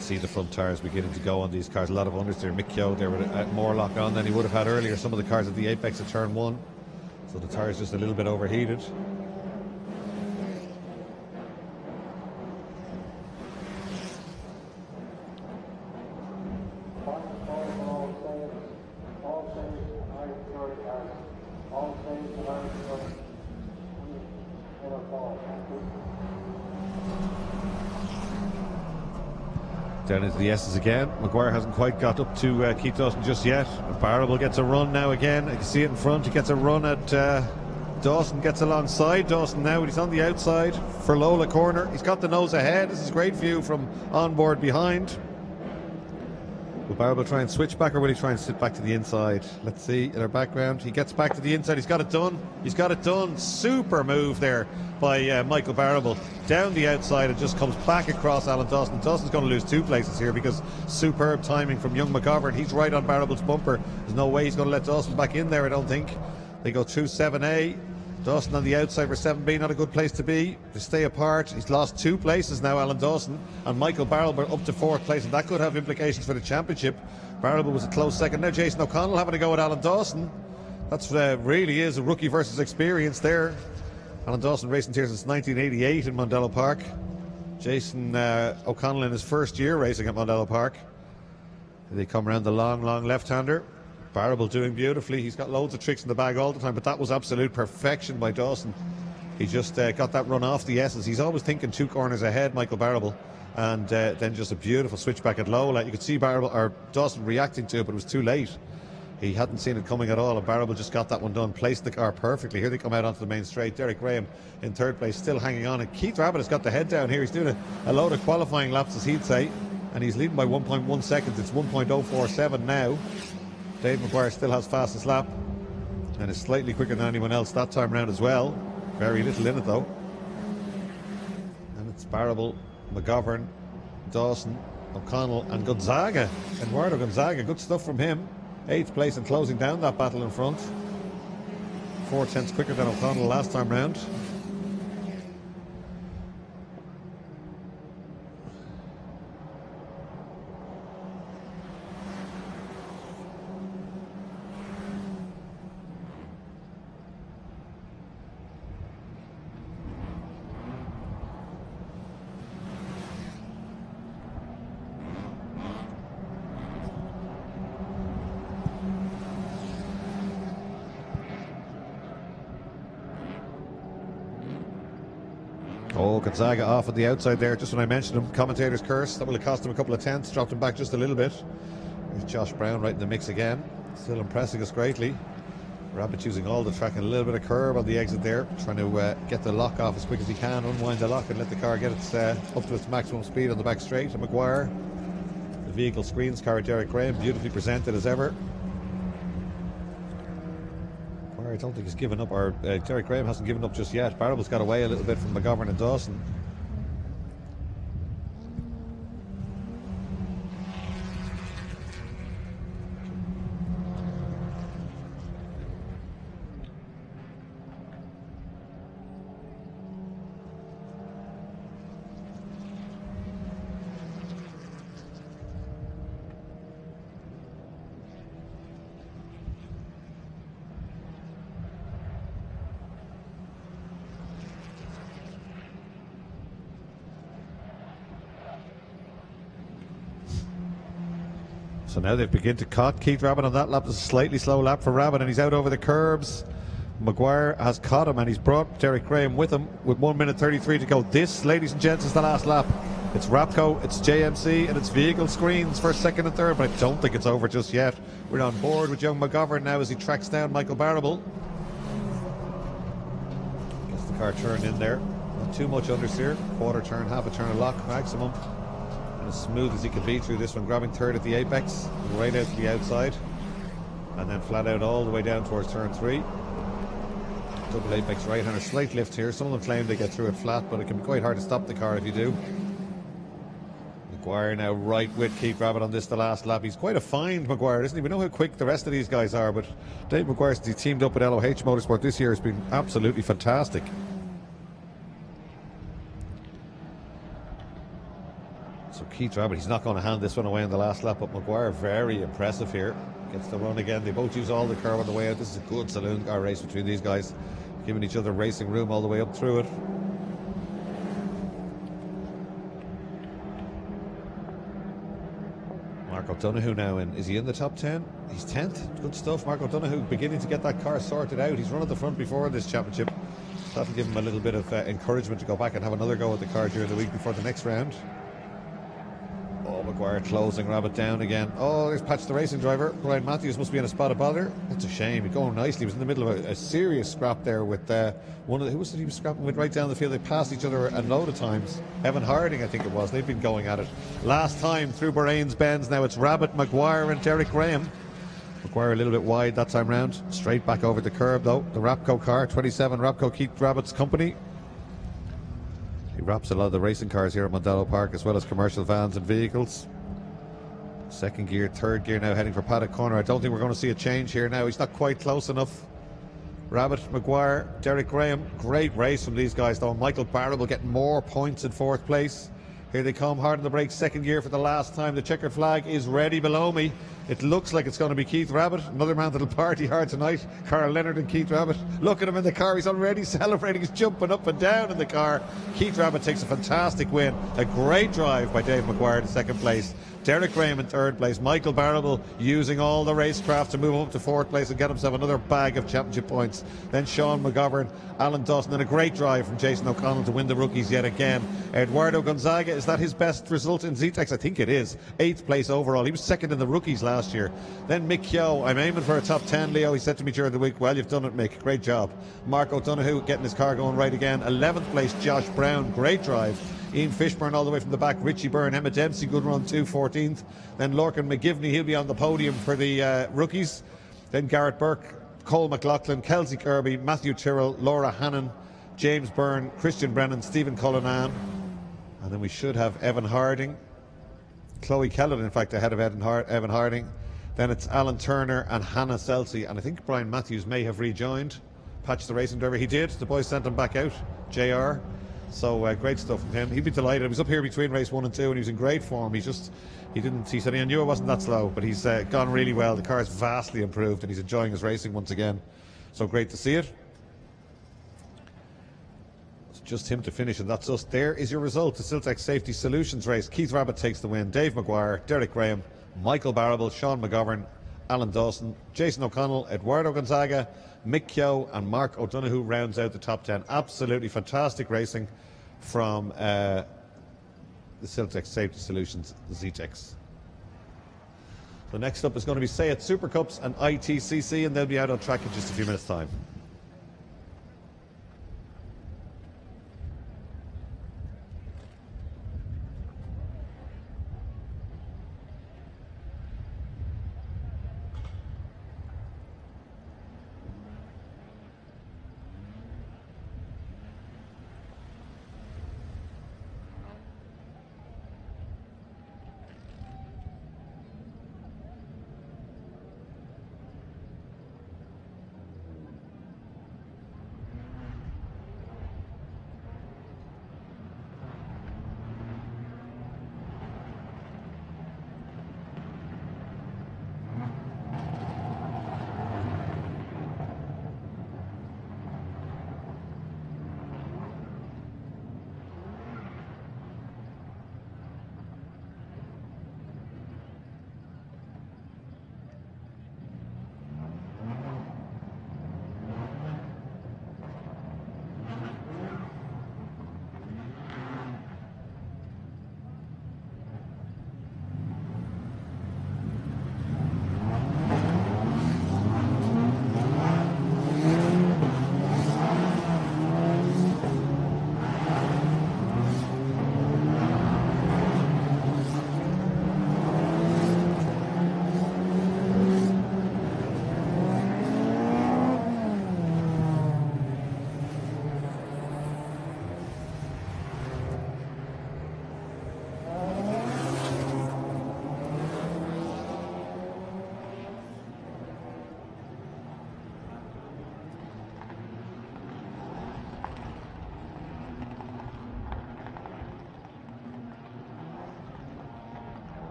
See the front tires beginning to go on these cars. A lot of understeer. Mick Keogh there with more lock on than he would have had earlier. Some of the cars at the apex of turn 1, so the tires just a little bit overheated. Down into the S's again. Maguire hasn't quite got up to Keith Dawson just yet. Barrable gets a run now again. I can see it in front. He gets a run at Dawson, gets alongside Dawson now. He's on the outside for Lola corner. He's got the nose ahead. This is great view from on board behind. Will Barrable try and switch back, or will he try and sit back to the inside? Let's see in our background. He gets back to the inside. He's got it done. He's got it done. Super move there by Michael Barrable. Down the outside and just comes back across Alan Dawson. Dawson's going to lose 2 places here because superb timing from young McGovern. He's right on Barrable's bumper. There's no way he's going to let Dawson back in there, I don't think. They go through 7A. Dawson on the outside for 7B, not a good place to be. They stay apart. He's lost 2 places now, Alan Dawson, and Michael Barrable up to 4th place, and that could have implications for the championship. Barrable was a close second. Now Jason O'Connell having to go with Alan Dawson. That's really is a rookie versus experience there. Alan Dawson racing here since 1988 in Mondello Park. Jason O'Connell in his first year racing at Mondello Park. They come around the long left-hander. Barrable doing beautifully. He's got loads of tricks in the bag all the time, but that was absolute perfection by Dawson. He just got that run off the S's. He's always thinking 2 corners ahead, Michael Barrable, and then just a beautiful switchback at Lola. You could see Dawson reacting to it, but it was too late. He hadn't seen it coming at all, and Barrable just got that one done, placed the car perfectly. Here they come out onto the main straight. Derek Graham in 3rd place, still hanging on, and Keith Rabbit has got the head down here. He's doing a load of qualifying laps, as he'd say, and he's leading by 1.1 seconds. It's 1.047 now. Dave Maguire still has fastest lap and is slightly quicker than anyone else that time round as well. Very little in it though. And it's Barrable, McGovern, Dawson, O'Connell and Gonzaga. Eduardo Gonzaga, good stuff from him. 8th place and closing down that battle in front. 4/10 quicker than O'Connell last time round. Oh, Gonzaga off at the outside there, just when I mentioned him. Commentator's curse, that will have cost him a couple of tenths, dropped him back just a little bit. There's Josh Brown right in the mix again, still impressing us greatly. Rabbit using all the track and a little bit of curb on the exit there, trying to get the lock off as quick as he can, unwind the lock and let the car get its up to its maximum speed on the back straight. And Maguire, the vehicle screens, car Derek Graham, beautifully presented as ever. I don't think he's given up, or Derek Graham hasn't given up just yet. Barrable's got away a little bit from McGovern and Dawson. So now they've begun to cut Keith Rabbit on that lap. It's a slightly slow lap for Rabbit, and he's out over the curbs. Maguire has caught him, and he's brought Derek Graham with him with 1:33 to go. This, ladies and gents, is the last lap. It's Rapco, it's JMC, and it's vehicle screens for 2nd and 3rd, but I don't think it's over just yet. We're on board with young McGovern now as he tracks down Michael Barrable. Gets the car turned in there. Not too much understeer. Quarter turn, half a turn of lock maximum. As smooth as he can be through this one, grabbing 3rd at the apex, right out to the outside, and then flat out all the way down towards turn 3. Double apex right hander, slight lift here. Some of them claim they get through it flat, but it can be quite hard to stop the car if you do. Maguire now right with Keith Rabbit on this, the last lap. He's quite a find, Maguire, isn't he? We know how quick the rest of these guys are, but Dave Maguire, since he teamed up with LOH Motorsport this year, has been absolutely fantastic. So Keith Rabbit, he's not going to hand this one away in the last lap, but Maguire very impressive here. Gets the run again. They both use all the curve on the way out. This is a good saloon car race between these guys, giving each other racing room all the way up through it. Mark O'Donoghue now in. Is he in the top 10? He's 10th. Good stuff. Mark O'Donoghue beginning to get that car sorted out. He's run at the front before in this championship. That'll give him a little bit of encouragement to go back and have another go at the car during the week before the next round. Oh, Maguire closing Rabbit down again. Oh, there's Patch the racing driver. Brian Matthews must be in a spot of bother. That's a shame. He's going nicely. He was in the middle of a serious scrap there with one of the, who was it he was scrapping with right down the field? They passed each other a load of times. Evan Harding, I think it was. They've been going at it. Last time through Bahrain's Bends. Now it's Rabbit, Maguire and Derek Graham. Maguire a little bit wide that time round. Straight back over the curb though. The Rapco car, 27 Rapco Keith Rabbit's company. He wraps a lot of the racing cars here at Mondello Park as well as commercial vans and vehicles. Second gear, third gear now heading for paddock corner. I don't think we're going to see a change here now. He's not quite close enough. Rabbit, Maguire, Derek Graham. Great race from these guys though. Michael Barrable getting more points in fourth place. Here they come, hard on the brakes, second gear for the last time. The checkered flag is ready below me. It looks like it's going to be Keith Rabbit, another man that'll party hard tonight. Carl Leonard and Keith Rabbit. Look at him in the car, he's already celebrating, he's jumping up and down in the car. Keith Rabbit takes a fantastic win. A great drive by Dave Maguire in second place. Derek Graham in third place. Michael Barrable using all the racecraft to move up to fourth place and get himself another bag of championship points. Then Sean McGovern, Alan Dawson, and a great drive from Jason O'Connell to win the rookies yet again. Eduardo Gonzaga, is that his best result in Zetec? I think it is. 8th place overall. He was second in the rookies last year. Then Mick Keogh, I'm aiming for a top 10, Leo. He said to me during the week, well, you've done it, Mick. Great job. Mark O'Donoghue getting his car going right again. 11th place, Josh Brown. Great drive. Ian Fishburne all the way from the back. Richie Byrne, Emma Dempsey, good run too, 14th. Then Lorcan McGivney, he'll be on the podium for the rookies. Then Garrett Burke, Cole McLaughlin, Kelsey Kirby, Matthew Tyrrell, Laura Hannon, James Byrne, Christian Brennan, Stephen Cullinan. And then we should have Evan Harding. Chloe Kellett, in fact, ahead of Evan Harding. Then it's Alan Turner and Hannah Selcy. And I think Brian Matthews may have rejoined. Patch the racing driver. He did. The boys sent him back out. JR. So great stuff from him. He'd be delighted. He was up here between race 1 and 2 and he was in great form. He said he knew it wasn't that slow, but he's gone really well. The car is vastly improved and he's enjoying his racing once again. So great to see it. It's just him to finish and that's us. There is your result. The Zetec Safety Solutions race. Keith Rabbit takes the win. Dave Maguire, Derek Graham, Michael Barrable, Sean McGovern, Alan Dawson, Jason O'Connell, Eduardo Gonzaga, Mick Keogh and Mark O'Donoghue rounds out the top 10. Absolutely fantastic racing from the Zetec Safety Solutions Zetecs. So next up is going to be Seat Supercups and ITCC and they'll be out on track in just a few minutes time.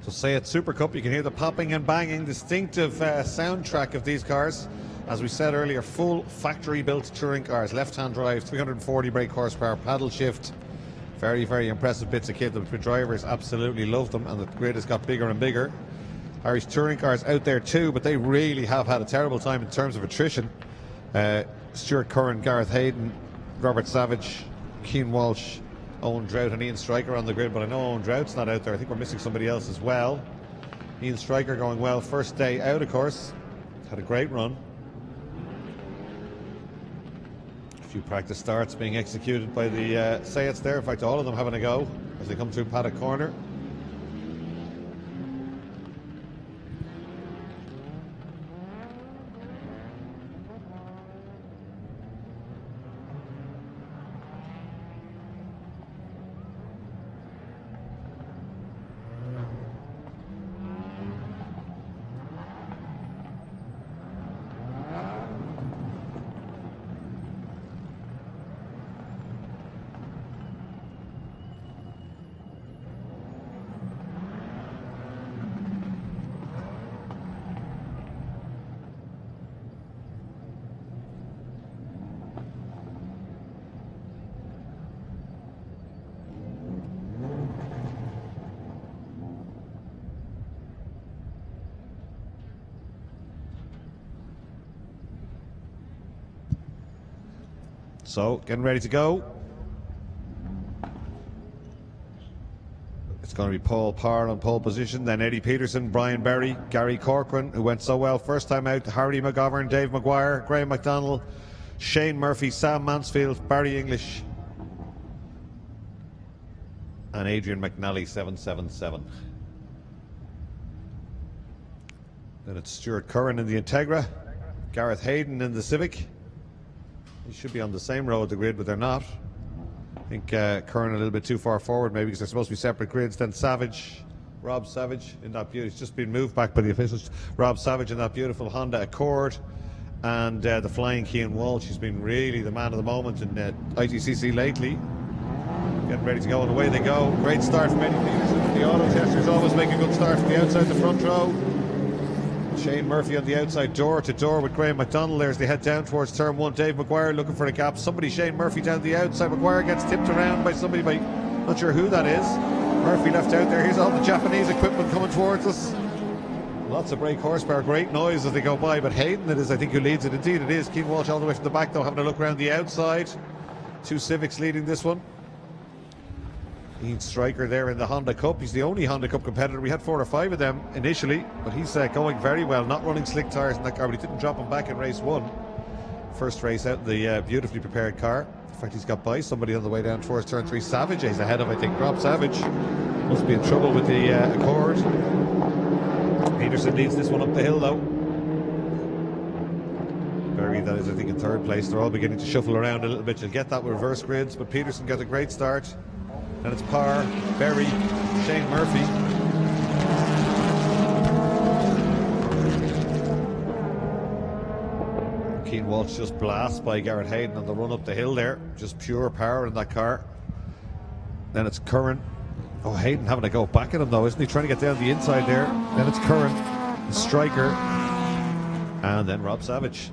So say it's Supercup, you can hear the popping and banging, distinctive soundtrack of these cars. As we said earlier, full factory-built touring cars, left-hand drive, 340 brake horsepower, paddle shift. Very, very impressive bits of kit. The drivers absolutely love them, and the grid has got bigger and bigger. Irish touring cars out there too, but they really have had a terrible time in terms of attrition. Stuart Curran, Gareth Hayden, Robert Savage, Keane Walsh, Owen Drought and Ian Stryker on the grid, but I know Owen Drought's not out there. I think we're missing somebody else as well. Ian Stryker going well. First day out, of course. Had a great run. A few practice starts being executed by the Seats there. In fact, all of them having a go as they come through paddock corner. So, getting ready to go. It's going to be Paul Parr on pole position, then Eddie Peterson, Brian Berry, Gary Corcoran, who went so well first time out, Harry McGovern, Dave Maguire, Graham McDonald, Shane Murphy, Sam Mansfield, Barry English, and Adrian McNally, 777. Then it's Stuart Curran in the Integra, Gareth Hayden in the Civic. He should be on the same row of the grid, but they're not. I think Curran a little bit too far forward, maybe, because they're supposed to be separate grids. Then Savage, Rob Savage in that beautiful, it's just been moved back by the officials. Rob Savage in that beautiful Honda Accord, and the flying Keane Walsh. He's been really the man of the moment in ITCC lately. Getting ready to go, and away they go. Great start from Eddie Peterson. The auto testers always make a good start from the outside the front row. Shane Murphy on the outside, door to door with Graham McDonald there as they head down towards turn one. Dave Maguire looking for a gap. Somebody, Shane Murphy down the outside. Maguire gets tipped around by somebody, not sure who that is. Murphy left out there. Here's all the Japanese equipment coming towards us. Lots of brake horsepower, great noise as they go by, but Hayden it is, I think, who leads it. Indeed it is. Keane Walsh all the way from the back though, having a look around the outside. Two Civics leading this one. Ian Stryker there in the Honda Cup. He's the only Honda Cup competitor. We had 4 or 5 of them initially, but he's going very well, not running slick tyres in that car, but he didn't drop him back in race 1. First race out in the beautifully prepared car. In fact, he's got by somebody on the way down towards turn 3. Savage is ahead of, I think, Rob Savage. Must be in trouble with the Accord. Peterson leads this one up the hill though. Berry, that is, I think, in 3rd place. They're all beginning to shuffle around a little bit. You'll get that with reverse grids, but Peterson got a great start. And it's Parr, Berry, Shane Murphy. Keane Walsh just blasts by Gareth Hayden on the run up the hill there. Just pure power in that car. Then it's Curran. Oh, Hayden having to go back at him though, isn't he? Trying to get down the inside there. Then it's Curran, Stryker, and then Rob Savage.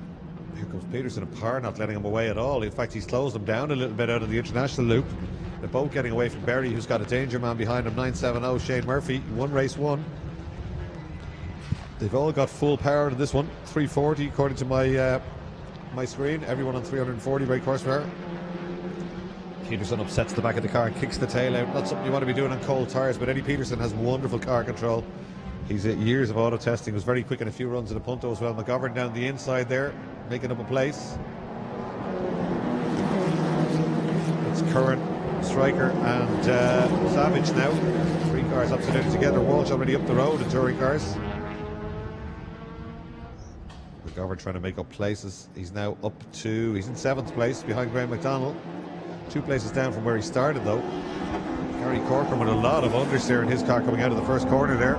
Here comes Peterson and Parr not letting him away at all. In fact, he's closed them down a little bit out of the international loop. They're both getting away from Berry, who's got a danger man behind him, 970, Shane Murphy. He won race 1. They've all got full power in this one. 340 according to my screen. Everyone on 340 brake horsepower. Peterson upsets the back of the car and kicks the tail out. Not something you want to be doing on cold tyres, but Eddie Peterson has wonderful car control. He's at years of auto testing. Was very quick in a few runs in the Punto as well. McGovern down the inside there, making up a place. It's Curran, Stryker and Savage now. 3 cars absolutely together. Walsh already up the road in touring cars. McGovern trying to make up places. He's now up to, he's in 7th place behind Graham McDonald. 2 places down from where he started though. Gary Corcoran with a lot of understeer in his car coming out of the first corner there.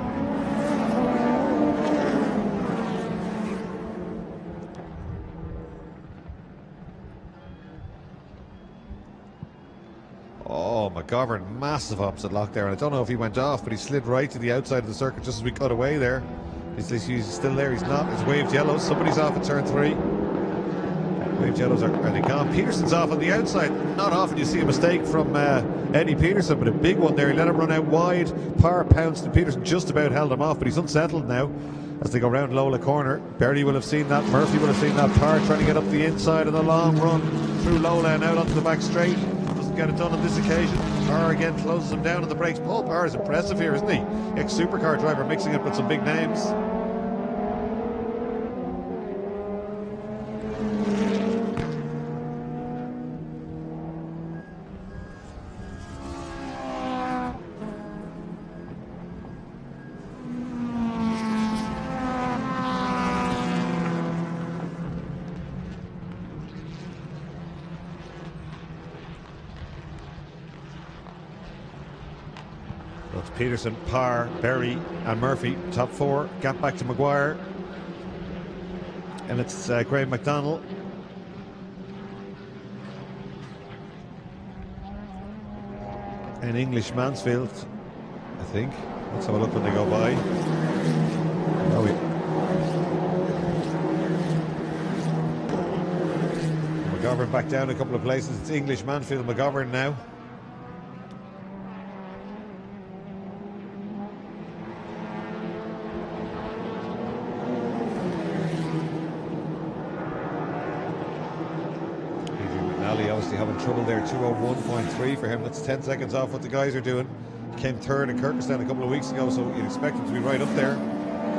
Oh, Oh, McGovern, massive opposite lock there. And I don't know if he went off, but he slid right to the outside of the circuit just as we cut away there. He's still there, he's not. It's waved yellow. Somebody's off at turn 3. Waved yellows, are they gone? Peterson's off on the outside. Not often you see a mistake from Eddie Peterson, but a big one there. He let him run out wide. Parr pounced, and Peterson just about held him off, but he's unsettled now as they go round Lola corner. Berry will have seen that. Murphy will have seen that. Parr trying to get up the inside of the long run through Lola and out onto the back straight. Doesn't get it done on this occasion. Parr again closes him down on the brakes. Paul Parr is impressive here, isn't he? Ex-supercar driver mixing it with some big names. Peterson, Parr, Berry and Murphy, top 4. Gap back to Maguire. And it's Graham McDonald. And English Mansfield, I think. Let's have a look when they go by. McGovern back down a couple of places. It's English Mansfield, McGovern now. Having trouble there. 2:01.3 for him. That's 10 seconds off what the guys are doing. He came third in Kyrgyzstan a couple of weeks ago, so you'd expect him to be right up there.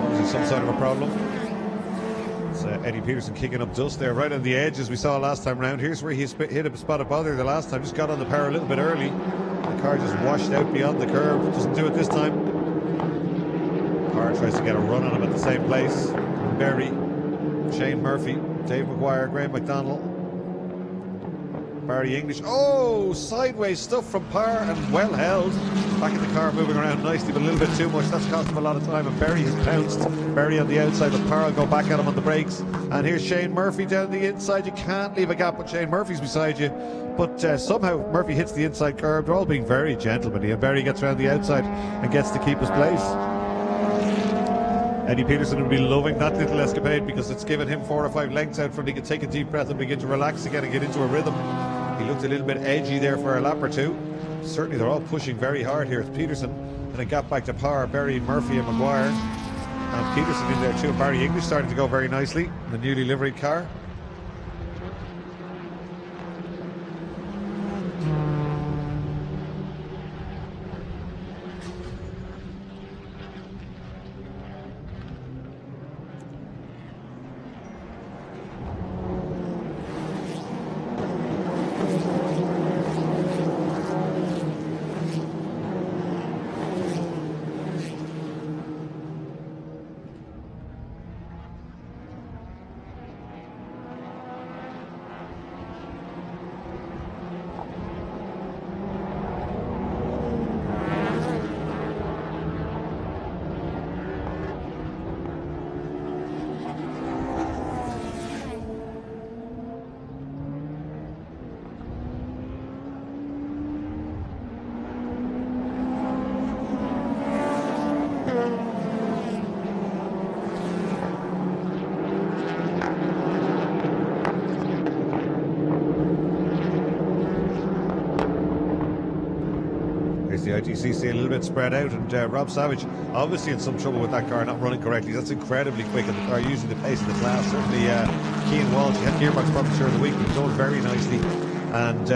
Obviously some sort of a problem. It's Eddie Peterson kicking up dust there right on the edge as we saw last time round. Here's where he hit a spot of bother the last time. Just got on the power a little bit early. The car just washed out beyond the curve. Doesn't do it this time. Parr tries to get a run on him at the same place. Berry, Shane Murphy, Dave Maguire, Graham McDonald, Barry English. Oh, sideways stuff from Parr and well held. Back in the car, moving around nicely, but a little bit too much. That's cost him a lot of time. And Berry has pounced. Berry on the outside, but Parr will go back at him on the brakes. And here's Shane Murphy down the inside. You can't leave a gap when Shane Murphy's beside you. But somehow Murphy hits the inside curve. They're all being very gentlemanly, and Berry gets around the outside and gets to keep his place. Eddie Peterson will be loving that little escapade because it's given him 4 or 5 lengths out front. He can take a deep breath and begin to relax again and get into a rhythm. He looked a little bit edgy there for a lap or two. Certainly they're all pushing very hard here. It's Peterson and a gap back to Parr, Berry, Murphy and Maguire. And Peterson in there too. Barry English starting to go very nicely in the newly liveried car. The ITCC a little bit spread out, and Rob Savage obviously in some trouble with that car not running correctly. That's incredibly quick, and the car using the pace of the class. Certainly Cian Walsh, he had gearbox problems during the week, but he's done very nicely. And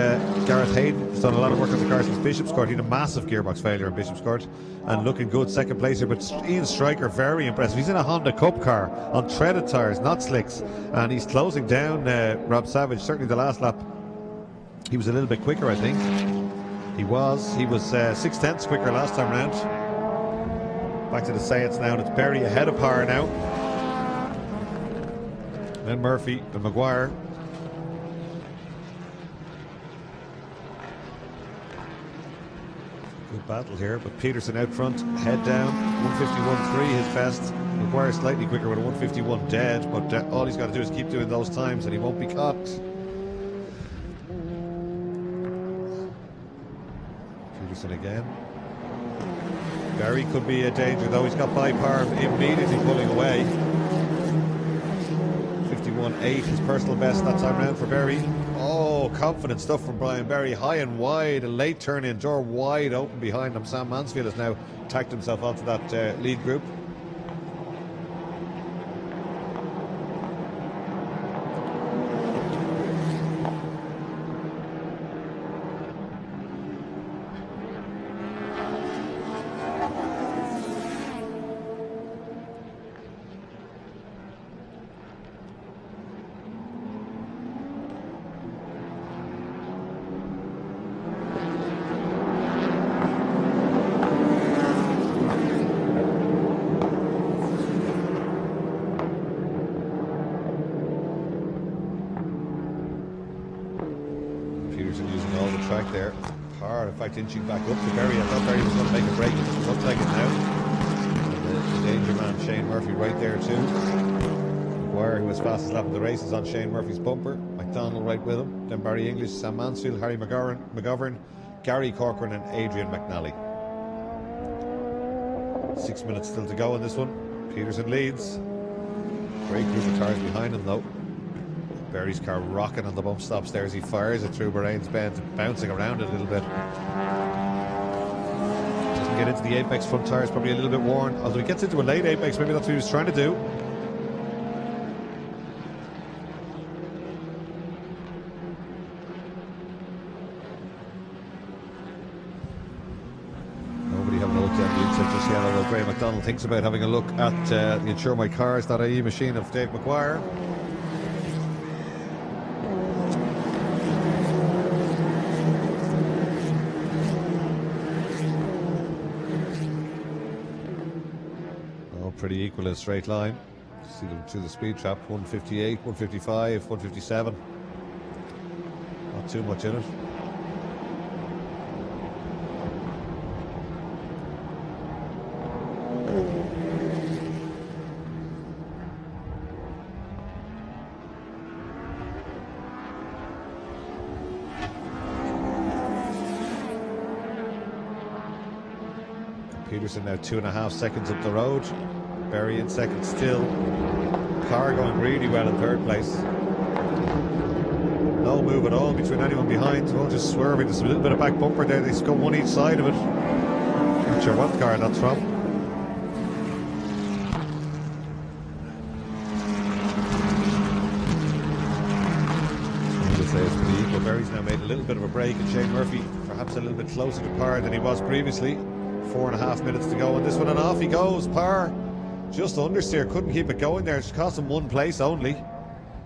Gareth Hayden has done a lot of work on the car since Bishop's Court. He had a massive gearbox failure in Bishop's Court and looking good, second place here. But Ian Stryker, very impressive. He's in a Honda Cup car on treaded tyres, not slicks, and he's closing down Rob Savage. Certainly the last lap he was a little bit quicker, I think. He was 6/10 quicker last time round. Back to the Sayets now, and it's Berry ahead of Parr now. Then Murphy and Maguire. Good battle here, but Peterson out front, head down, 151.3 his best. Maguire slightly quicker with a 151 dead, but all he's got to do is keep doing those times and he won't be caught. Peterson again. Berry could be a danger though. He's got by Parr immediately pulling away. 51.8, his personal best that time round for Berry. Oh, confident stuff from Brian Berry. High and wide, a late turn in, door wide open behind him. Sam Mansfield has now tacked himself onto that lead group. There. Parr, in fact, inching back up to Berry. I thought Berry was going to make a break. It doesn't look like it now. The danger man, Shane Murphy, right there too. Maguire, who was fastest lap of the race, is on Shane Murphy's bumper. McDonald right with him. Then Barry English, Sam Mansfield, Harry McGovern, Gary Corcoran and Adrian McNally. 6 minutes still to go in this one. Peterson leads. Great group of cars behind him though. Berry's car rocking on the bump stops there as he fires it through Bahrain's bend, bouncing around it a little bit. Doesn't get into the apex, front tyres probably a little bit worn. Although he gets into a late apex, maybe that's what he was trying to do. Nobody having a look down the inside just yet, although Graham McDonald thinks about having a look at the InsureMyCars.ie machine of Dave Maguire. Pretty equal in a straight line. See them through the speed trap. 158, 155, 157. Not too much in it. Peterson now 2.5 seconds up the road. Berry in second still. Car going really well in third place. No move at all between anyone behind. Oh, just swerving. There's a little bit of back bumper there. They go one each side of it. Not sure what car that's from. I would say it's pretty equal. Berry's now made a little bit of a break, and Shane Murphy perhaps a little bit closer to Parr than he was previously. 4.5 minutes to go on this one, and off he goes. Parr just understeer, couldn't keep it going there. It cost him one place only.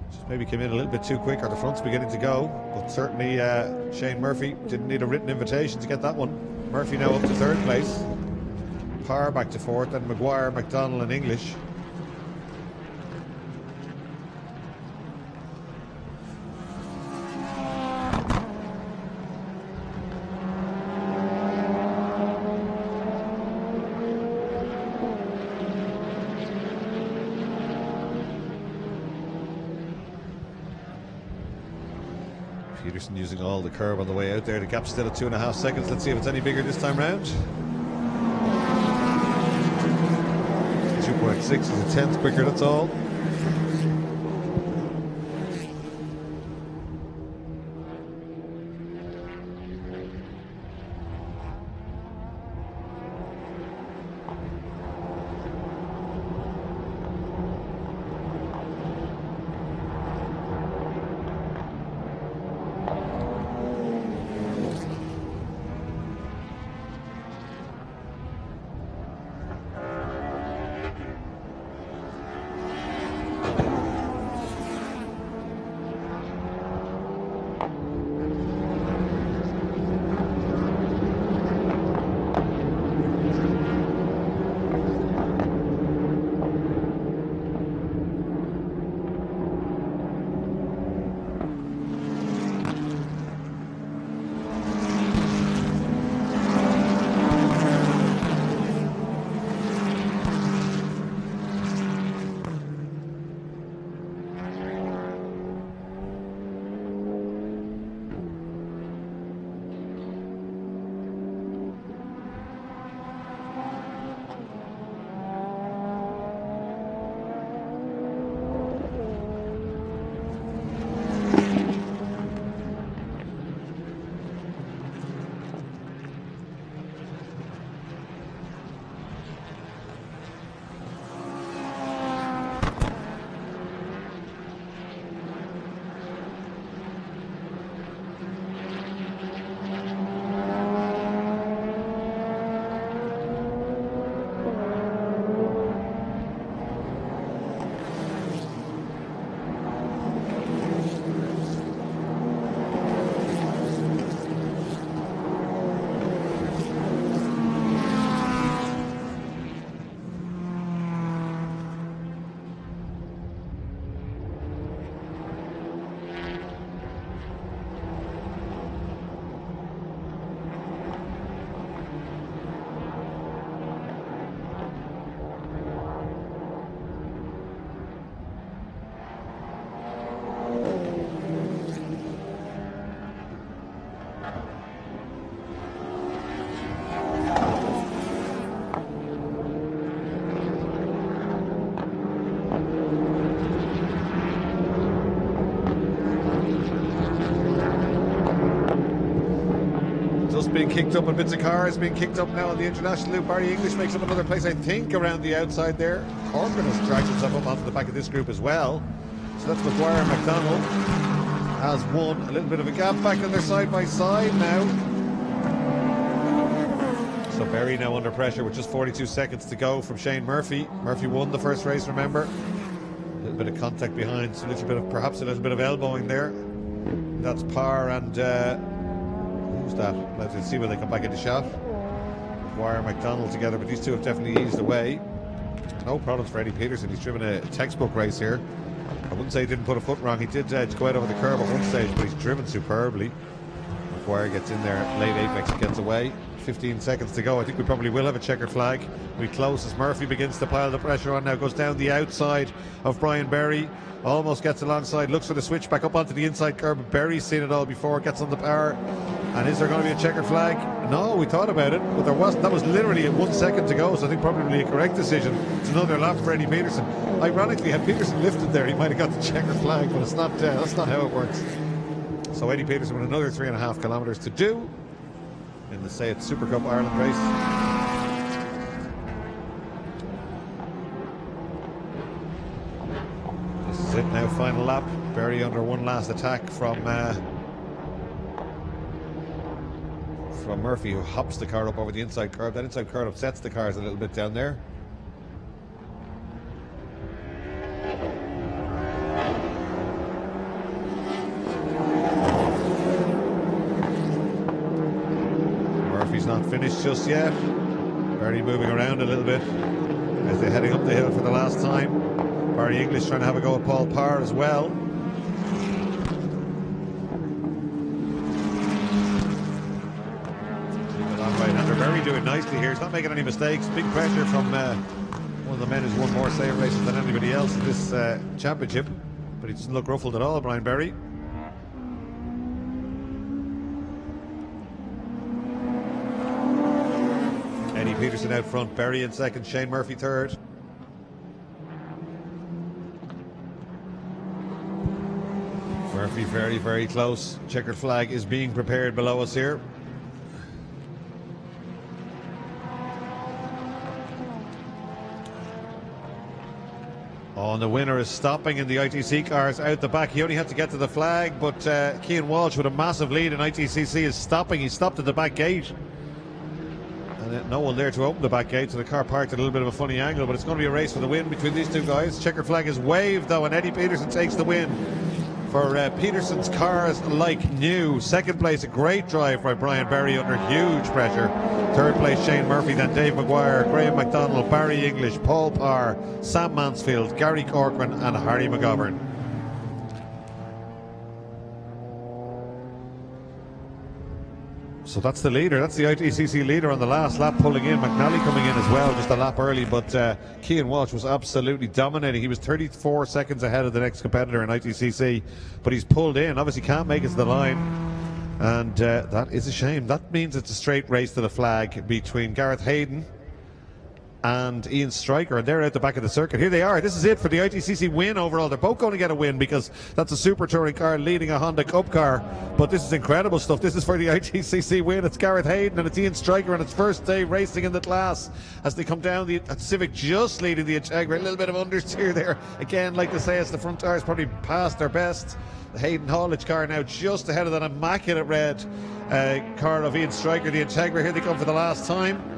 Just maybe came in a little bit too quick, or the front's beginning to go. But certainly Shane Murphy didn't need a written invitation to get that one. Murphy now up to third place. Parr back to fourth, then Maguire, McDonald and English. Peterson using all the curve on the way out there. The gap's still at 2.5 seconds. Let's see if it's any bigger this time round. 2.6 is a tenth quicker, that's all. dust being kicked up and bits of cars being kicked up now on the international loop. Barry English makes up another place, I think, around the outside there. Corcoran has dragged himself up onto the back of this group as well. So that's Maguire and McDonald has won a little bit of a gap back on their side by side now. So Berry now under pressure with just 42 seconds to go from Shane Murphy. Murphy won the first race, remember. A little bit of contact behind, so perhaps a little bit of elbowing there. That's Parr and who's that? Let's see when they come back into shot. Maguire and McDonald together, but these two have definitely eased away. No problems for Eddie Peterson. He's driven a textbook race here. I wouldn't say he didn't put a foot wrong. He did go out over the curb at one stage, but he's driven superbly. Maguire gets in there, late apex, gets away. 15 seconds to go. I think we probably will have a checkered flag. We close as Murphy begins to pile the pressure on now, goes down the outside of Brian Berry, almost gets alongside, looks for the switch back up onto the inside curb. Berry's seen it all before, gets on the power. And is there going to be a checkered flag? No, we thought about it, but there wasn't. That was literally at 1 second to go, so I think probably a correct decision. It's another lap for Eddie Peterson. Ironically, had Peterson lifted there, he might have got the checkered flag, but it's not. That's not how it works. So Eddie Peterson with another 3.5 kilometres to do in the Say It Supercup Ireland race. This is it now, final lap. Berry under one last attack from Murphy, who hops the car up over the inside curb. That inside curb upsets the cars a little bit down there. Murphy's not finished just yet. Barry moving around a little bit as they're heading up the hill for the last time. Barry English trying to have a go at Paul Parr as well. Berry doing nicely here. He's not making any mistakes. Big pressure from one of the men who's won more save races than anybody else in this championship. But he doesn't look ruffled at all, Brian Berry. Eddie Peterson out front, Berry in second, Shane Murphy third. Murphy very, very close. Checkered flag is being prepared below us here. Oh, and the winner is stopping in the ITC cars out the back. He only had to get to the flag, but Cian Walsh with a massive lead in ITCC is stopping. He stopped at the back gate. And no one there to open the back gate, so the car parked at a little bit of a funny angle, but it's going to be a race for the win between these two guys. Checkered flag is waved, though, and Eddie Peterson takes the win for Peterson's cars like new. Second place, a great drive by Brian Berry under huge pressure. Third place, Shane Murphy, then Dave Maguire, Graham McDonald, Barry English, Paul Parr, Sam Mansfield, Gary Corcoran and Harry McGovern. So that's the leader, that's the ITCC leader on the last lap, pulling in. McNally coming in as well, just a lap early, but Cian Walsh was absolutely dominating. He was 34 seconds ahead of the next competitor in ITCC, but he's pulled in, obviously can't make it to the line, and that is a shame. That means it's a straight race to the flag between Gareth Hayden and Ian Stryker, and they're out the back of the circuit. Here they are. This is it for the ITCC win overall. They're both going to get a win because that's a Super Touring car leading a Honda Cup car, but this is incredible stuff. This is for the ITCC win. It's Gareth Hayden and it's Ian Stryker on its first day racing in the class as they come down the Civic, just leading the Integra. A little bit of understeer there. Again, like to say, it's the front tires probably past their best. The Hayden haulage car now just ahead of that immaculate red car of Ian Stryker, the Integra. Here they come for the last time.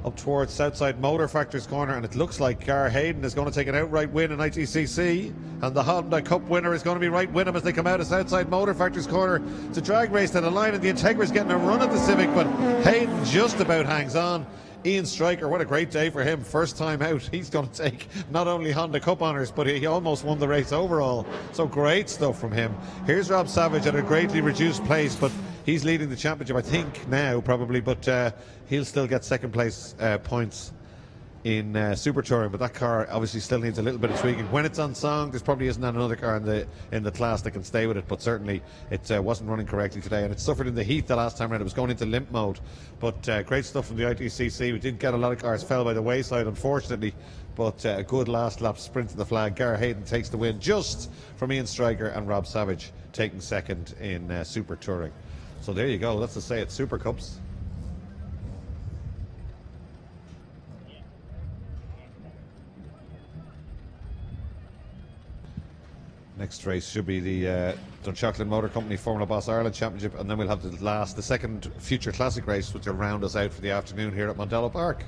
Up towards Southside Motor Factory's corner, and it looks like Gar Hayden is going to take an outright win in ITCC, and the Honda Cup winner is going to be right with him as they come out of Southside Motor Factory's corner. It's a drag race to the line, and the Integra's getting a run at the Civic, but Hayden just about hangs on. Ian Stryker, what a great day for him. First time out, he's going to take not only Honda Cup honours, but he almost won the race overall. So great stuff from him. Here's Rob Savage at a greatly reduced pace, but he's leading the championship, I think, now probably, but he'll still get second place points in Super Touring, but that car obviously still needs a little bit of tweaking. When it's on song, there probably isn't another car in the class that can stay with it, but certainly it wasn't running correctly today, and it suffered in the heat the last time around. It was going into limp mode, but great stuff from the ITCC. We did get a lot of cars fell by the wayside, unfortunately, but a good last lap sprint to the flag. Gar Hayden takes the win just from Ian Stryker, and Rob Savage taking second in Super Touring. So there you go. Let's just say it's Super Cups. Next race should be the Dunshaughlin Motor Company Formula Boss Ireland Championship, and then we'll have the second Future Classic race, which will round us out for the afternoon here at Mondello Park.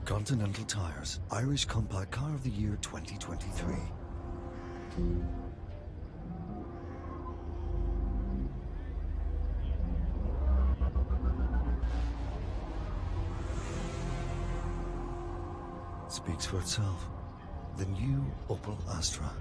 Continental Tires, Irish Compact Car of the Year 2023. Speaks for itself. The new Opel Astra.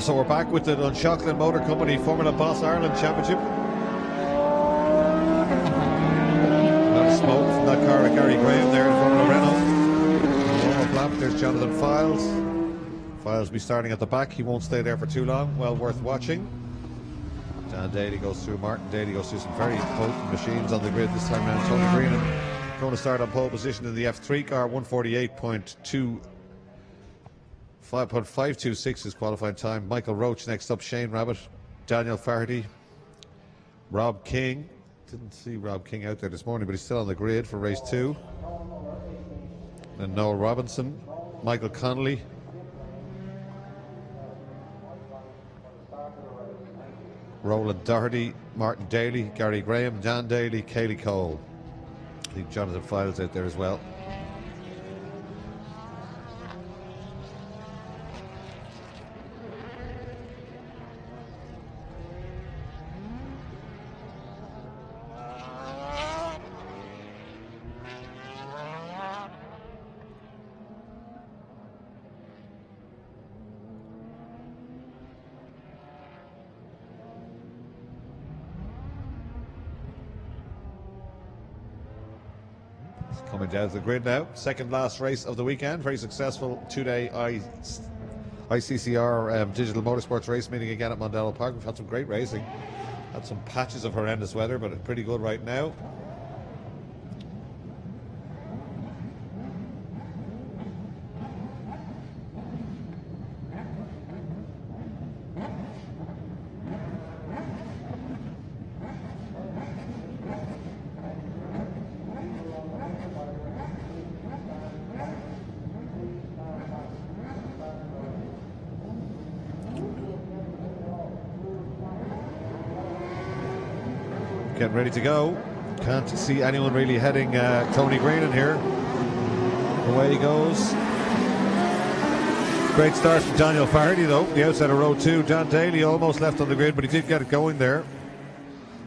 So we're back with the Dunshaughlin Motor Company Formula Boss Ireland Championship. A lot of smoke from that car of Gary Graham there in front of the Renault. Lap. There's Jonathan Files. Files will be starting at the back. He won't stay there for too long. Well worth watching. Dan Daly goes through. Martin Daly goes through some very potent machines on the grid this time around. Tony Greenan going to start on pole position in the F3 car. 5.526 is qualifying time. Michael Roach next up. Shane Rabbit, Daniel Farty, Rob King. Didn't see Rob King out there this morning, but he's still on the grid for race 2. And Noel Robinson, Michael Connolly, Roland Doherty, Martin Daly, Gary Graham, Dan Daly, Kaylee Cole. I think Jonathan Files out there as well. Coming down to the grid now. Second last race of the weekend. Very successful two-day ICCR Digital Motorsports race meeting again at Mondello Park. We've had some great racing. Had some patches of horrendous weather, but pretty good right now. Getting ready to go. Can't see anyone really heading Tony Green in here. Away he goes. Great start from Daniel Fardy though, the outside of row 2. Dan Daly almost left on the grid, but he did get it going there.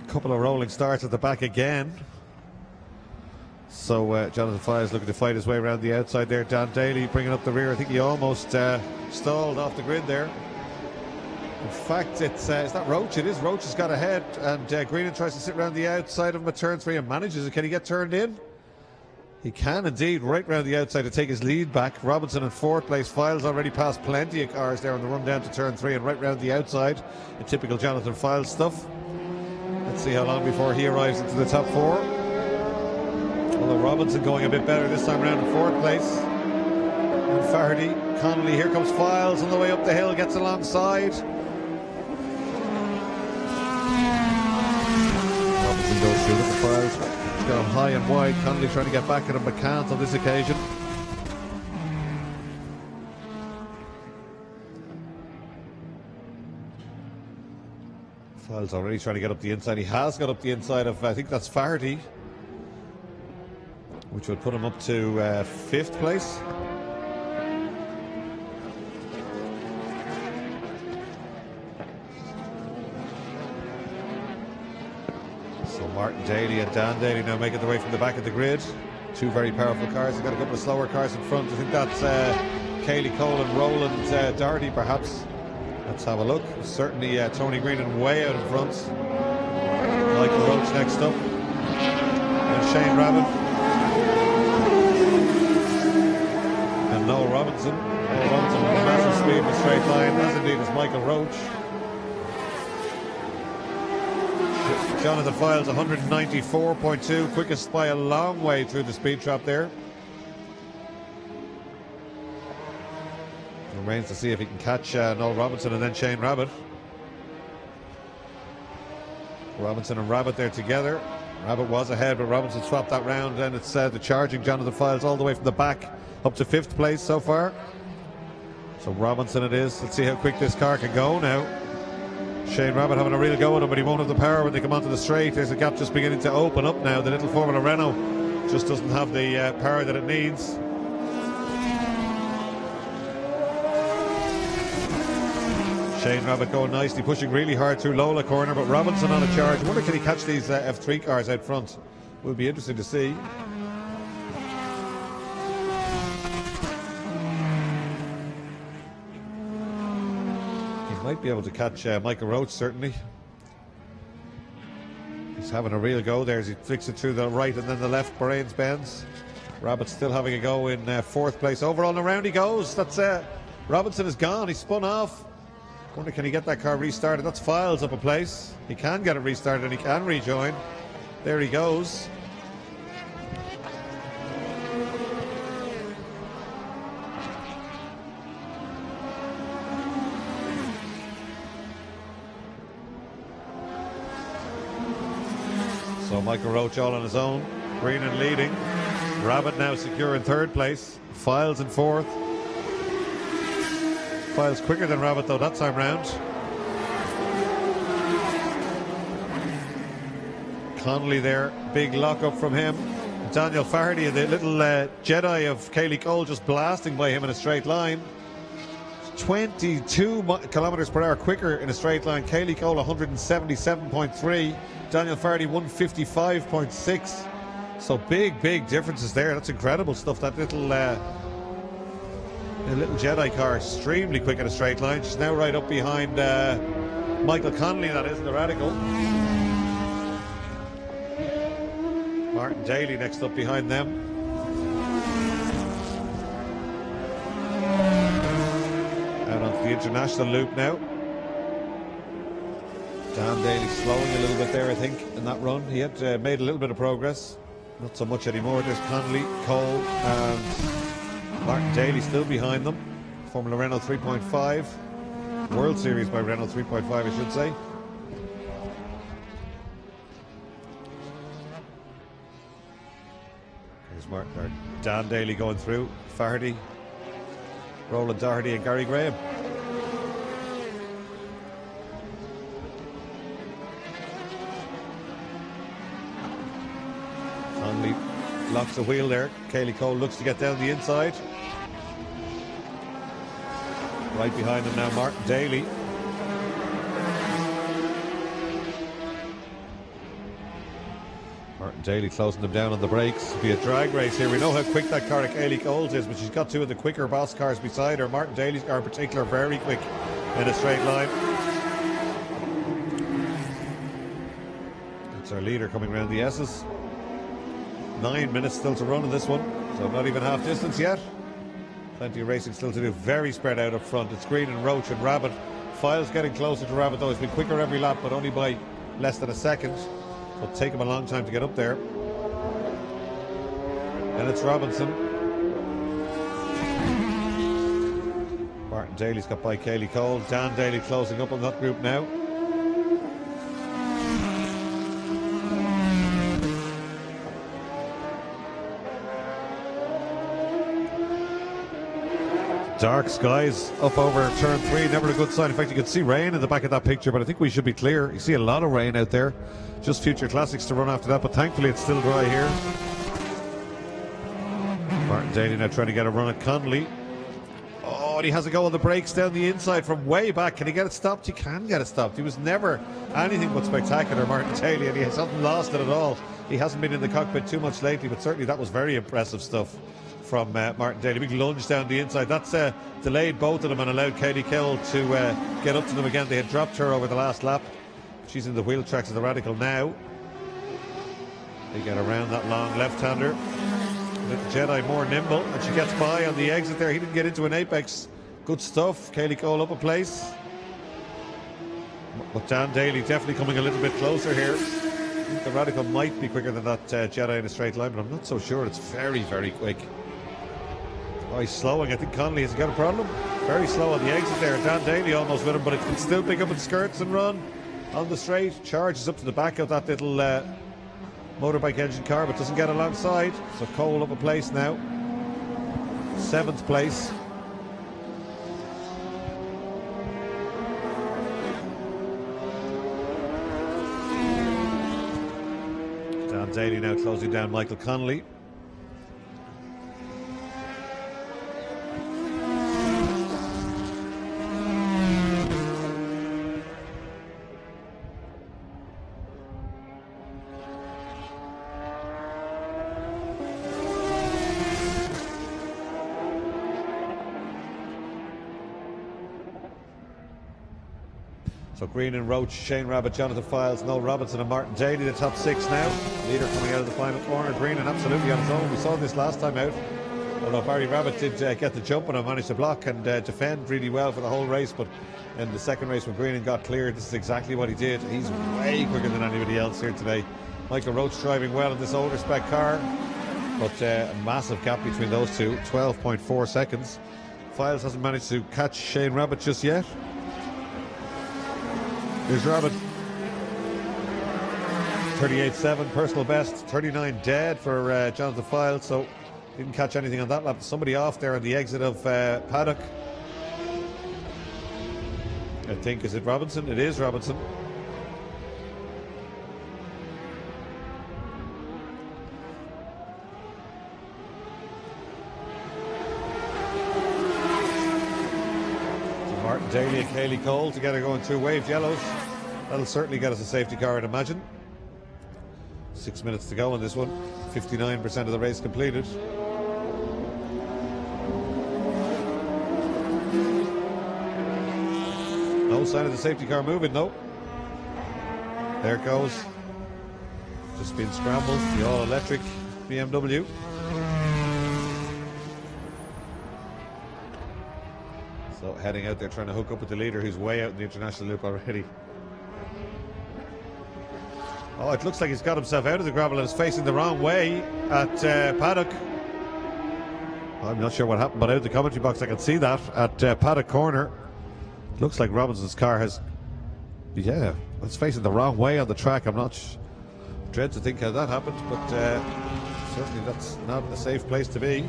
A couple of rolling starts at the back again. So Jonathan Files looking to fight his way around the outside there. Dan Daly bringing up the rear. I think he almost stalled off the grid there. In fact, it's not Roach. It is Roach has got ahead, and Greenan tries to sit around the outside of him at turn 3 and manages it. Can he get turned in? He can indeed, right round the outside to take his lead back. Robinson in 4th place. Files already passed plenty of cars there on the run down to turn 3 and right round the outside. The typical Jonathan Files stuff. Let's see how long before he arrives into the top 4. Although Robinson going a bit better this time around in 4th place. And Fardy, Connolly, here comes Files on the way up the hill, gets alongside. Goes through the Files, going high and wide. Connolly trying to get back at him, but can't on this occasion. Files already trying to get up the inside. He has got up the inside of, I think that's Farty, which would put him up to 5th place. Martin Daly and Dan Daly now making their way from the back of the grid. Two very powerful cars. They've got a couple of slower cars in front. I think that's Kaylee Cole and Roland Doherty perhaps. Let's have a look. Certainly Tony Greenan way out in front. Michael Roach next up. And Shane Rabbit. And Noel Robinson. Noel Robinson with a massive speed in a straight line, as indeed is Michael Roach. Jonathan Files 194.2, quickest by a long way through the speed trap there. Remains to see if he can catch Noel Robinson and then Shane Rabbit. Robinson and Rabbit there together. Rabbit was ahead, but Robinson swapped that round, and it's the charging Jonathan Files all the way from the back up to 5th place so far. So Robinson it is. Let's see how quick this car can go now. Shane Rabbit having a real go at him, but he won't have the power when they come onto the straight. There's a gap just beginning to open up now. The little Formula Renault just doesn't have the power that it needs. Shane Rabbit going nicely, pushing really hard through Lola corner, but Robinson on a charge. I wonder can he catch these F3 cars out front? Will be interesting to see. Might be able to catch Michael Roach, certainly. He's having a real go there as he flicks it through the right and then the left. Bahrain's Benz. Rabbit still having a go in 4th place overall, and around he goes. That's Robinson is gone. He spun off. Wonder can he get that car restarted? That's Files up a place. He can get it restarted and he can rejoin. There he goes. So Michael Roach all on his own. Greenan leading. Rabbit now secure in 3rd place. Files in 4th. Files quicker than Rabbit though that time round. Connolly there, big lock up from him. Daniel Fardy, the little Jedi of Cayley Cole, just blasting by him in a straight line. 22 kilometers per hour quicker in a straight line. Cayley Cole 177.3. Daniel Fardy 155.6. So big differences there. That's incredible stuff. That little Jedi car extremely quick in a straight line. She's now right up behind Michael Connolly, that is, the Radical. Martin Daly next up behind them. Out onto the international loop now. Dan Daly slowing a little bit there, I think, in that run. He had made a little bit of progress. Not so much anymore. There's Connolly, Cole and Martin Daly still behind them. Formula Renault 3.5. World Series by Renault 3.5, I should say. There's Dan Daly going through. Fardy, Roland Doherty and Gary Graham. Conley locks the wheel there. Cayley Cole looks to get down the inside. Right behind him now, Martin Daly. Martin Daly closing them down on the brakes. It'll be a drag race here. We know how quick that car of Cayley Cole's is, but she's got two of the quicker boss cars beside her. Martin Daly's car in particular very quick in a straight line. It's our leader coming around the S's. 9 minutes still to run in this one, so not even half distance yet. Plenty of racing still to do. Very spread out up front. It's Green and Roach and Rabbit. Files getting closer to Rabbit though. He's been quicker every lap, but only by less than a second. It'll take him a long time to get up there. And it's Robinson. Martin Daly's got by Cayley Cole. Dan Daly closing up on that group now. Dark skies up over turn 3, never a good sign. In fact, you can see rain in the back of that picture, but I think we should be clear. You see a lot of rain out there. Just Future Classics to run after that, but thankfully it's still dry here. Martin Daly now trying to get a run at Connolly. Oh, and he has a go on the brakes down the inside from way back. Can he get it stopped? He can get it stopped. He was never anything but spectacular, Martin Daly, and he hasn't lost it at all. He hasn't been in the cockpit too much lately, but certainly that was very impressive stuff from Martin Daly. Big lunge down the inside. That's delayed both of them and allowed Cayley Cole to get up to them again. They had dropped her over the last lap. She's in the wheel tracks of the Radical now. They get around that long left-hander. Little Jedi more nimble, and she gets by on the exit there. He didn't get into an apex. Good stuff. Cayley Cole up a place. But Dan Daly definitely coming a little bit closer here. I think the Radical might be quicker than that Jedi in a straight line, but I'm not so sure. It's very, very quick. Oh, he's slowing. I think Connolly has got a problem. Very slow on the exit there. Dan Daly almost with him, but it can still pick up its skirts and run on the straight. Charges up to the back of that little motorbike engine car, but doesn't get alongside. So Cole up a place now. 7th place. Daly now closing down Michael Connolly. So Green and Roach, Shane Rabbit, Jonathan Files, Noel Robinson and Martin Daly, the top 6 now. Leader coming out of the final corner. Green and absolutely on his own. We saw this last time out. Although Barry Rabbit did get the jump and managed to block and defend really well for the whole race. But in the second race when Green got cleared, this is exactly what he did. He's way quicker than anybody else here today. Michael Roach driving well in this older spec car. But a massive gap between those two, 12.4 seconds. Files hasn't managed to catch Shane Rabbit just yet. Here's Rabbit. 38.7 personal best, 39 dead for Jonathan Files, so didn't catch anything on that lap. Somebody off there on the exit of paddock. I think, is it Robinson? It is Robinson. Martin Daly and Cayley Cole together going through waved yellows. That'll certainly get us a safety car, I'd imagine. 6 minutes to go on this one. 59% of the race completed. No sign of the safety car moving, though. There it goes. Just been scrambled, the all-electric BMW. So heading out there trying to hook up with the leader who's way out in the international loop already. Oh, it looks like he's got himself out of the gravel and is facing the wrong way at paddock. I'm not sure what happened, but out of the commentary box I can see that at paddock corner. Looks like Robinson's car has, yeah, it's facing the wrong way on the track. I'm not dread to think how that happened, but certainly that's not a safe place to be.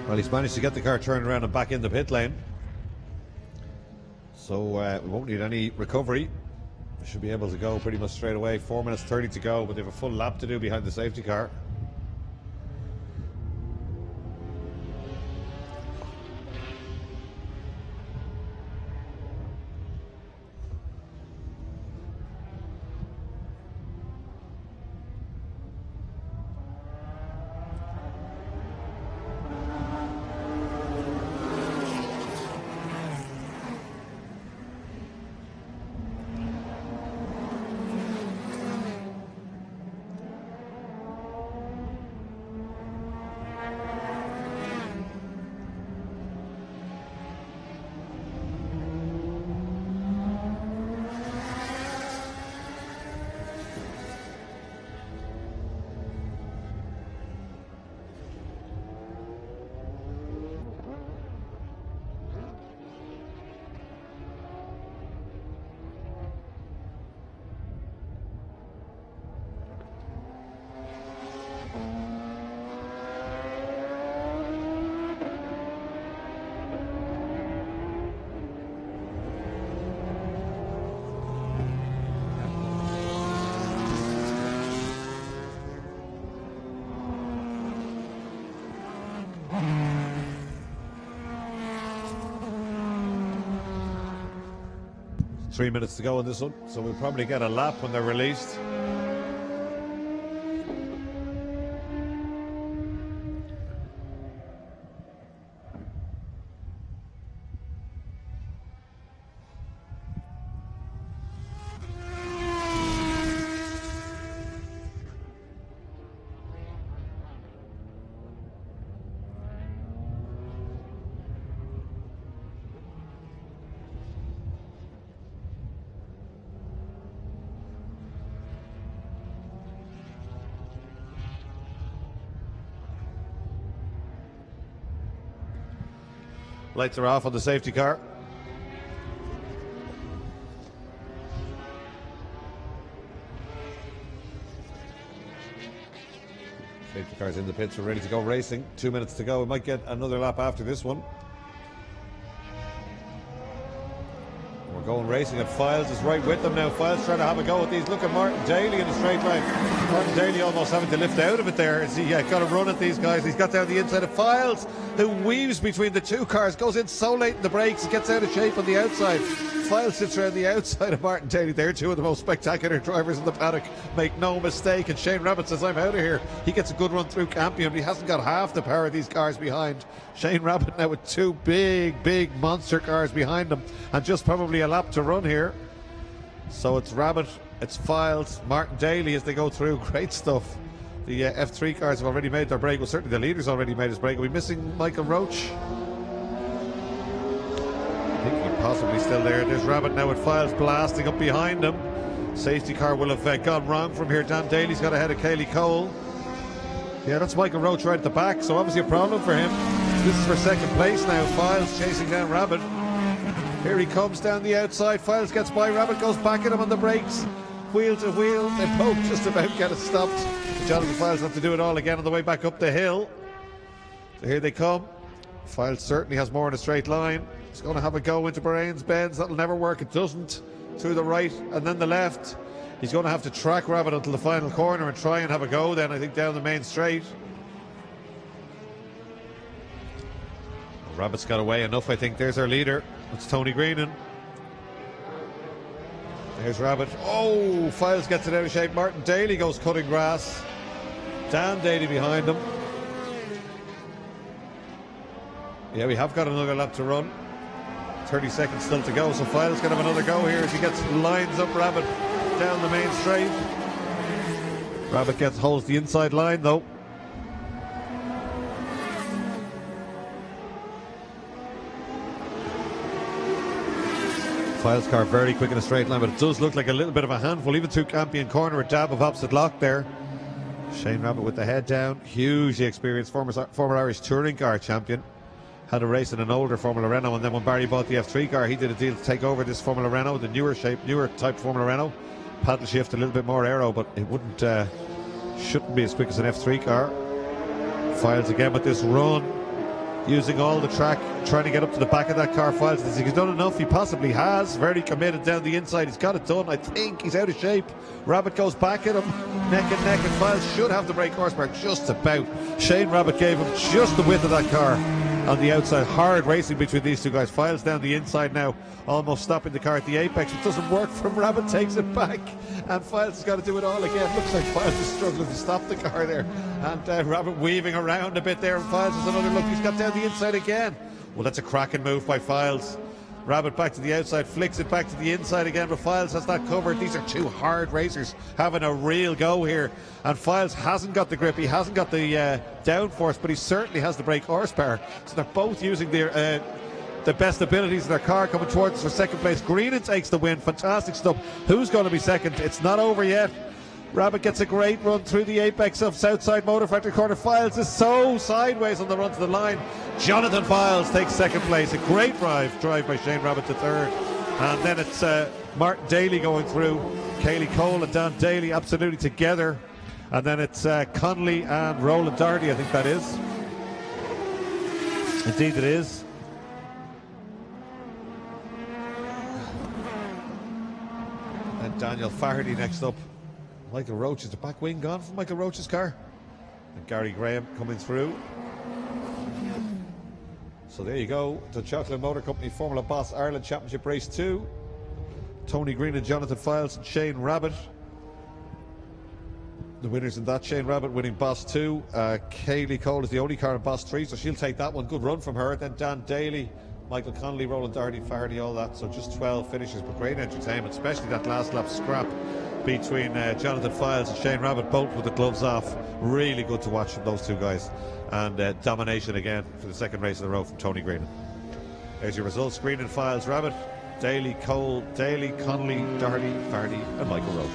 Well, he's managed to get the car turned around and back in the pit lane. So we won't need any recovery. We should be able to go pretty much straight away. 4 minutes 30 to go, but they have a full lap to do behind the safety car. Three minutes to go on this one, so we'll probably get a lap when they're released. Lights are off on the safety car. Safety car's in the pits. We're ready to go racing. 2 minutes to go. We might get another lap after this one. We're going racing, and Files is right with them now. Files trying to have a go at these. Look at Martin Daly in a straight line. Martin Daly almost having to lift out of it there as he got a run at these guys. He's got down the inside of Files, who weaves between the two cars, goes in so late in the brakes, gets out of shape on the outside. Files sits around the outside of Martin Daly. They're two of the most spectacular drivers in the paddock, make no mistake. And Shane Rabbit says, I'm out of here. He gets a good run through Campion, but he hasn't got half the power of these cars behind. Shane Rabbit now with two big monster cars behind him, and just probably a lap to run here. So it's Rabbit, it's Files, Martin Daly as they go through. Great stuff. The F3 cars have already made their break. Well, certainly the leader's already made his break. Are we missing Michael Roach? I think he's possibly still there. There's Rabbit now with Files blasting up behind him. Safety car will have gone wrong from here. Dan Daly's got ahead of Cayley Cole. Yeah, that's Michael Roach right at the back, so obviously a problem for him. This is for second place now. Files chasing down Rabbit. Here he comes down the outside. Files gets by. Rabbit goes back at him on the brakes. Wheel to wheel. They both just about get it stopped. Jonathan Files have to do it all again on the way back up the hill. So here they come. Files certainly has more in a straight line. He's going to have a go into Bahrain's bends. That'll never work. It doesn't. Through the right and then the left. He's going to have to track Rabbit until the final corner and try and have a go then, I think, down the main straight. Well, Rabbit's got away enough, I think. There's our leader. It's Tony Greenan. There's Rabbit. Oh, Files gets it out of shape. Martin Daly goes cutting grass. Dan Daly behind him. Yeah, we have got another lap to run. 30 seconds still to go, so Files can have another go here as he lines up Rabbit down the main straight. Rabbit holds the inside line though. Files car very quick in a straight line, but it does look like a little bit of a handful, even through Campion corner, a dab of opposite lock there. Shane Rabbit with the head down, hugely experienced, former Irish touring car champion. Had a race in an older Formula Renault, and then when Barry bought the F3 car, he did a deal to take over this Formula Renault, the newer type Formula Renault. Paddle shift, a little bit more aero, but it shouldn't be as quick as an F3 car. Files again with this run, using all the track, trying to get up to the back of that car. Files, has he done enough? He possibly has. Very committed down the inside. He's got it done. I think he's out of shape. Rabbit goes back at him, neck and neck, and Files should have the brake horsepower just about. Shane Rabbit gave him just the width of that car on the outside. Hard racing between these two guys. Files down the inside now, almost stopping the car at the apex. It doesn't work from Rabbit, takes it back, and Files has got to do it all again. Looks like Files is struggling to stop the car there, and Rabbit weaving around a bit there, and Files has another look. He's got down the inside again. Well, that's a cracking move by Files. Rabbit back to the outside, flicks it back to the inside again, but Files has that covered. These are two hard racers having a real go here, and Files hasn't got the grip, he hasn't got the downforce, but he certainly has the brake horsepower. So they're both using their the best abilities of their car, coming towards us for second place. Greenan takes the win. Fantastic stuff. Who's going to be second? It's not over yet. Rabbit gets a great run through the apex of Southside Motor Factory corner. Files is so sideways on the run to the line. Jonathan Files takes second place. A great drive by Shane Rabbit to third. And then it's Martin Daly going through. Cayley Cole and Dan Daly absolutely together. And then it's Connolly and Roland Doherty, I think that is. Indeed it is. And Daniel Faherty next up. Michael Roach, is the back wing gone from Michael Roach's car? And Gary Graham coming through. So there you go, the Chocolate Motor Company Formula Boss Ireland Championship Race 2. Tony Green and Jonathan Files and Shane Rabbit. The winners in that, Shane Rabbit winning Boss 2. Cayley Cole is the only car in Boss 3, so she'll take that one. Good run from her. Then Dan Daly, Michael Connolly, Roland Doherty, Faherty, all that. So just 12 finishes, but great entertainment, especially that last lap scrap between Jonathan Files and Shane Rabbit, both with the gloves off. Really good to watch from those two guys. And domination again for the second race in a row from Tony Greenan. There's your results. Greenan, Files, Rabbit, Daly, Cole, Daly, Connolly, Doherty, Faherty and Michael Roach.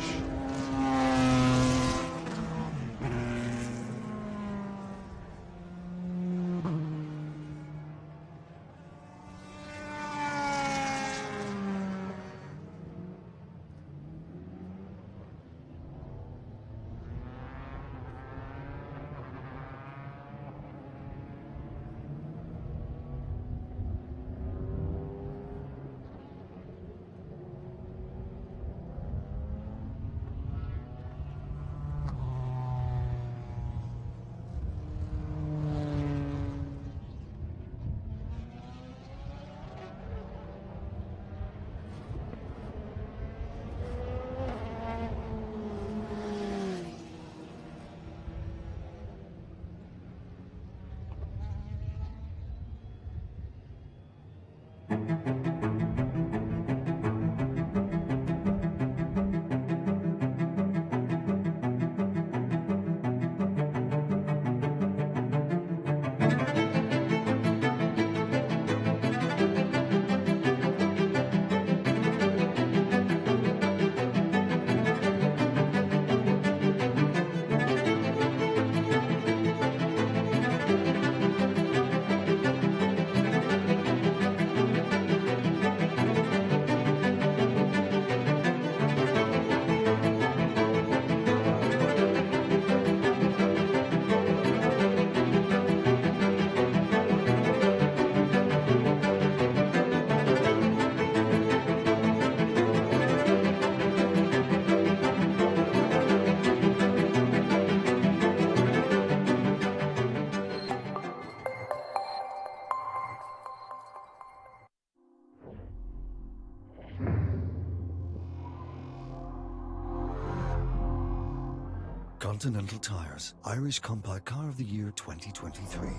Continental Tires, Irish Compact Car of the Year 2023.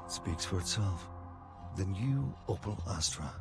Speaks for itself. The new Opel Astra.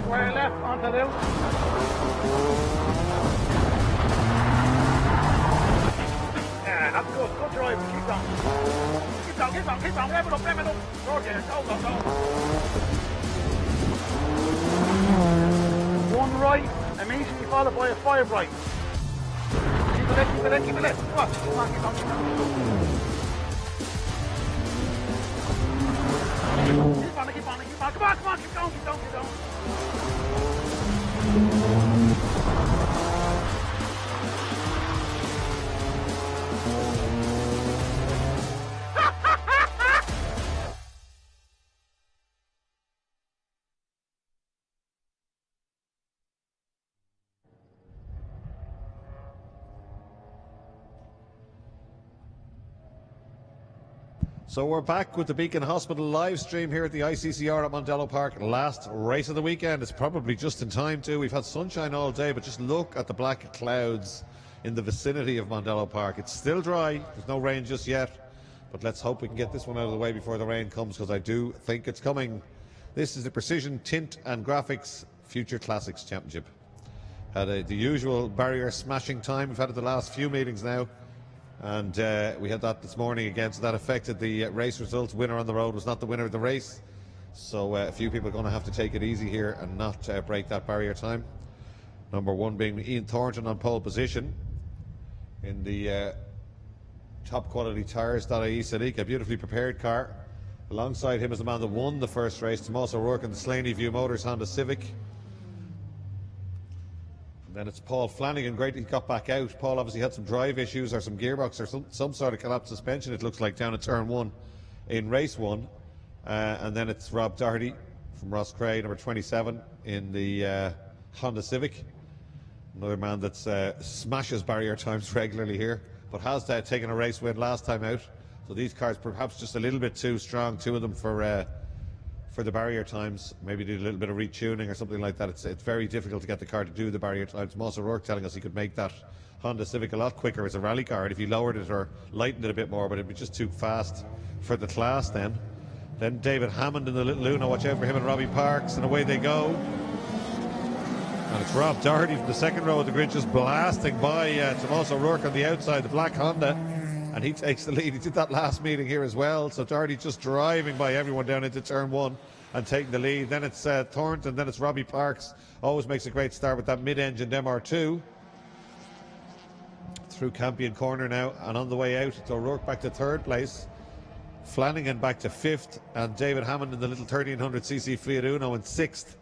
Square left onto Lou. Yeah, that's good. Good drive. Keep on. Keep on, keep on, keep on. Rev it up, rev it up. George, go, go, go. One right, immediately followed by a 5 right. Keep it in, keep it in, keep it in. Come on, keep on, keep on, keep on. Keep on, keep on, keep on. Come on, come on, keep going, keep going, keep going. So we're back with the Beacon Hospital live stream here at the ICCR at Mondello Park. Last race of the weekend. It's probably just in time too. We've had sunshine all day, but just look at the black clouds in the vicinity of Mondello Park. It's still dry. There's no rain just yet, but let's hope we can get this one out of the way before the rain comes, because I do think it's coming. This is the Precision Tint and Graphics Future Classics Championship. Had the usual barrier smashing time. We've had it the last few meetings now. And we had that this morning again, so that affected the race results. Winner on the road was not the winner of the race, so a few people are going to have to take it easy here and not break that barrier time. Number one being Ian Thornton on pole position in the top quality Tires.ie Zetec, a beautifully prepared car. Alongside him is the man that won the first race, Tom also working the Slaney View Motors Honda Civic. Then it's Paul Flanagan. Great he got back out. Paul obviously had some drive issues or some gearbox or some sort of collapsed suspension, it looks like, down at turn 1 in race 1. And then it's Rob Doherty from Ross Cray, number 27 in the Honda Civic. Another man that smashes barrier times regularly here, but has taken a race win last time out. So these cars perhaps just a little bit too strong, two of them for the barrier times. Maybe need a little bit of retuning or something like that. It's very difficult to get the car to do the barrier times. Moss O'Rourke telling us he could make that Honda Civic a lot quicker as a rally car, and if he lowered it or lightened it a bit more, but it'd be just too fast for the class then. Then David Hammond in the little Luna, watch out for him and Robbie Parks, and away they go. And it's Rob Doherty from the second row of the grid just blasting by Tomas O'Rourke on the outside, the black Honda, and he takes the lead. He did that last meeting here as well, so Doherty just driving by everyone down into turn one and taking the lead. Then it's Thornton, then it's Robbie Parks. Always makes a great start with that mid-engined MR2. Through Campion Corner now, and on the way out, it's O'Rourke back to third place. Flanagan back to fifth, and David Hammond in the little 1300cc Fiat Uno in sixth.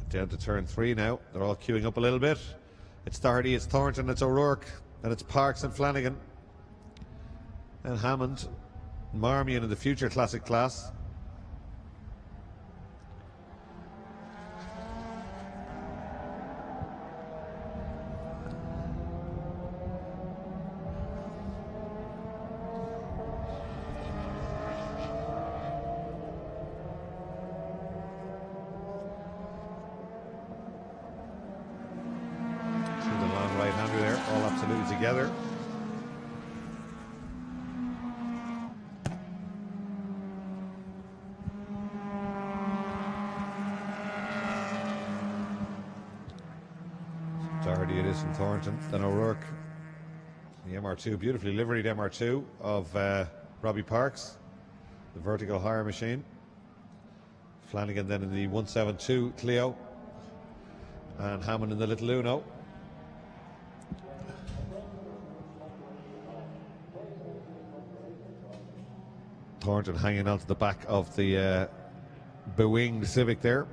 Down to turn three now. They're all queuing up a little bit. It's Doherty, it's Thornton, it's O'Rourke, and it's Parks and Flanagan. And Hammond, Marmion in the future classic class. Together. Doherty it is from Thornton, then O'Rourke. The MR2, beautifully liveried MR2 of Robbie Parks, the vertical hire machine. Flanagan then in the 172 Clio, and Hammond in the little Uno. Thornton hanging onto the back of the bewinged Civic there.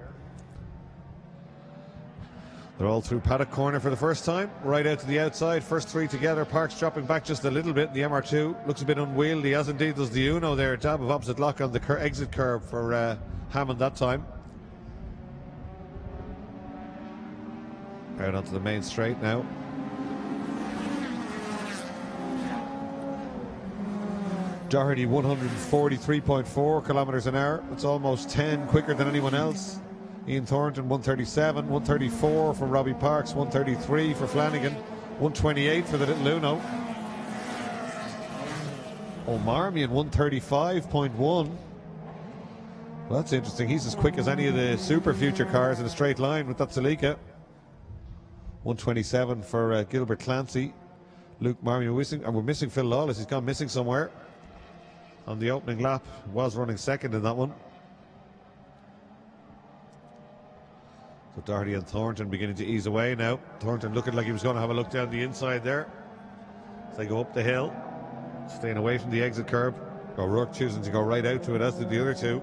They're all through paddock corner for the first time, right out to the outside. First three together. Parks dropping back just a little bit. The MR2 looks a bit unwieldy, as indeed does the Uno there. Dab of opposite lock on the exit curve for Hammond that time. Out onto the main straight now. Doherty 143.4 kilometers an hour. It's almost 10 quicker than anyone else. Ian Thornton 137, 134 for Robbie Parks, 133 for Flanagan, 128 for the little Uno. Marmion 135.1. Well, that's interesting. He's as quick as any of the Super Future cars in a straight line with that Celica. 127 for Gilbert Clancy. Luke Marmion we're missing Phil Lawless. He's gone missing somewhere. On the opening lap, was running second in that one. So Doherty and Thornton beginning to ease away now. Thornton looking like he was going to have a look down the inside there as they go up the hill, staying away from the exit curb. O'Rourke choosing to go right out to it, as did the other two.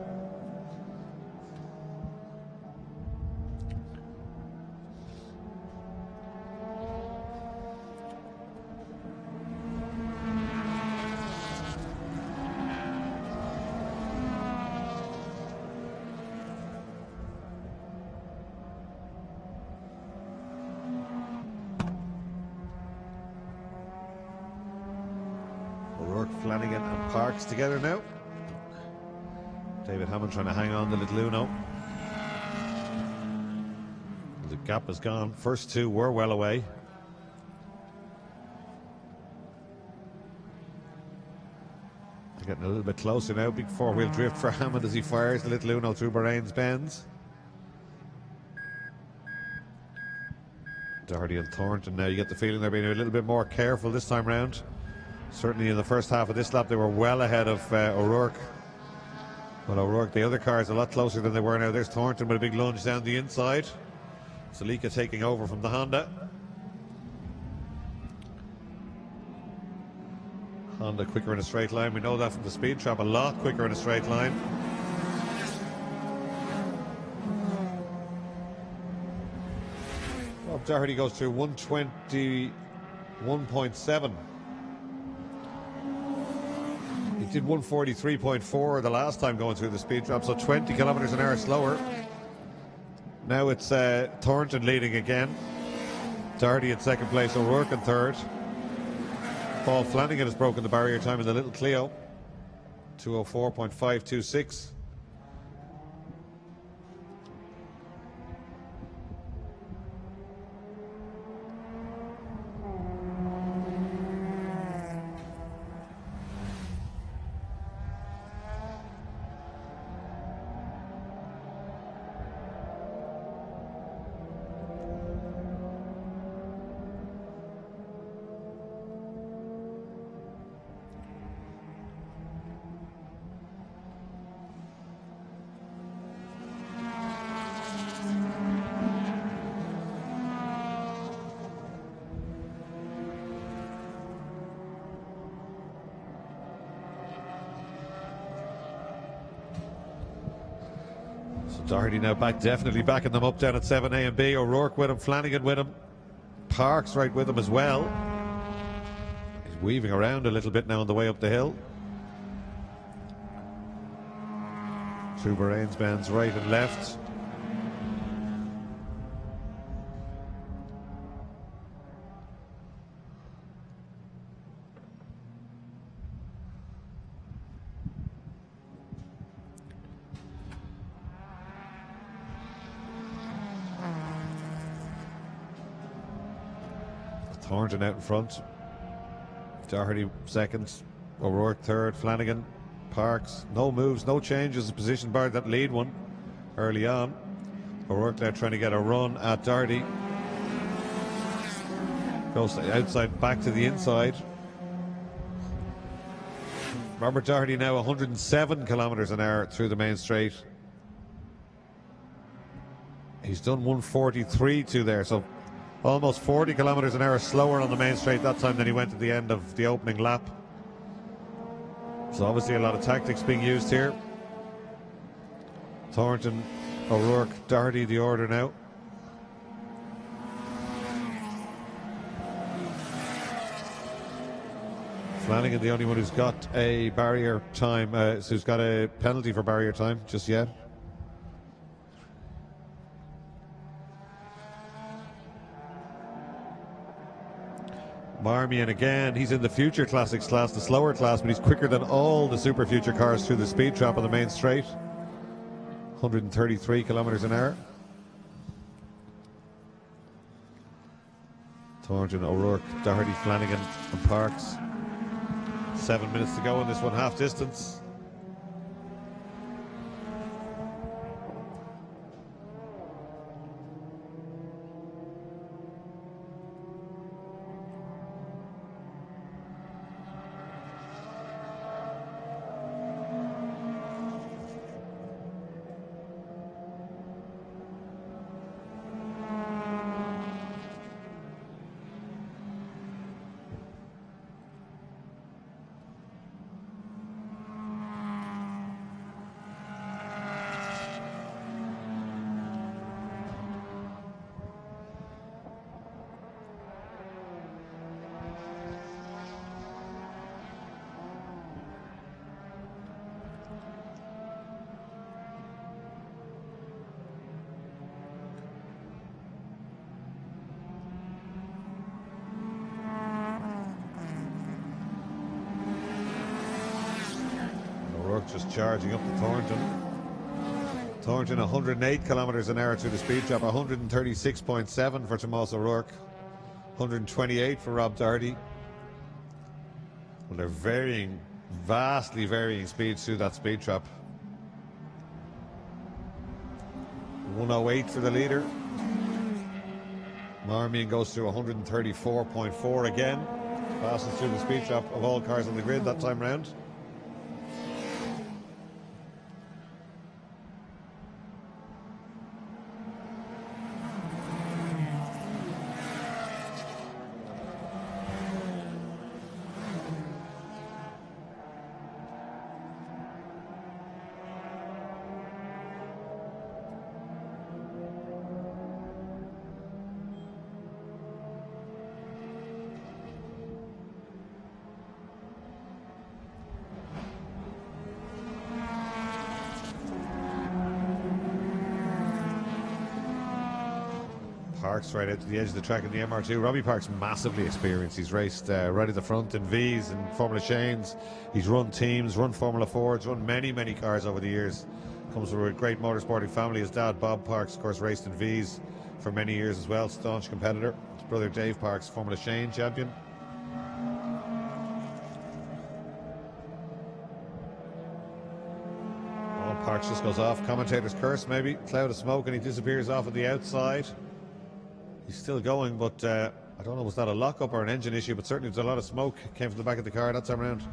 Flanagan and Parks together now. David Hammond trying to hang on the little Uno. The gap is gone. First two were well away. They're getting a little bit closer now. Big four-wheel drift for Hammond as he fires the little Uno through Bahrain's Bends. Doherty and Thornton now, you get the feeling they're being a little bit more careful this time round. Certainly in the first half of this lap they were well ahead of O'Rourke. But O'Rourke, the other cars, a lot closer than they were now. There's Thornton with a big lunge down the inside. Celica taking over from the Honda. Honda quicker in a straight line. We know that from the speed trap, a lot quicker in a straight line. Well, Doherty goes through 121.7. He did 143.4 the last time going through the speed trap, so 20 kilometers an hour slower. Now it's Thornton leading again. Doherty in second place, O'Rourke in third. Paul Flanagan has broken the barrier time in the little Clio. 2:04.526. Doherty now back, definitely backing them up down at 7A and B. O'Rourke with him, Flanagan with him, Parks right with him as well. He's weaving around a little bit now on the way up the hill. Two Bahrain's bands right and left. Thornton out in front. Doherty second. O'Rourke third. Flanagan. Parks. No moves, no changes. Position bar that lead one early on. O'Rourke there trying to get a run at Doherty. Goes to the outside, back to the inside. Robert Doherty now 107 kilometres an hour through the main straight. He's done 143.2 there, so almost 40 kilometres an hour slower on the main straight that time than he went at the end of the opening lap. So obviously a lot of tactics being used here. Thornton, O'Rourke, Doherty the order now. Flanagan the only one who's got a barrier time, who's got a penalty for barrier time just yet. Marmion again, he's in the Future Classics class, the slower class, but he's quicker than all the Super Future cars through the speed trap on the main straight. 133 kilometres an hour. Thornton, O'Rourke, Doherty, Flanagan and Parks. 7 minutes to go in this one, half distance. Just charging up to Thornton. Thornton 108 kilometres an hour through the speed trap, 136.7 for Tomas O'Rourke, 128 for Rob Doherty. Well, they're varying, vastly varying speeds through that speed trap. 108 for the leader. Marmion goes through 134.4 again, passes through the speed trap of all cars on the grid that time round. Park's right out to the edge of the track in the MR2. Robbie Park's massively experienced. He's raced right at the front in V's and Formula Shanes. He's run teams, run Formula Fords, run many, many cars over the years. Comes from a great motorsporting family. His dad, Bob Parks, of course, raced in V's for many years as well. Staunch competitor. His brother, Dave Parks, Formula Shane champion. Oh, Parks just goes off. Commentator's curse, maybe. Cloud of smoke, and he disappears off at the outside. He's still going, but I don't know, was that a lockup or an engine issue? But certainly there's a lot of smoke came from the back of the car that time around.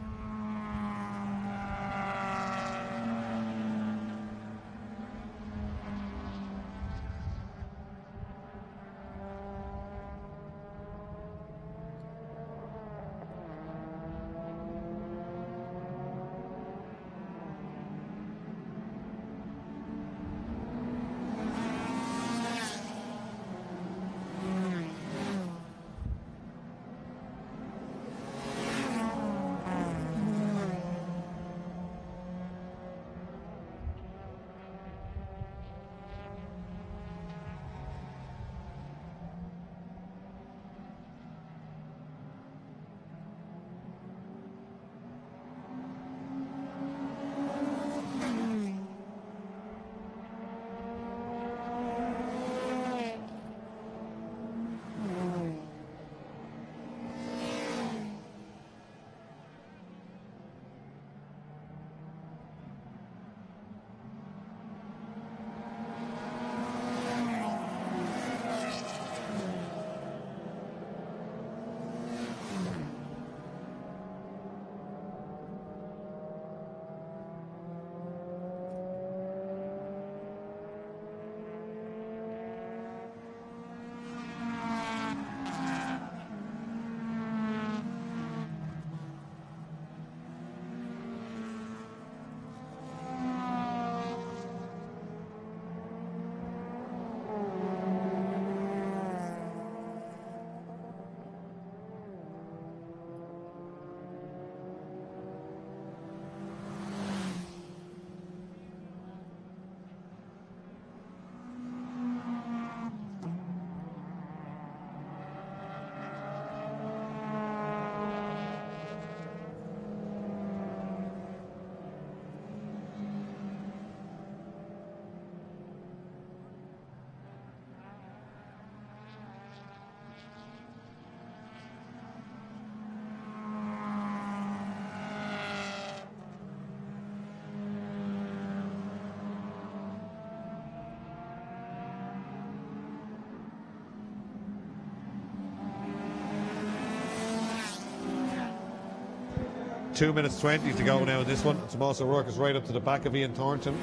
Two minutes 20 to go now in this one. Tomas O'Rourke is right up to the back of Ian Thornton.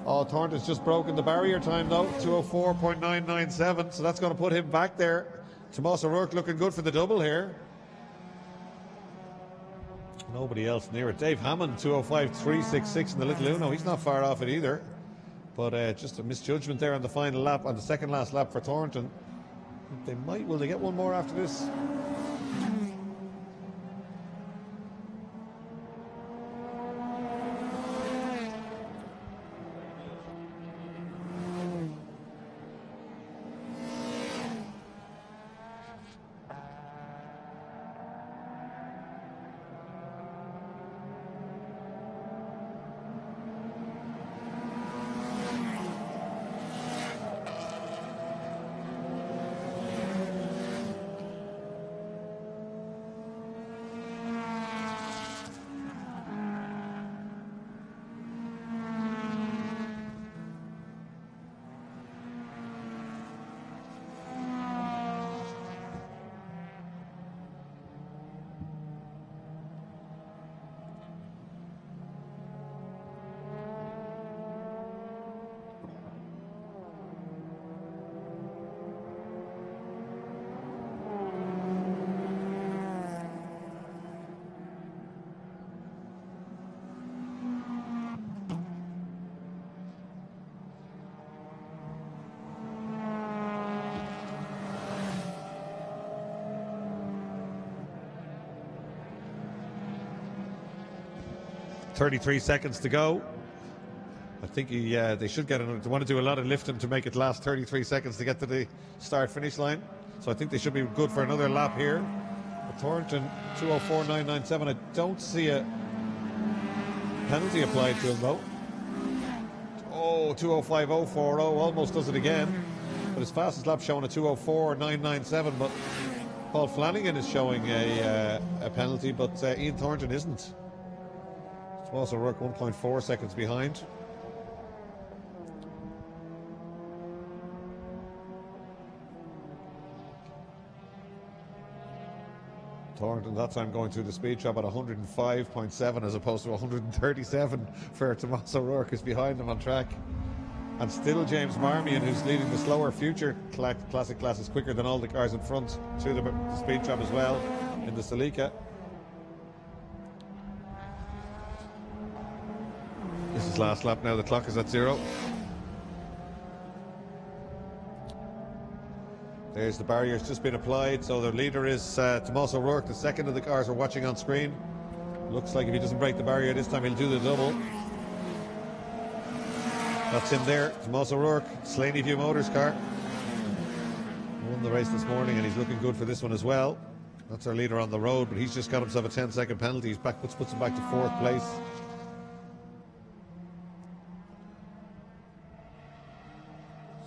Oh, Thornton's just broken the barrier time though, 2:04.997, so that's going to put him back there. Tomas O'Rourke looking good for the double here. Nobody else near it. Dave Hammond, 2:05.366 in the Little Uno. He's not far off it either. But just a misjudgment there on the final lap, on the second last lap for Thornton. They might, will they get one more after this? .33 seconds to go. I think they should get they want to do a lot of lifting to make it last 33 seconds to get to the start-finish line. So I think they should be good for another lap here. But Thornton, 2:04.997. I don't see a penalty applied to him, though. Oh, 2:05.040, almost does it again. But his fastest lap showing a 2:04.997. But Paul Flanagan is showing a penalty, but Ian Thornton isn't. Tomas O'Rourke 1.4 seconds behind. Thornton that time going through the speed trap at 105.7 as opposed to 137 for Tomas O'Rourke, is behind him on track. And still James Marmion, who's leading the slower future classic class, is quicker than all the cars in front through the speed trap as well in the Celica. This is last lap now, the clock is at 0. There's the barrier's just been applied, so the leader is Tomas O'Rourke. The second of the cars are watching on screen. Looks like if he doesn't break the barrier this time, he'll do the double. That's him there, Tomas O'Rourke, Slaney View Motors car. Won the race this morning and he's looking good for this one as well. That's our leader on the road, but he's just got himself a 10-second penalty. He's back, puts him back to 4th place.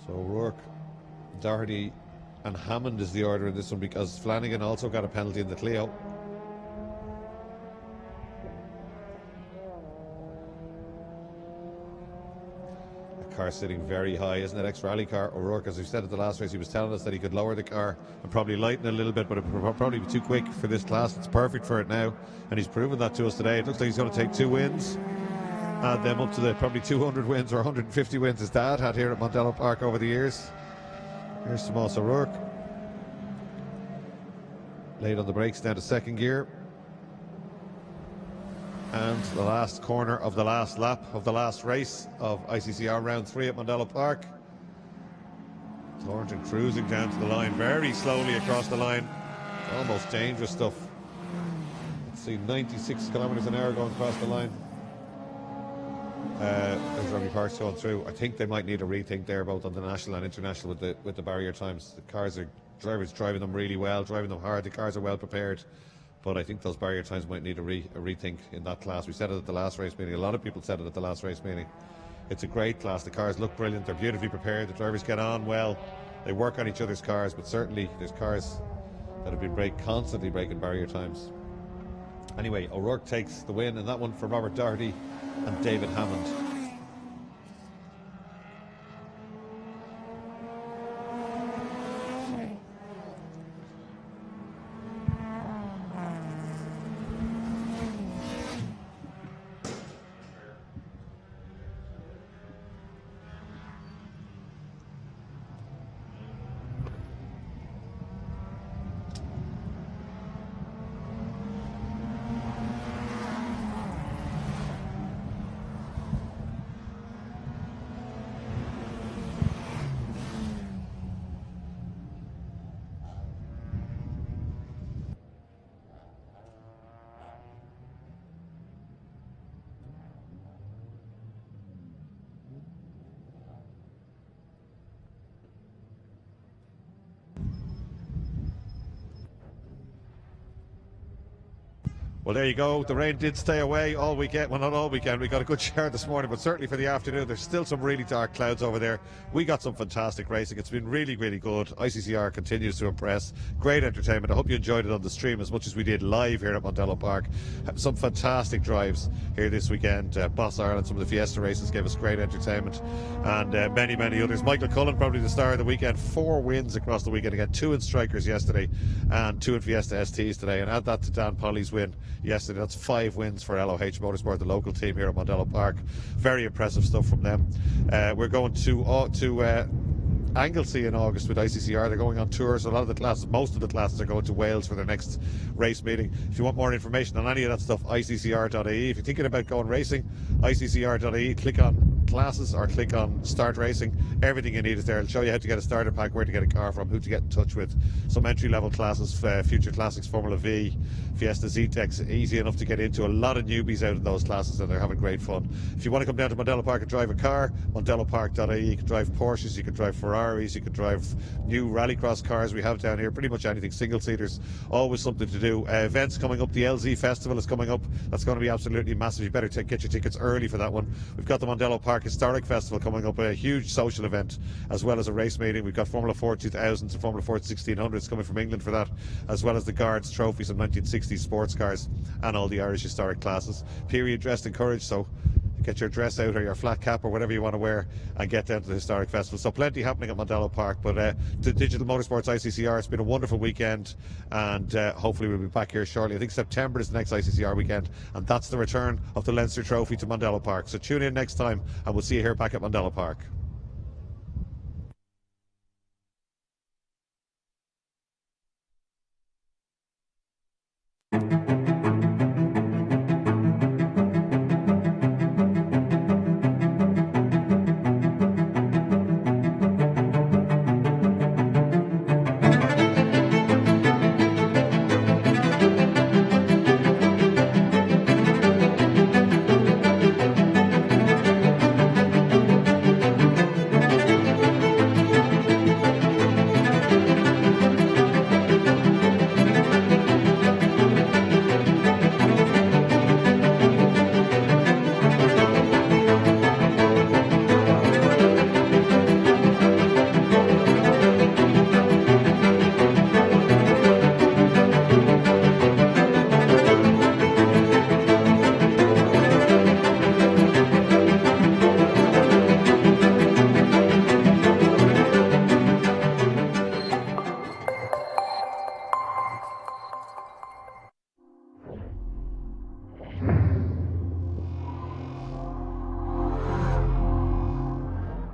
So O'Rourke, Doherty and Hammond is the order in this one, because Flanagan also got a penalty in the Clio. The car sitting very high, isn't it? Ex-rally car. O'Rourke, as we said at the last race, he was telling us that he could lower the car and probably lighten it a little bit, but it would probably be too quick for this class. It's perfect for it now, and he's proven that to us today. It looks like he's going to take 2 wins, add them up to the probably 200 wins or 150 wins his dad had here at Mondello Park over the years. Here's Tomas O'Rourke. Late on the brakes, down to 2nd gear. And the last corner of the last lap of the last race of ICCR Round 3 at Mondello Park. Thornton cruising down to the line, very slowly across the line. Almost dangerous stuff. Let's see, 96 kilometers an hour going across the line. There's Robbie Parks going through. I think they might need a rethink there, both on the national and international, with the barrier times. The drivers driving them really well, driving them hard. The cars are well prepared, but I think those barrier times might need a rethink in that class. We said it at the last race meeting. A lot of people said it at the last race meeting. It's a great class. The cars look brilliant. They're beautifully prepared. The drivers get on well. They work on each other's cars, but certainly there's cars that have been constantly breaking barrier times. Anyway, O'Rourke takes the win, and that one for Robert Doherty and David Hammond. Well, there you go. The rain did stay away all weekend. Well, not all weekend. We got a good shower this morning, but certainly for the afternoon, there's still some really dark clouds over there. We got some fantastic racing. It's been really, really good. ICCR continues to impress. Great entertainment. I hope you enjoyed it on the stream as much as we did live here at Mondello Park. Some fantastic drives here this weekend. Boss Ireland, some of the Fiesta races gave us great entertainment, and many, many others. Michael Cullen, probably the star of the weekend. 4 wins across the weekend. Again, 2 in Strikers yesterday and 2 in Fiesta STs today. And add that to Dan Polly's win yesterday. That's 5 wins for LOH Motorsport, the local team here at Mondello Park. Very impressive stuff from them. We're going to Anglesey in August with ICCR. They're going on tours. A lot of the classes, most of the classes, are going to Wales for their next race meeting. If you want more information on any of that stuff, ICCR.ie. If you're thinking about going racing, ICCR.ie. Click classes or click on start racing. Everything you need is there. It'll show you how to get a starter pack, where to get a car from, who to get in touch with. Some entry level classes, Future Classics, Formula V, Fiesta Zetec, easy enough to get into. A lot of newbies out in those classes and they're having great fun. If you want to come down to Mondello Park and drive a car, mondellopark.ie. You can drive Porsches, you can drive Ferraris, you can drive new rallycross cars we have down here, pretty much anything, single seaters, always something to do. Events coming up, the LZ Festival is coming up. That's going to be absolutely massive. You better get your tickets early for that one. We've got the Mondello Park Historic Festival coming up, a huge social event as well as a race meeting. We've got Formula 4 2000s and Formula 4 1600s coming from England for that, as well as the Guards trophies and 1960s sports cars and all the Irish historic classes. Period dressed encouraged, so get your dress out or your flat cap or whatever you want to wear and get down to the historic festival. So plenty happening at Mondello Park. But to Digital Motorsports ICCR, it's been a wonderful weekend, and hopefully we'll be back here shortly. I think September is the next ICCR weekend, and that's the return of the Leinster Trophy to Mondello Park. So tune in next time and we'll see you here back at Mondello Park.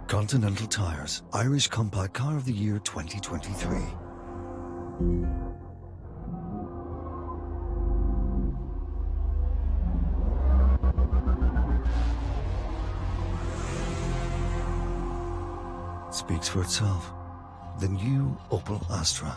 Continental Tires, Irish Compact Car of the Year 2023. Speaks for itself. The new Opel Astra.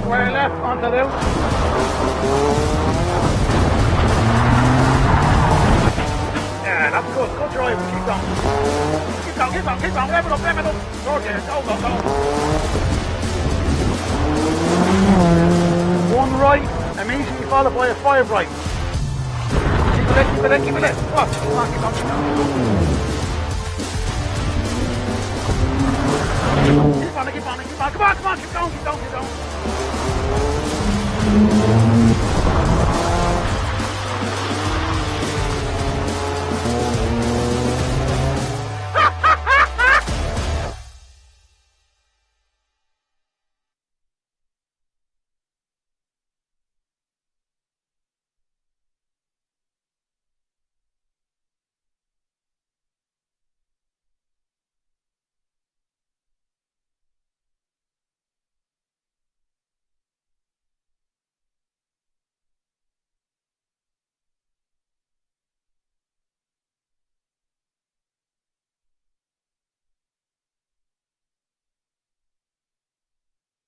Square left onto the out. Yeah, that's good. Good drive. Keep going. Keep going, keep going, keep going. Rev it up, rev it up. George, go, go, go. One right, immediately followed by a 5 right. Keep it in, keep it in, keep it in. Come on, keep on, keep on, keep on.